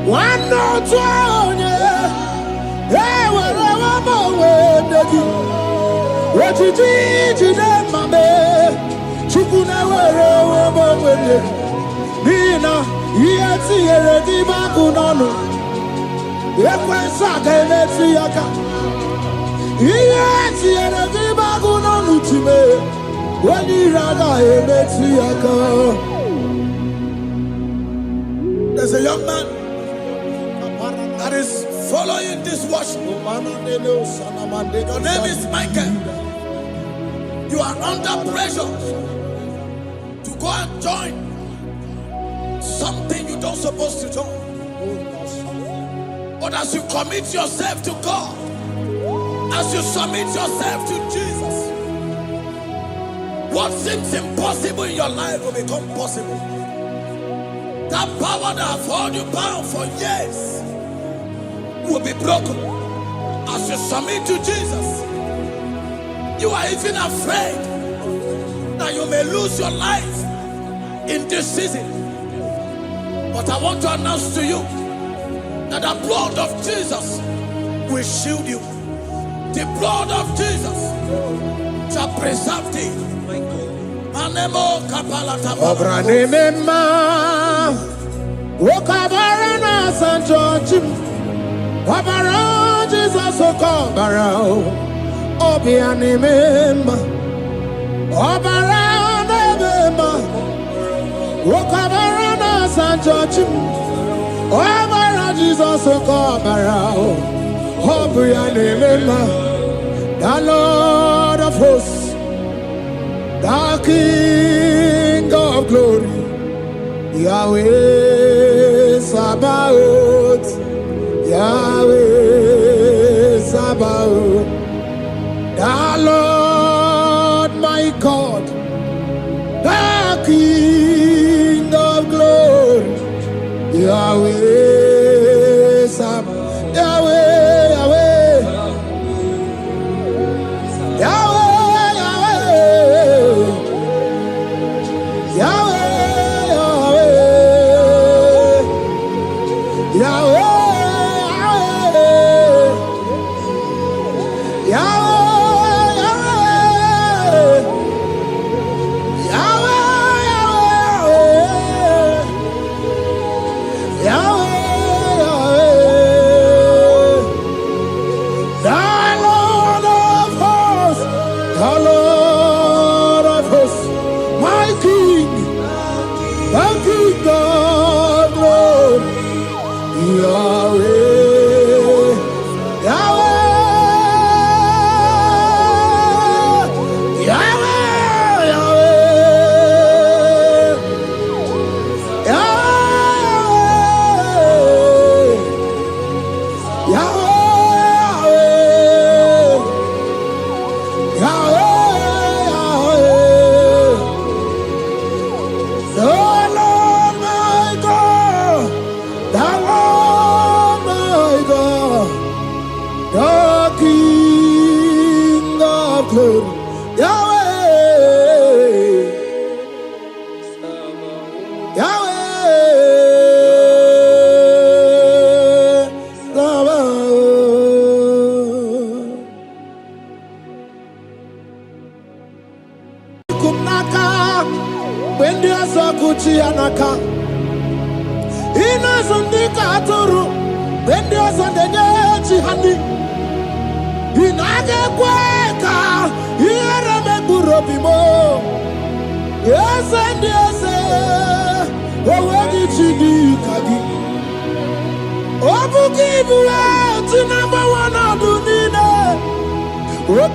One no twenty, what you did, Mamma, Chukuna, Nina, yet see a dibacuno. Yakwasaka, let's see a car. Yet see a dibacuno to me. When you rather, let's see a car. There's a young man that is following this worship. Your name is Michael. You are under pressure to go and join something you don't supposed to join. But as you commit yourself to God, as you submit yourself to Jesus, what seems impossible in your life will become possible. That power that has held you bound for years will be broken as you submit to Jesus. You are even afraid that you may lose your life in this season. But I want to announce to you that the blood of Jesus will shield you. The blood of Jesus shall preserve thee. Obranema, Wokabarana San George, Obara Jesus Okobara, Obianimema, Obara Nebema, Wokabarana San George, Obara Jesus Okobara, Obianimema, the Lord of hosts, the King of glory, Yahweh Sabaoth, Yahweh Sabaoth, the Lord my God, the King of glory, Yahweh Sabaoth, Yahweh, Yahweh, Yahweh.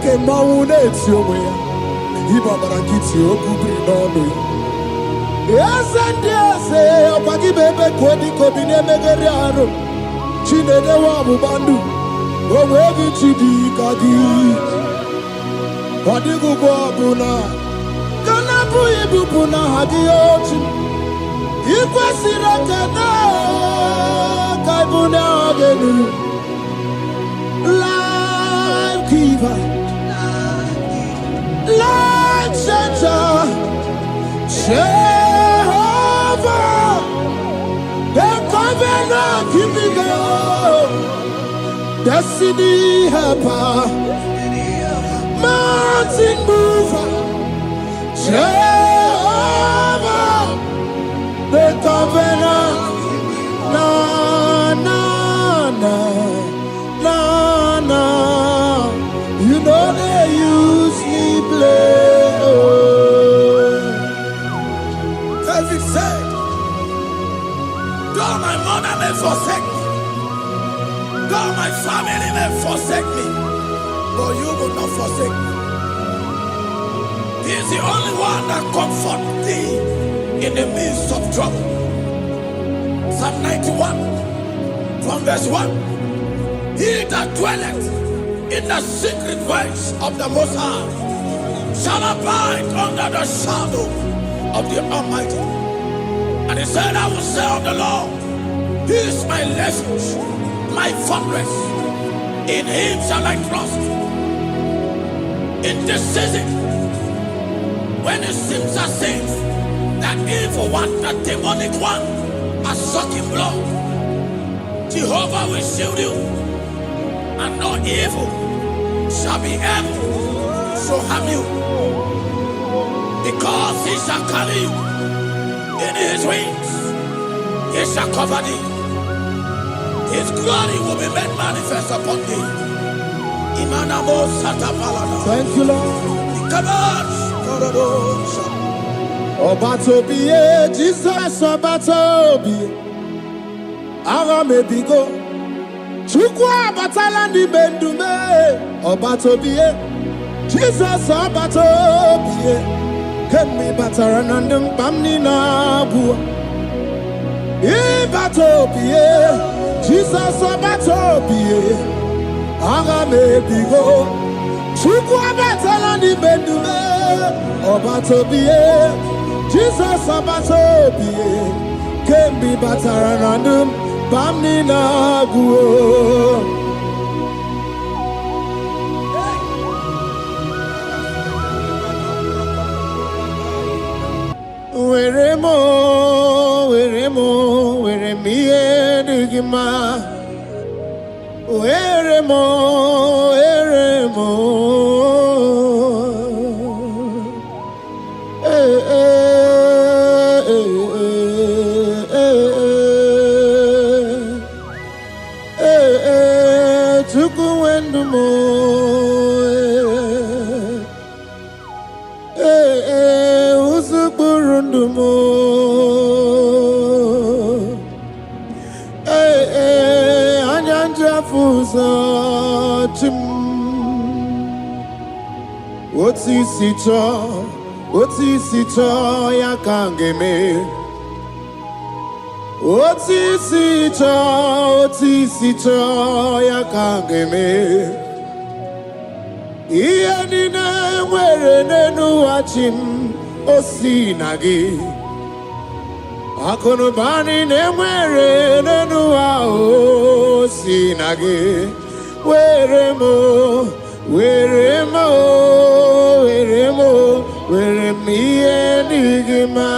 Okay, Mauna, it's your way. Ibabarakiti, Okubri, Nono. Yes, and yes, Opagi Bebe, Kodi, Kobine, Megariano, Chine, the Wabu Bandu, Owegi Chidi, Kadi, Wadigu Buna, Kanapu Ibupuna, Hadiochi, Ikwasiraka, Kaibuna, Agenu, Life Giver. Light Center, Jehovah, the covenant keeping God, destiny helper, mountain mover, Jehovah, the covenant, na na na na na, you know they use me play. David said, though my mother may forsake me, though my family may forsake me, but you will not forsake me. He is the only one that comforts thee in the midst of trouble. Psalm 91, from verse 1. He that dwelleth in the secret place of the Most High shall abide under the shadow of the Almighty. And he said, I will say of the Lord, He is my refuge, my fortress. In Him shall I trust. In this season, when it seems as if that evil one, that demonic one, are sucking blood, Jehovah will shield you, and no evil shall be able to harm you. Because he shall carry you in his wings, he shall cover thee. His glory will be made manifest upon thee. Thank you, Lord. Obatobiye, Jesus Obatobi. Ara mebigo. Chukwa batala ni bendume. Obatobiye, Jesus Obatobiye. Kemi bataranandum pamni na bua. Ibatobiye, Jesus Obatobiye. Ara mebigo. Chukwa batala ni bendume. Obatobiye, Jesus Obatobiye. Kemi bataranandum pamni na guo. Weremo, weremiye digima. Weremo. Tukuwendumo. Usukurundumo. Anyanja fusa chim. Oti sito ya kangeme. Oti sito ya kangeme. Iya nina mwere nenu achim osinagi. Akono bani ne mwere nenu osinagi. Weremiye digima.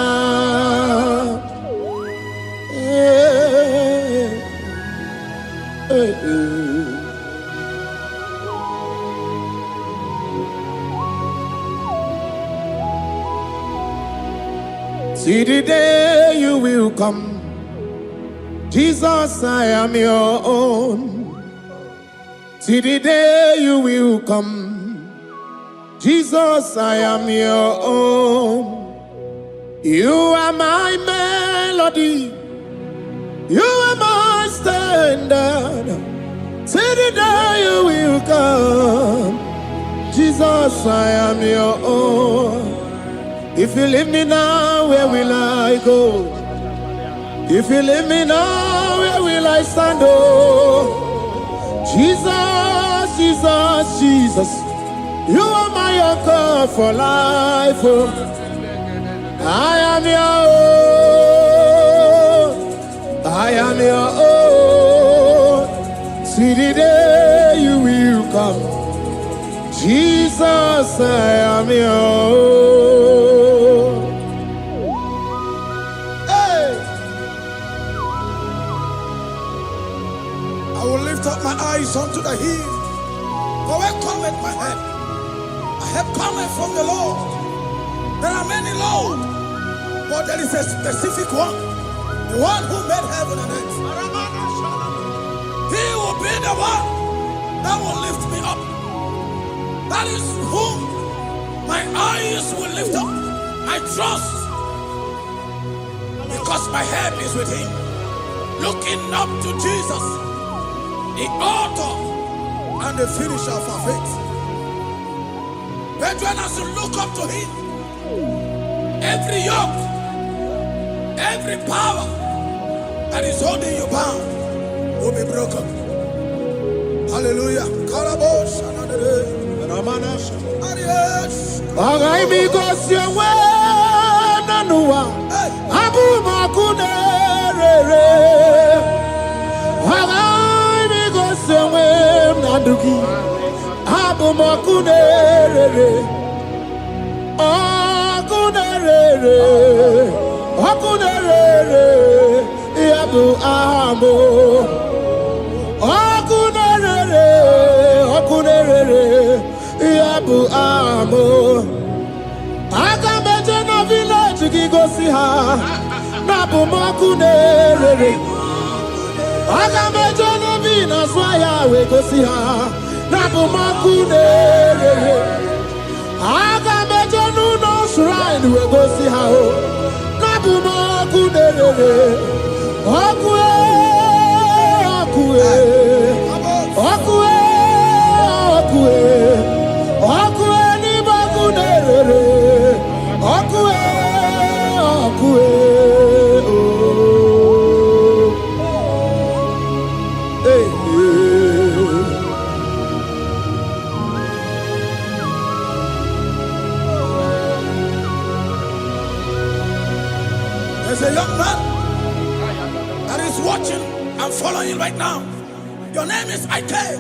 See the day you will come, Jesus, I am your own. See the day you will come, Jesus, I am your own. You are my melody, you are my standard. See the day you will come, Jesus, I am your own. If you leave me now, where will I go? If you leave me now, where will I stand? Oh, Jesus, Jesus, Jesus, you are my anchor for life. Oh, I am your own. I am your own. See the day you will come, Jesus, I am your own. Up my eyes unto the hill, for where cometh my help? My help cometh from the Lord. There are many Lord, but there is a specific one, the one who made heaven and earth. He will be the one that will lift me up. That is whom my eyes will lift up. I trust, because my help is with him. Looking up to Jesus, the author and the finisher of our faith. Brethren, as you look up to him, every yoke, every power that is holding you bound will be broken. Hallelujah. Amo, gosi ha na bụ m ọkụ na-erere. Aga m eje n'obi na zụọ ya wee gosi ha na bụ m ọkụ na-erere. Aga m eje n'ụlọ shrine wee gosi ha na bụ m ọkụ na-erere. Ọkụ ọkụ ọkụ ọkụ ọkụ n'ime ọkụ na-erere. Ọkụ ọkụ There's a young man that is watching and following right now. Your name is Ike.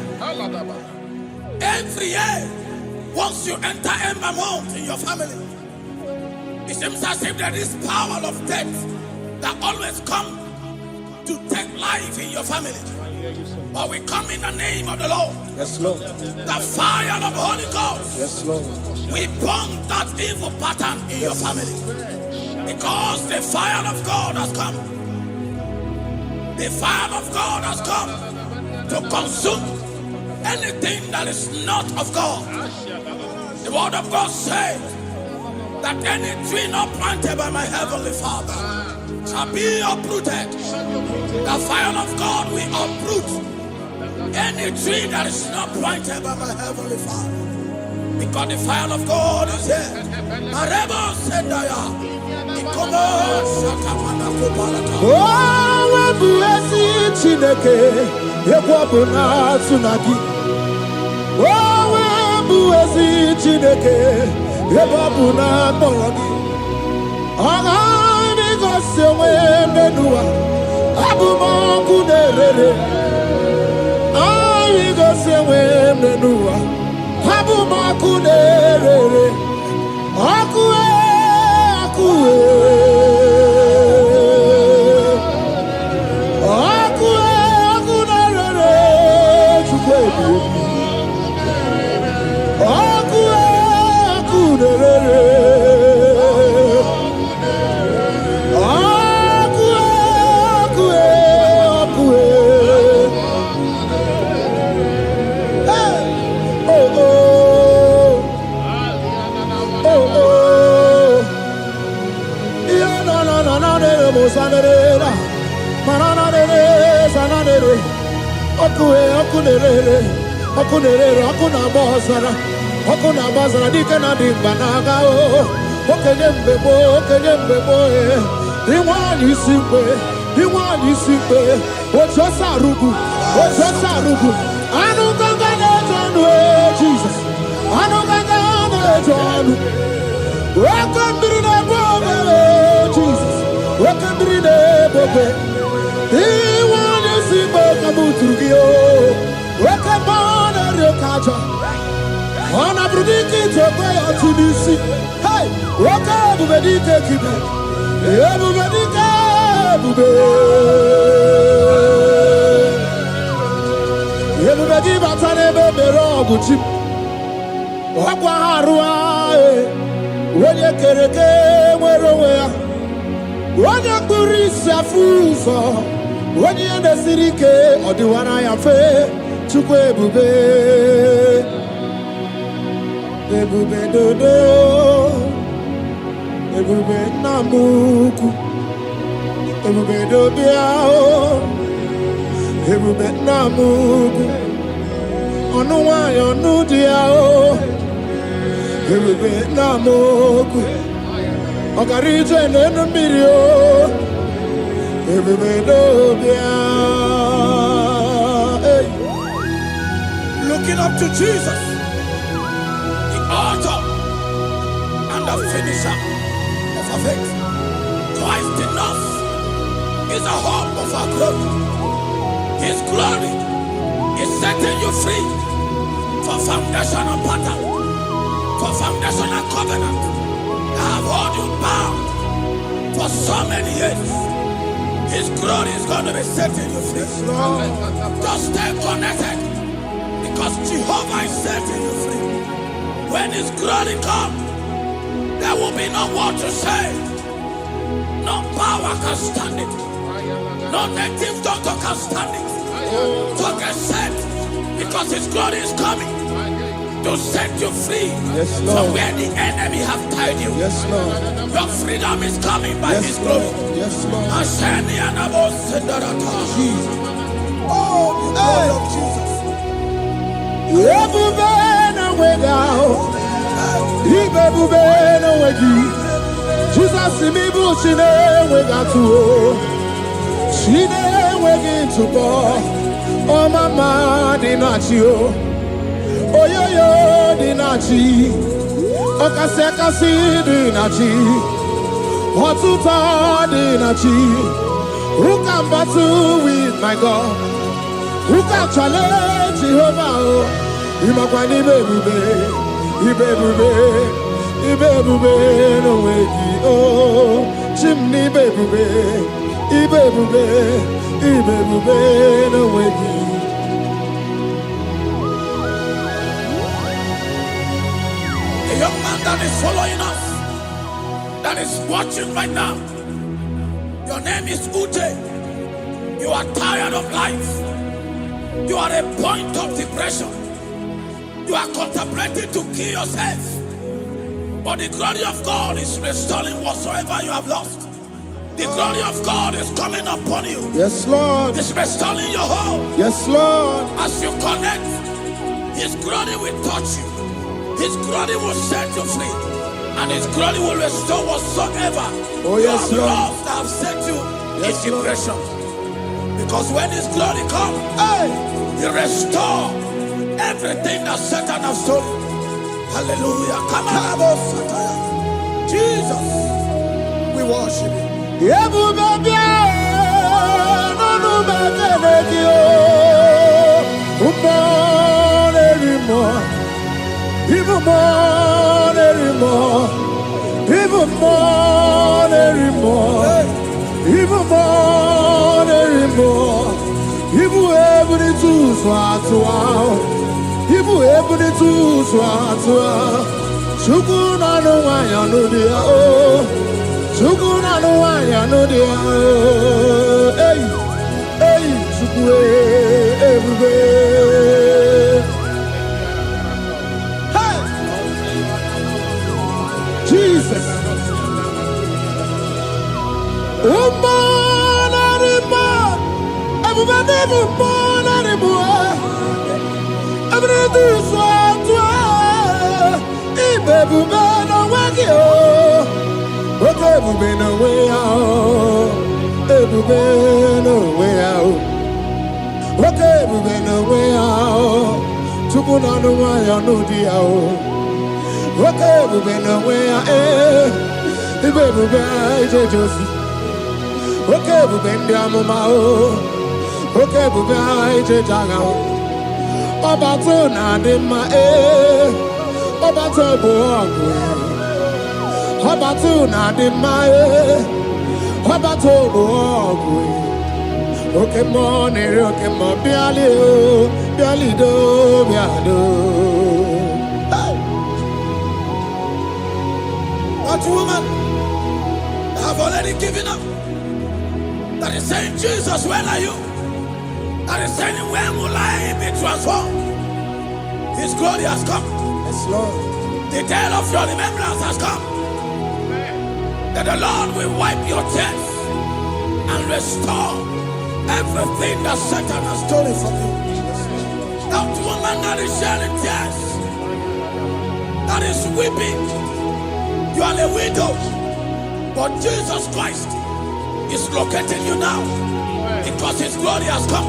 Every year, once you enter Ember Mount in your family, it seems as if there is power of death that always come to take life in your family. But we come in the name of the Lord. Yes, Lord. The fire of the Holy Ghost. Yes, Lord. We burn that evil pattern in your family. Because the fire of God has come. The fire of God has come to consume anything that is not of God. The word of God says that any tree not planted by my heavenly Father shall be uprooted. The fire of God will uproot any tree that is not planted by my heavenly Father. Because the fire of God is here. Oh, bụ ezi Chineke ekwu na tsunami. Oh, bụ ezi Chineke ebe na akpọrọ gị. Ọ ga-adị gosi onwe n'ụwa. Abụ m ọkụ na-erere. Anyị gosi onwe n'ụwa. Abụ m ọkụ na-erere. Ọkụ ọkụ ọkụ ọkụ na-erere Chukwu ebi ebi. Ọkụ ọkụ na-erere. Ọkụ ọkụ ọkụ oh oh oh oh. Yeah, no no no no no no sanere. Mananere sanere. Ọkụ ọkụ na-erere. Ọkụ na-erere. Ọkụ na-agba ọzara. Ọkụ na-agba ọzara dike na dị mkpa na-aga o. Okenye mgbe gboo. Okenye mgbe gboo. Inwe anyị isi mgbe. Inwe anyị isi mgbe. Otu ọsọ arụgbu. Otu ọsọ arụgbu. Anụ nganga na-eje ọnụ Jesus. Anụ nganga na-eje ọnụ. Oke mmiri na-ebu obe Jesus. Oke mmiri na-ebu obe. Inwe anyị isi mgbe ka m tụrụ gị o. Oke mgbe ọ na-eri oke aja. Ọ na-abụrụ dike itobe ya otu n'isi. Hey! Oke ebube dike kibe. Ebube dike ebube. Ebube gị bata n'ebe mere ọgụ chi. Ọkwa ha arụ onye kere eke nwere onwe ya. Onye kpụrụ isi afụ ụzọ. Onye ihe na-esiri ike ọ dịwara ya mfe. Chukwu ebube. Ebube dodo. Ebube nna m ukwu. Ebube dobịa o. Ebube nna m ukwu. Ọnụ nwanyị ọnụ dị ya o. Ebube nna m ukwu. Ọkara ije n'elu mmiri o. Ebube dobịa. Hey. Looking up to Jesus, the author and the finisher of our faith. Christ in us is the hope of our glory. His glory is setting you free for foundational pattern, for foundational covenant that have held you bound for so many years. His glory is going to be setting you free. Just stay connected, because Jehovah is setting you free. When His glory comes, there will be no more to say. No power can stand it. No native doctor can stand it. So get set, because His glory is coming to set you free. Yes, Lord. From where the enemy have tied you. Yes, Lord. Your freedom is coming by His glory. Yes, Lord. Jesus. Oh, the glory of Jesus. Jesus, me bushine we got to. She never to go. Oh, mama, dinachio. Oh, yo, dinachi. Oh, kasekasi dinachi. What to tell dinachi? Who can battle with my God? Who can challenge Jehovah? Imakwani baby. Ibebube no wegi oh chimney ibebube no wegi. A young man that is following us, that is watching right now. Your name is Ute. You are tired of life. You are a point of depression. You are contemplating to kill yourself. But the glory of God is restoring whatsoever you have lost. The glory of God is coming upon you. Yes, Lord. It's restoring your home. Yes, Lord. As you connect, His glory will touch you. His glory will set you free. And His glory will restore whatsoever you have lost that have set you in depression. Because when His glory comes, He restores everything that Satan has stolen. Hallelujah. Come on, Jesus, we worship You. Chukuna no wanya no dia oh. Chukuna no wanya no dia oh. Hey, chukwe everywhere. Hey, Jesus. Everybody, everybody, baby, no way out. Okay, baby, no way out. Baby, no way out. Okay, baby, no way out. Chukuna no way out, no dia. Okay, baby, no way out. Baby, Josie. Okay, baby, mama. Okay, baby, jaga. Baba tona de ma Baba tobo Baba tona de ma Baba tobo okay mo biali do That woman have already given up. That is saying, Jesus, where are you? That is saying, when will I be transformed? His glory has come. Yes, Lord. The day of your remembrance has come. That the Lord will wipe your tears and restore everything that Satan has stolen from you. That woman that is shedding tears, that is weeping, you are a widow, but Jesus Christ is locating you now because His glory has come.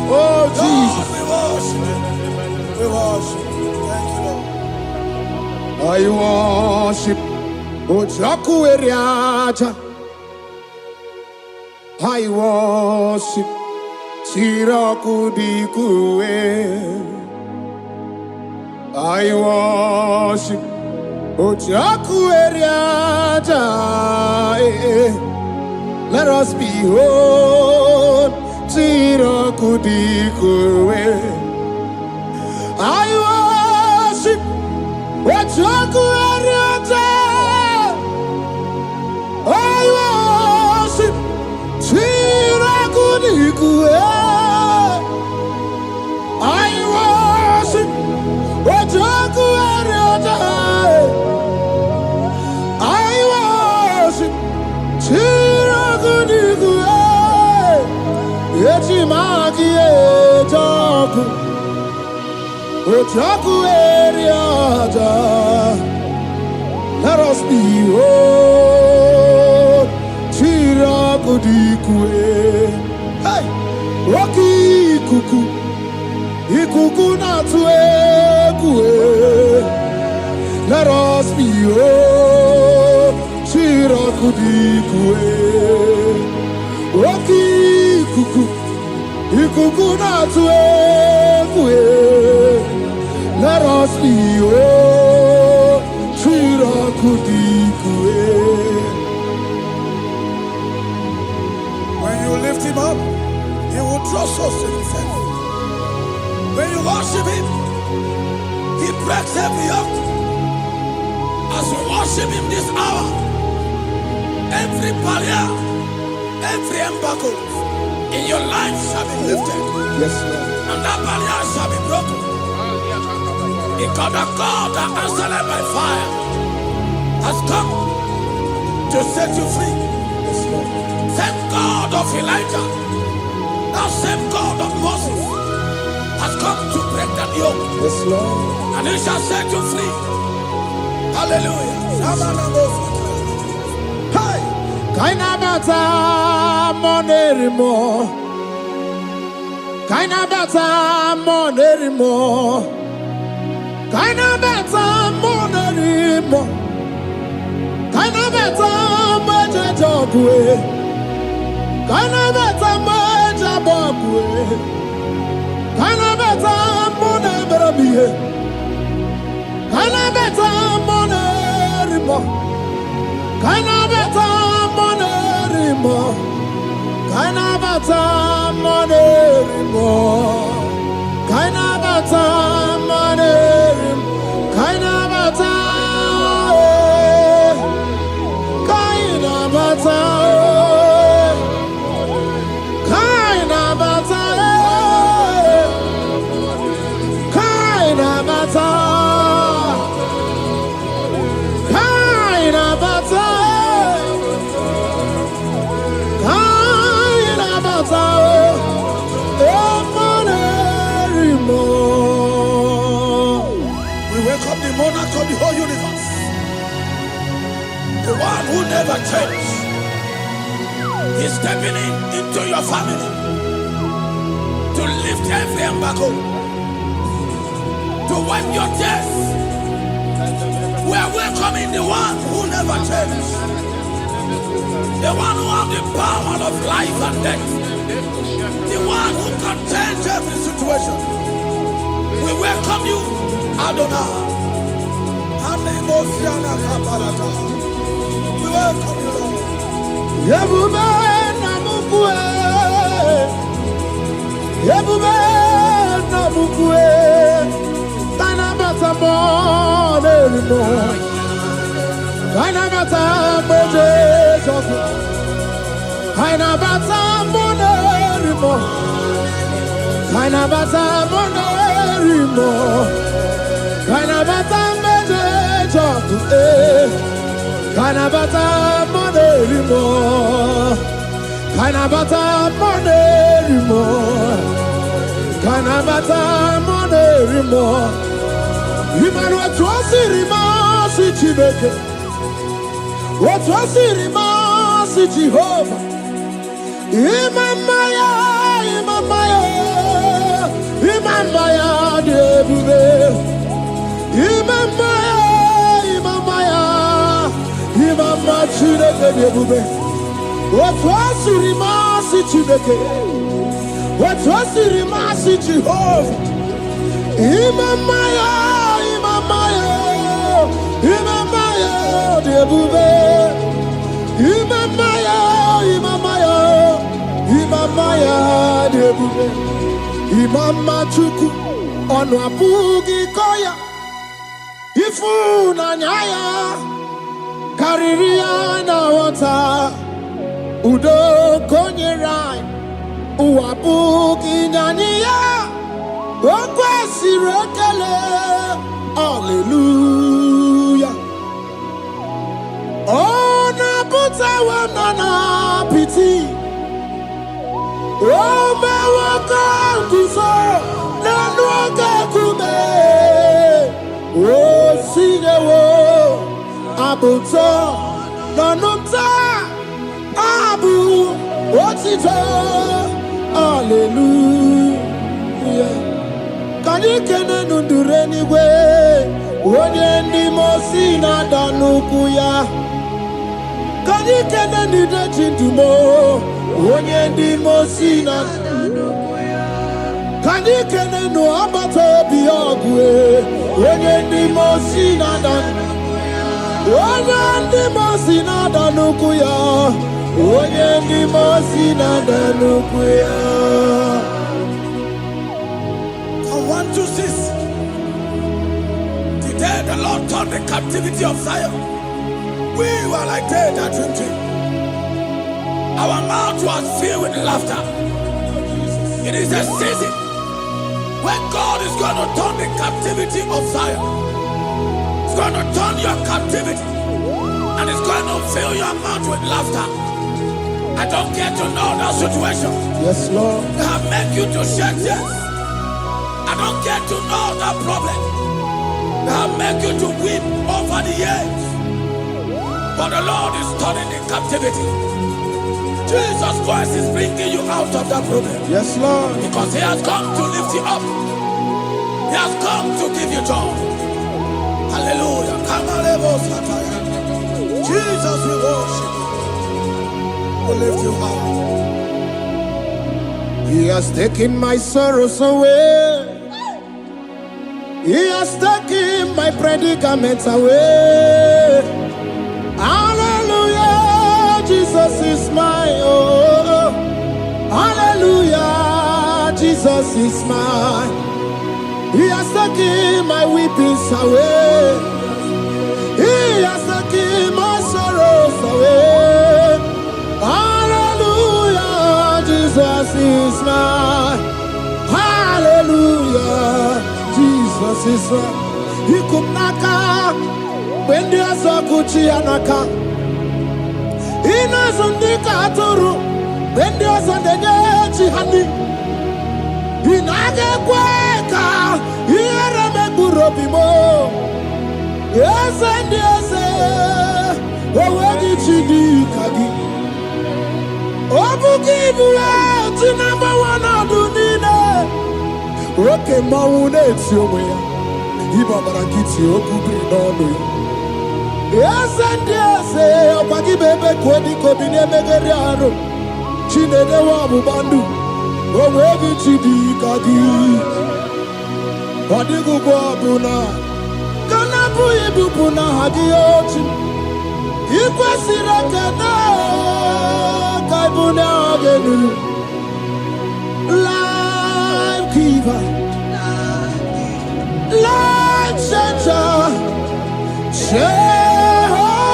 Oh, Jesus. Lord, we worship. Thank you, Lord. I worship Ojaku Eriaja. I worship Siraku Dikue. I worship Ojaku Eriaja. Let us behold Siraku Dikue. I worship Ojaku Eriaja. Ochaku Eriada. Let us be whole. Chirakudikue. Hey, Rocky Kuku. Ikuku Natue Kue. Let us be whole. Chirakudikue. Rocky Kuku. Ikuku Natue Kue. Let us be whole. Chirakudikue. When you lift him up, he will draw souls to himself. When you worship him, he breaks every yoke. As we worship him this hour, every barrier, every embargo in your life shall be lifted. Yes, Lord. And that barrier shall be broken. Because the God that answered by fire has come to set you free. Yes, Lord. Same God of Elijah, that same God of Moses, has come to break that yoke. Yes, Lord. And he shall set you free. Hallelujah. Hey! Kainabata monerimo. Kainabata monerimo. Kainabata monerimo. Kainabata majajogwe. Kainabata majabogwe. Kainabata monebramiye. Kainabata monerimo. Kainabata monerimo. Kainabata monerimo. Kainabata monerimo. Kainabata. Kainabata. Kainabata. Kainabata. Kainabata. Kainabata. We welcome the monarch of the whole universe, the one who never changed. He's stepping into your family to lift every embargo, to wipe your tears. We are welcoming the one who never changed, the one who has the power of life and death, the one who can change every situation. We welcome you, Adonai. We welcome you, Lord. Yebube namukwe. Yebube namukwe. Kainabata monerimo. Kainabata monerimo. Kainabata monerimo. Kainabata monerimo. Kainabata monerimo. Kainabata monerimo. Kainabata monerimo. Kainabata monerimo. Imanu atwasirima si Chineke. Atwasirima si Jehovah. Imamaya, imamaya, imamaya debube. Imamaya, imamaya, imamaya Chineke debube. Atwasirima si Chineke. Atwasirima si Jehovah. Imamaya, imamaya, imamaya debube. Imamaya, imamaya, imamaya debube. Imama chuku onu abugi koya. Ifu na nyaya kariria na wata. Udo konyerai uabugi nyaniya. Okwesi rekele. Hallelujah. Ona buta wanana piti. Ome waka kuzo. Nanu waka kume. abuto nanumta abu otito hallelujah kanikene nundureni we onye ndi mosina danukuya kanikene nidechindumo onye ndi mosina kanikene no abato biogwe onye ndi mosina danukuya onye ndi mosina danukuya onye ndi mosina danukuya. From 1 to 6, today the Lord turned the captivity of Zion. We were like they that dreamed. Our mouth was filled with laughter. It is a season when God is going to turn the captivity of Zion. It's going to turn your captivity, and it's going to fill your mouth with laughter. I don't get to know that situation. Yes, Lord. That make you to shed tears. I don't get to know that problem. That make you to weep over the years. But the Lord is turning the captivity. Jesus Christ is bringing you out of that problem. Yes, Lord. Because He has come to lift you up. He has come to give you joy. Hallelujah. Jesus, we worship you. We lift you up. He has taken my sorrows away. He has taken my predicaments away. Hallelujah, Jesus is mine. Oh, hallelujah, Jesus is mine. He has taken my weepings away. He has taken my sorrows away. Hallelujah, Jesus is mine. Hallelujah, Jesus is mine. He could not come when there's a Gucci anaka. He knows on the Katuru when there's a Nechi honey. He naga kweka. He had a Burobimo. Yes, and yes, where did she do? Obu give you out to number one adunine. Okay, Maune, it's your way. Iba Barakiti, Okubri, no. Yes, and yes, Opagi Bebe, Kodi, Kobine, Megariano. Chine de Wabu Bandu. Oh, where did she do? Wadigu Buna. Kanabu Ibupuna Hadioti. Ikwasirakana. Life giver, life changer, Jehovah,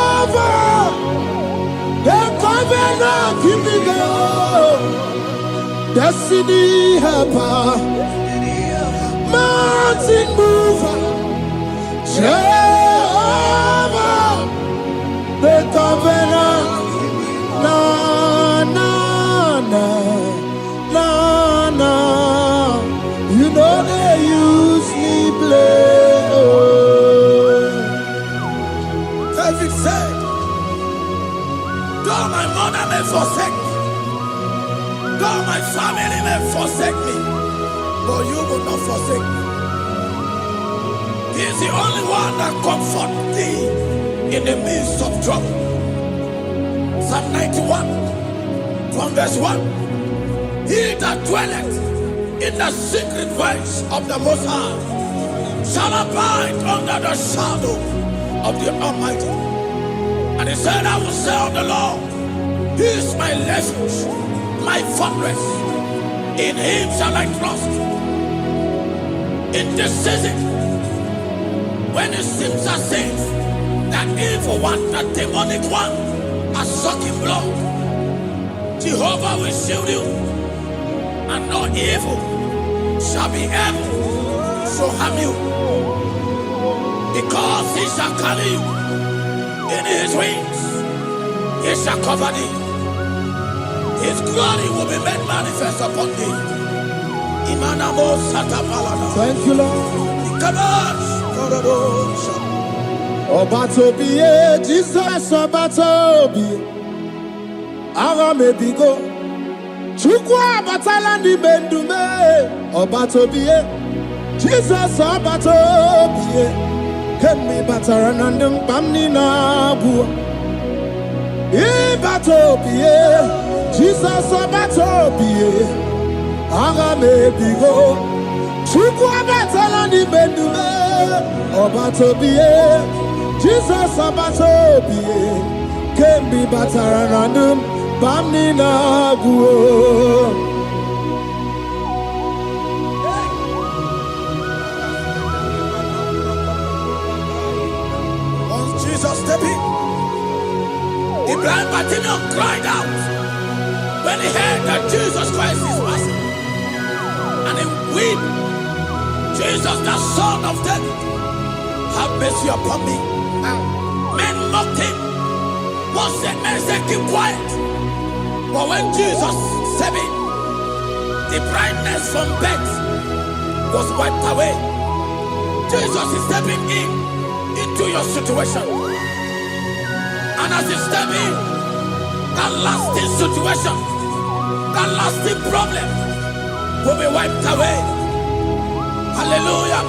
the covenant keeping God, destiny helper, mountain mover, Jehovah, the covenant. Na na na na na, you know they use me play. David said, though my mother may forsake me, though my family may forsake me, but you will not forsake me. He is the only one that comforts thee in the midst of trouble. Psalm 91, from verse 1. He that dwelleth in the secret place of the Most High shall abide under the shadow of the Almighty. And he said, I will say of the Lord, He is my refuge, my fortress. In Him shall I trust. In this season, when it seems as if that evil one, that demonic one, a sucking blood, Jehovah will shield you, and no evil shall be able to harm you, because He shall carry you in His wings. He shall cover thee. His glory will be made manifest upon thee. Thank you, Lord. Obatobie, Jesus Obatobie. Ara me bigo. Chukwa batala ni bendume. Obatobie, Jesus Obatobie. Kemi bataranandum pamni na bua. Ibatobie, Jesus Obatobie. Ara me bigo. Chukwa batala ni bendume. Obatobie, Jesus Obatobie. Kemi bataranandum pamni na bua. Jesus stepped in. The blind Bartimaeus cried out when he heard that Jesus Christ is passing. And he wept, Jesus, the Son of David, have mercy upon me. Men mocked him. Most said, men said, keep quiet. But when Jesus stepped in, the brightness from birth was wiped away. Jesus is stepping into your situation. And as he step in, that lasting situation, that lasting problem will be wiped away. Hallelujah.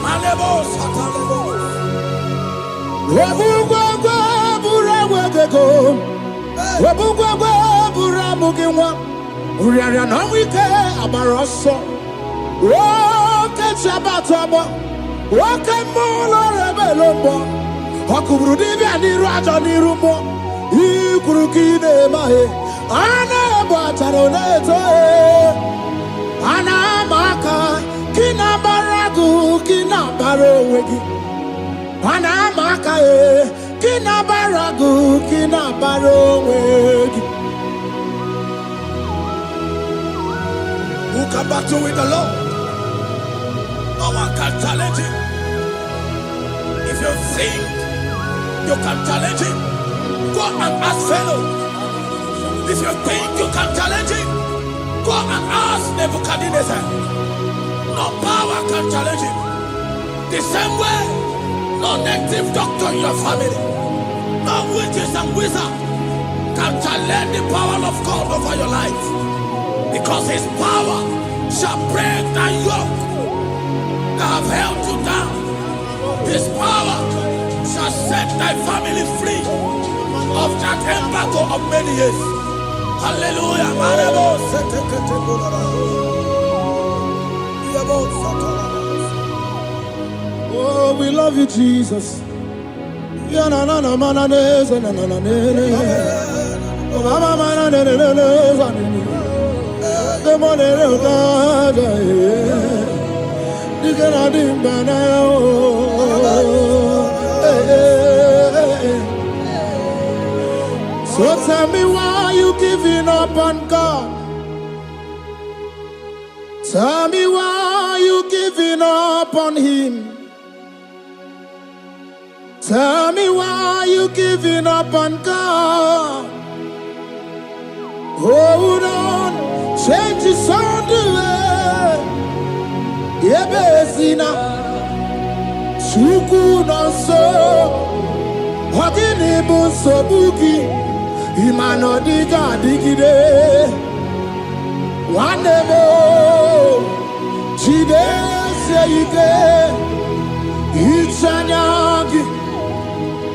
Who can battle with the Lord? No one can challenge him. If you think you can challenge him, go and ask fellow. If you think you can challenge him, go and ask Nebuchadnezzar. No power can challenge him. The same way, no native doctor in your family, no witches and wizards can challenge the power of God over your life. Because his power shall break the yoke that have held you down. His power shall set thy family free of that embargo of many years. Hallelujah. Oh, we love you, Jesus. So tell me why you giving up on God. Tell me why you giving up on him. Tell me why you giving up on God. Hold on, change is on the way. Yebesina, Chuku no so, Hagini bunso buki, Imano diga digide, Wanemo, Chide seike, Ichanyagi,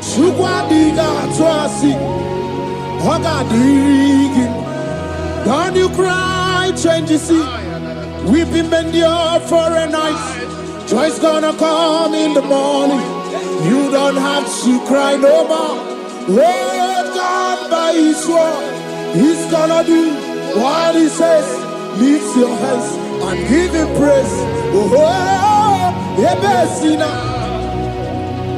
Chukwa diga twasi, Haga digin. Don't you cry, change you see. Weeping bend your for a night. Joy's gonna come in the morning. You don't have to cry no more. Lord God by his word, he's gonna do what he says. Lift your hands and give him praise. Oh, Ebesina,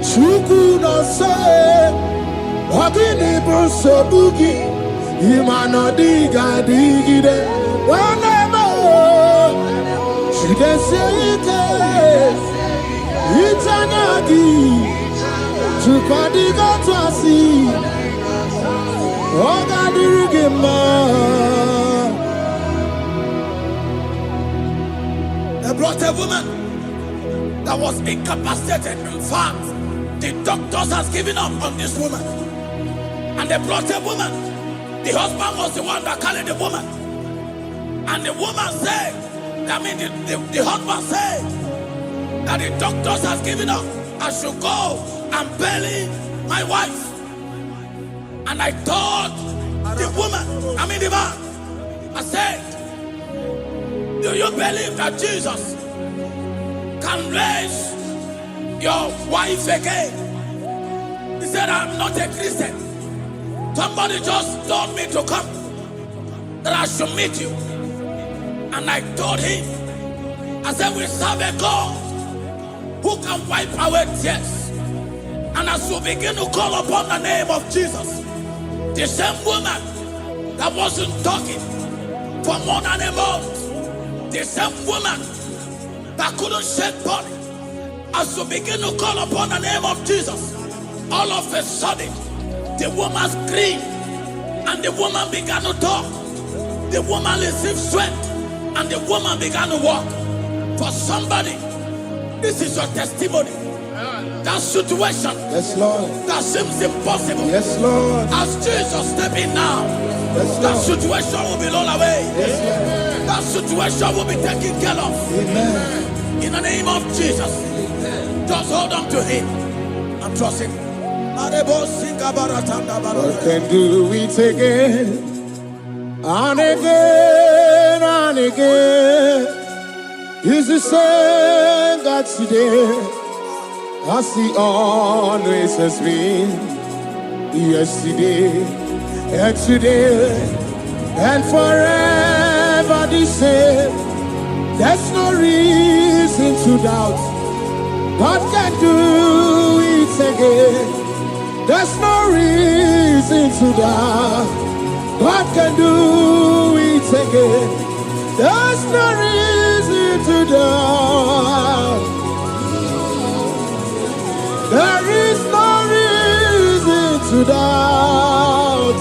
Chuku no say, Wagini Bruso Bugi. Imano diga digide, wanemo. She can say it, Itanyagi, Chupadiga twasi, Oga dirigima. They brought a woman that was incapacitated in fact The doctors has given up on this woman. And they brought a woman. The husband was the one that carried the woman. And the woman said, the husband said that the doctors has given up. I should go and bury my wife. And I told the woman, the man, I said, do you believe that Jesus can raise your wife again? He said, I'm not a Christian. Somebody just told me to come, that I should meet you. And I told him, I said, we serve a God who can wipe away tears. And as we begin to call upon the name of Jesus, the same woman that wasn't talking for more than a month, the same woman that couldn't shed blood, as we begin to call upon the name of Jesus, all of a sudden, the woman screamed and the woman began to talk. The woman received strength and the woman began to walk. For somebody, this is your testimony. That situation, yes, Lord, that seems impossible, yes, Lord, as Jesus step in now, yes, that situation will be rolled away. Yes, Lord. That situation will be taken care of. Amen. In the name of Jesus. Amen. Just hold on to him and trust him. God can do it again and again and again. He's the same God today as he always has been. Yesterday and today and forever the same. There's no reason to doubt. God can do it again. There's no reason to doubt. God can do it again. There's no reason to doubt. There is no reason to doubt.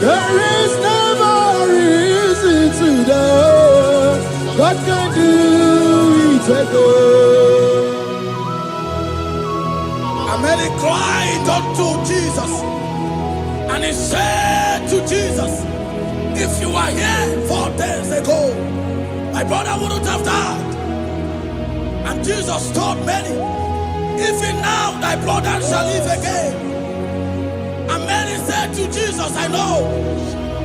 There is never reason to doubt. God can do it again. And Mary cried unto Jesus, and he said to Jesus, if you were here 4 days ago, my brother wouldn't have died. And Jesus told Mary, even now thy brother shall live again. And Mary said to Jesus, I know,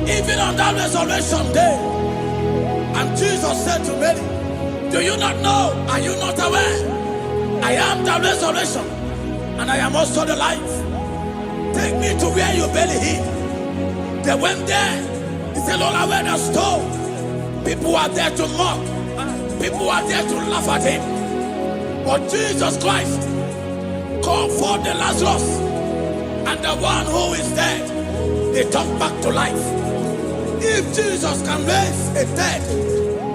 even on that resurrection day. And Jesus said to Mary, do you not know? Are you not aware? I am the resurrection, and I am also the life. Take me to where you bury him. They went there. He said, Lord, I went a stone. People are there to mock. People are there to laugh at him. But Jesus Christ called forth the Lazarus, and the one who is dead, they turned back to life. If Jesus can raise a dead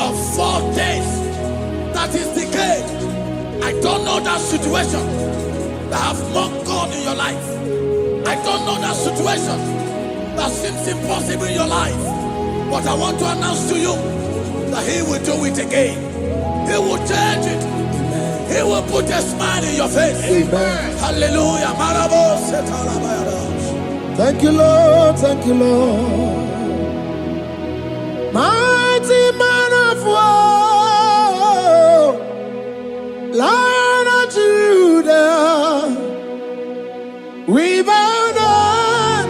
of 4 days that is decayed, I don't know that situation that have mocked God in your life. I don't know that situation that seems impossible in your life. But I want to announce to you that he will do it again. He will change it. Amen. He will put a smile in your face. Amen. Hallelujah. Thank you, Lord. Thank you, Lord. Mighty man of war, Lion of Judah, we bow down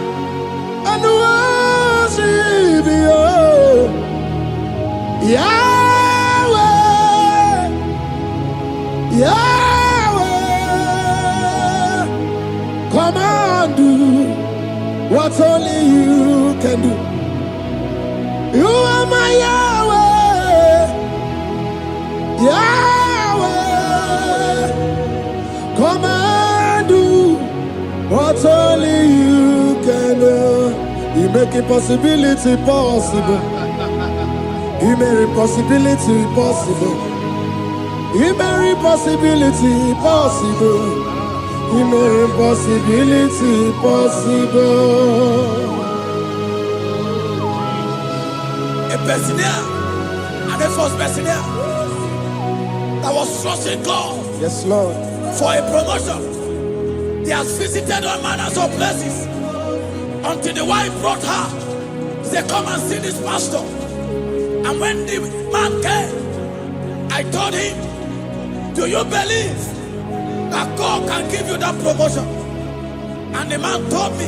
and worship you, Yahweh, Yahweh. Come and do what only you can do. You are my Yahweh, Yahweh. Come and do what only you can do. You make impossibility possible. You make impossibility possible. You make impossibility possible. You make impossibility possible. A Bethlehem, and the first Bethlehem that was trusting God. Yes, Lord. for a promotion. He has visited all manners of places until the wife brought her. He said, come and see this pastor. And when the man came, I told him, do you believe that God can give you that promotion? And the man told me,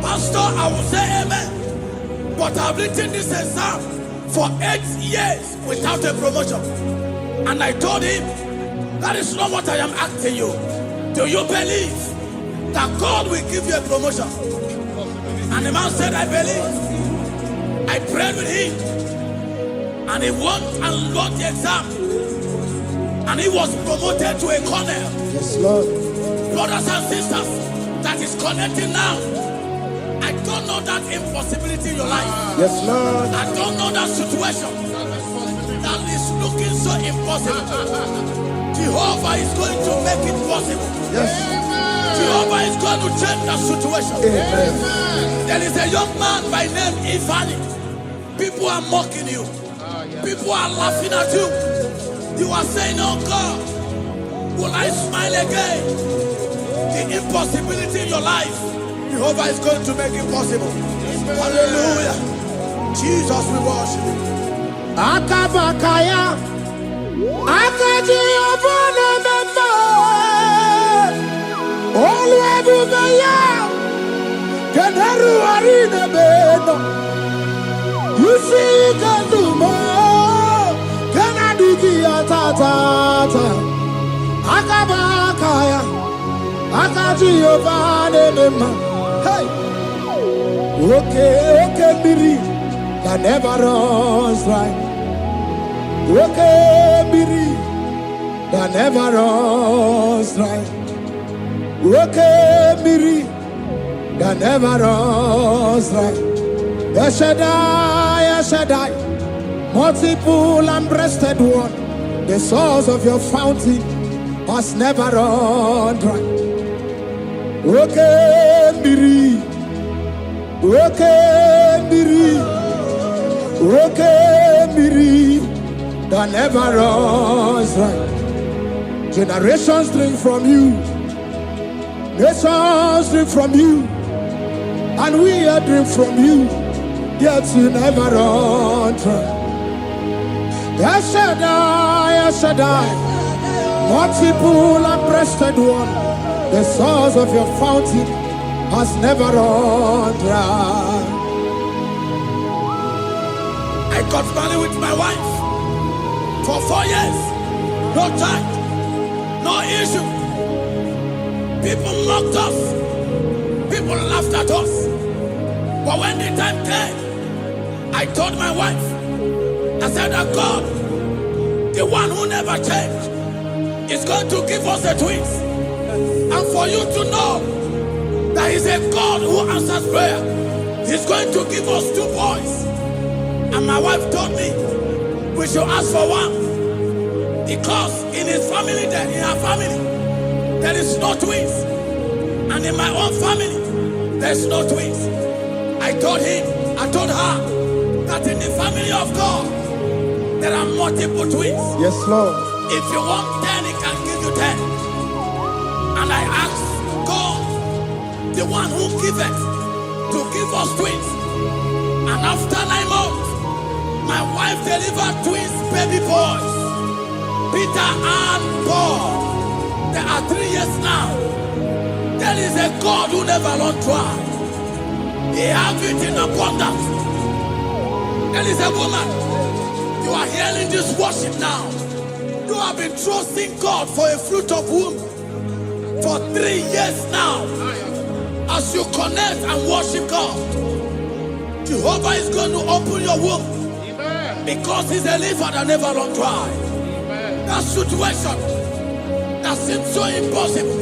Pastor, I will say amen, but I've written this exam for 8 years without a promotion. And I told him, that is not what I am asking you. Do you believe that God will give you a promotion? And the man said, I believe. I prayed with him, and he won and lost the exam, and he was promoted to a colonel. Yes, Lord. Brothers and sisters, that is connecting now. I don't know that impossibility in your life. Yes, Lord. I don't know that situation that is looking so impossible. Jehovah is going to make it possible. Yes. Jehovah is going to change that situation. Amen. There is a young man by name Ifani. People are mocking you. People are laughing at you. You are saying, oh God, will I smile again? The impossibility in your life, Jehovah is going to make it possible. Hallelujah. Jesus, we worship you. Akabakaya, Akaji Abana Mama, Oluwabubaya, Kenaru Arina Beno, you see Kandumo, Kanadiki Atata, Akabakaya, Akaji Abana Mama, hey, okay, Biri, that never runs dry. Okay, Biri, that never runs dry. Okay, Biri, that never runs dry. Yes, Shaddai, multiple and breasted one, the source of your fountain must never run dry. Okay, Biri, okay, Biri, okay, Biri, that never runs dry. Generations drink from you, nations drink from you, and we are drink from you, yet you never run dry. Yes, Shaddai, multiple and breasted one, the source of your fountain has never run dry. I got married with my wife for 4 years. No child, no issue. People mocked us. People laughed at us. But when the time came, I told my wife, I said that God, the one who never changed, is going to give us a twins. And for you to know that He's a God who answers prayer, He's going to give us 2 boys. And my wife told me we should ask for one, because in his family, in her family, there is no twins, and in my own family, there's no twins. I told her that in the family of God, there are multiple twins. Yes, Lord. If you want 10, He can give you 10. And I asked God, the one who giveth, to give us twins. And after 9 months, my wife delivered twins, baby boys, Peter and Paul. They are 3 years now. There is a God who never runs dry. He has it in abundance. There is a woman. You are hearing this worship now. You have been trusting God for a fruit of womb for 3 years now. As you connect and worship God, Jehovah is going to open your womb. Because He's a river that never runs dry. That situation that seems so impossible,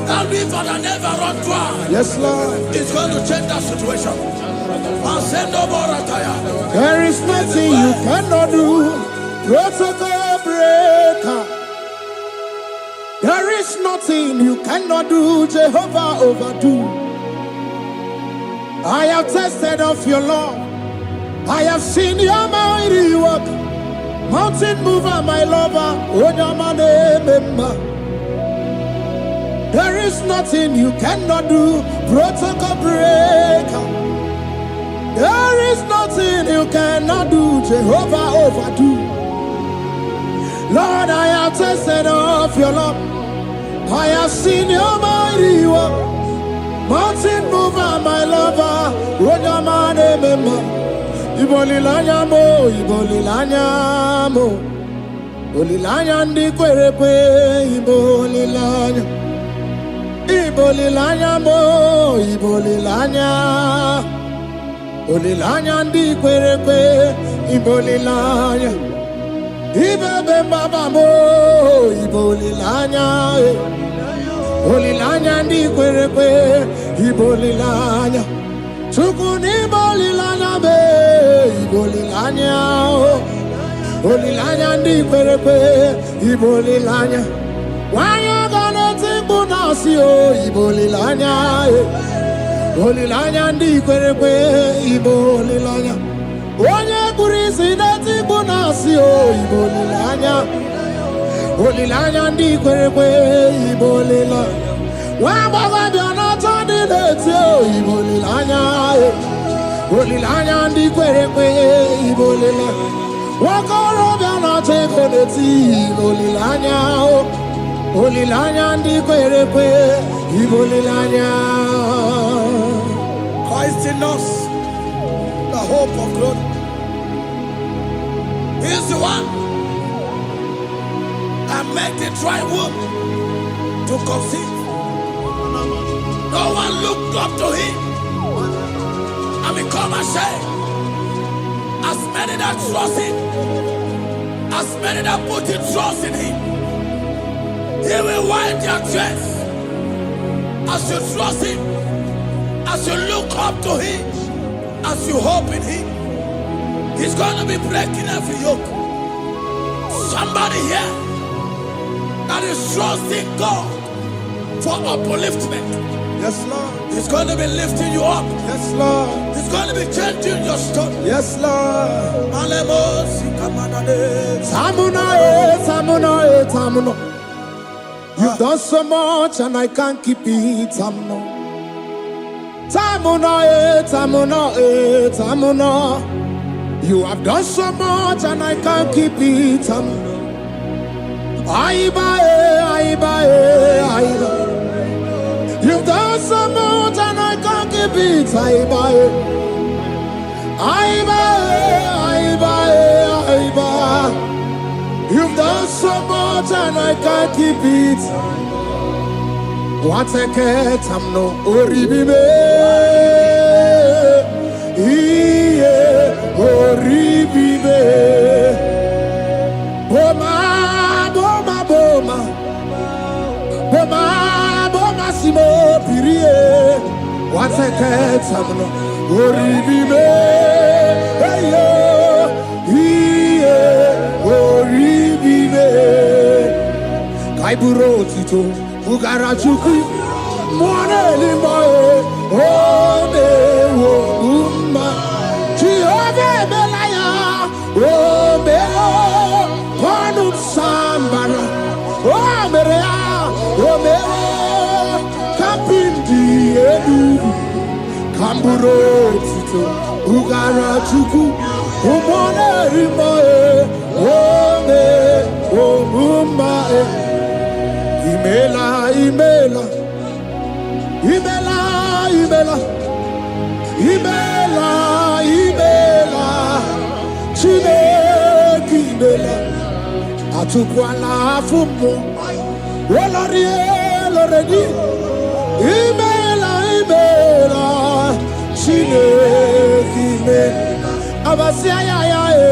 that river that never runs dry, Yes, Lord. is going to change that situation. There is nothing you cannot do. Protocol breaker. There is nothing you cannot do. Jehovah overdo. I have tasted of your love. I have seen your mighty work. Mountain mover, my lover, Onyamane member. There is nothing you cannot do, protocol breaker. There is nothing you cannot do, Jehovah overdo. Lord, I have tasted of your love. I have seen your mighty work. Mountain mover, my lover, Onyamane member. Ibolilanya mo, ibolilanya mo. Olilanya ndi kwerepe, ibolilanya. Ibolilanya mo, ibolilanya. Olilanya ndi kwerepe, ibolilanya. Ibebe baba mo, ibolilanya. Olilanya ndi kwerepe, ibolilanya. Chukuni bolilanya be, ibolilanya. Olilanya ndi kwerepe, ibolilanya. Wanya gana tibu nasi o, ibolilanya. Olilanya ndi kwerepe, ibolilanya. Wanya kurisi na tibu nasi o, ibolilanya. Olilanya ndi kwerepe, ibolilanya. Wabaga biana tani leti o, ibolilanya. Olilanya ndi kwerepe, ibolilanya. Wakoro biana teko leti, ibolilanya. Olilanya ndi kwerepe, ibolilanya. Christ in us, the hope of glory. He is the one that made the dry womb to conceive. No one looked up to him and become ashamed. As many that trust him, as many that put their trust in him, he will wipe their tears. As you trust him, as you look up to him, as you hope in him, he's going to be breaking every yoke. Somebody here that is trusting God for upliftment. Yes, Lord. He's going to be lifting you up. Yes, Lord. He's going to be changing your story. Yes, Lord. Tamuna, Tamuna, Tamuna. You've done so much and I can't keep it, Tamuna. Tamuna, Tamuna, Tamuna. You have done so much and I can't keep it, Tamuna. Aiba, Aiba. You've done so much and I can't keep it, Aiba. You've done so much and I can't keep it. What a cat, I'm no oribibe. Oribibe. Boma, boma, boma. Boma, boma, simo, pirie. What a cat, I'm no oribibe. Hey, oribibe. Kaiburo tito, ugara chuku, mwane limbae, ome umma. Chiove belaya, ome konum sambara, omerea, ome kapindi edu. Kamburo tito, ugara chuku, mwane limbae, umma. Imela, Imela, Imela, Imela, Imela, Imela, Chineke Imela, Atukwala Fumo, Olori, Olori, Imela, Imela, Chineke Imela, Abasi ayaye,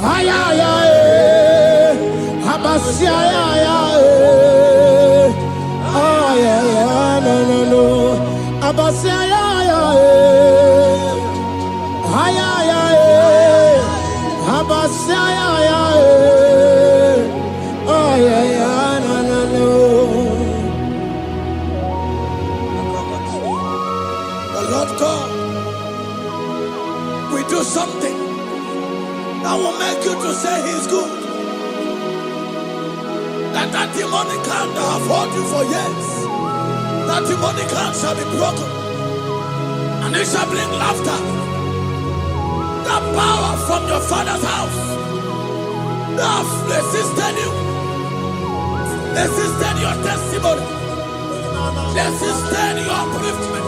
ayaye. Abasi ayaye, ayaye, no. Abasi ayaye, ayaye, Abasi ayaye, ayaye, no. The Lord God, we do something that that demonic hand that have held you for years, that demonic hand shall be broken, and it shall bring laughter. That power from your father's house that have resisted you, resisted your testimony, resisted your upliftment.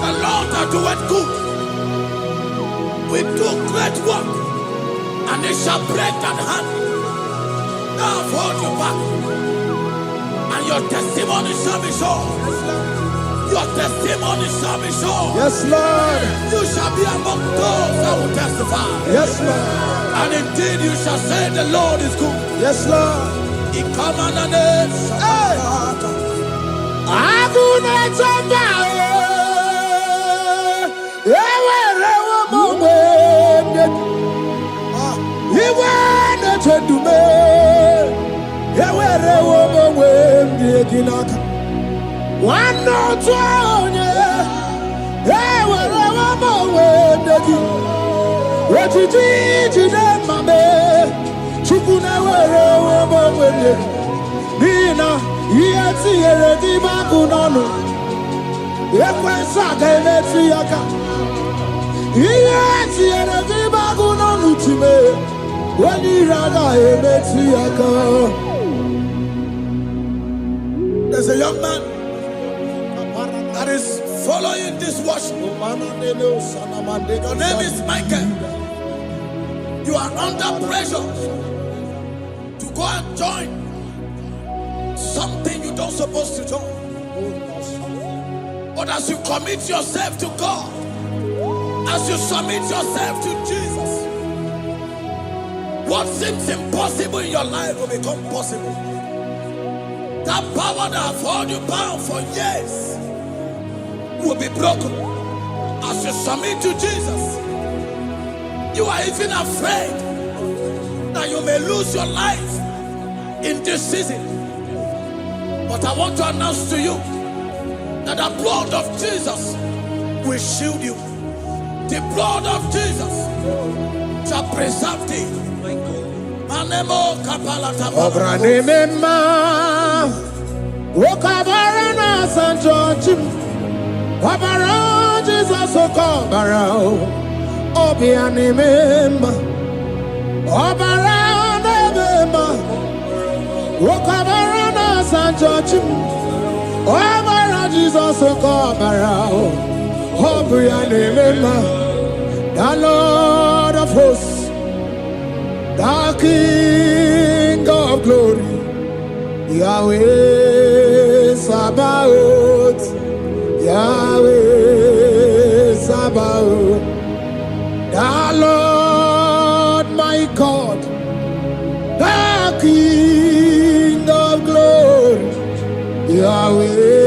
The Lord that doeth good will do great work, and it shall break that hand that have held you back, and your testimony shall be sure. Your testimony shall be sure. Yes, Lord. You shall be among those that will testify. Yes, Lord. And indeed you shall say the Lord is good. Yes, Lord. He come on the name. One no twenty, what you did, my man, Chukuna, Nina, yet see a dimacuno, Yakwasaka, let's see Yaka, yet see a dimacuno to me, when you rather, let's see Yaka. There's a young man that is following this worship. Your name is Michael. You are under pressure to go and join something you don't supposed to join. But as you commit yourself to God, as you submit yourself to Jesus, what seems impossible in your life will become possible. That power that have held you bound for years will be broken as you submit to Jesus. You are even afraid that you may lose your life in this season. But I want to announce to you that the blood of Jesus will shield you. The blood of Jesus shall preserve thee. Manemo kapalata. Wokabarana San George, Wabara Jesus Okobara, Obiani Mema, Obara Mema, Wokabarana San George, Obara Jesus Okobara, Obiani Mema, the Lord of hosts, the King of glory. Yahweh Sabaoth, Yahweh Sabaoth, the Lord my God, the King of glory, Yahweh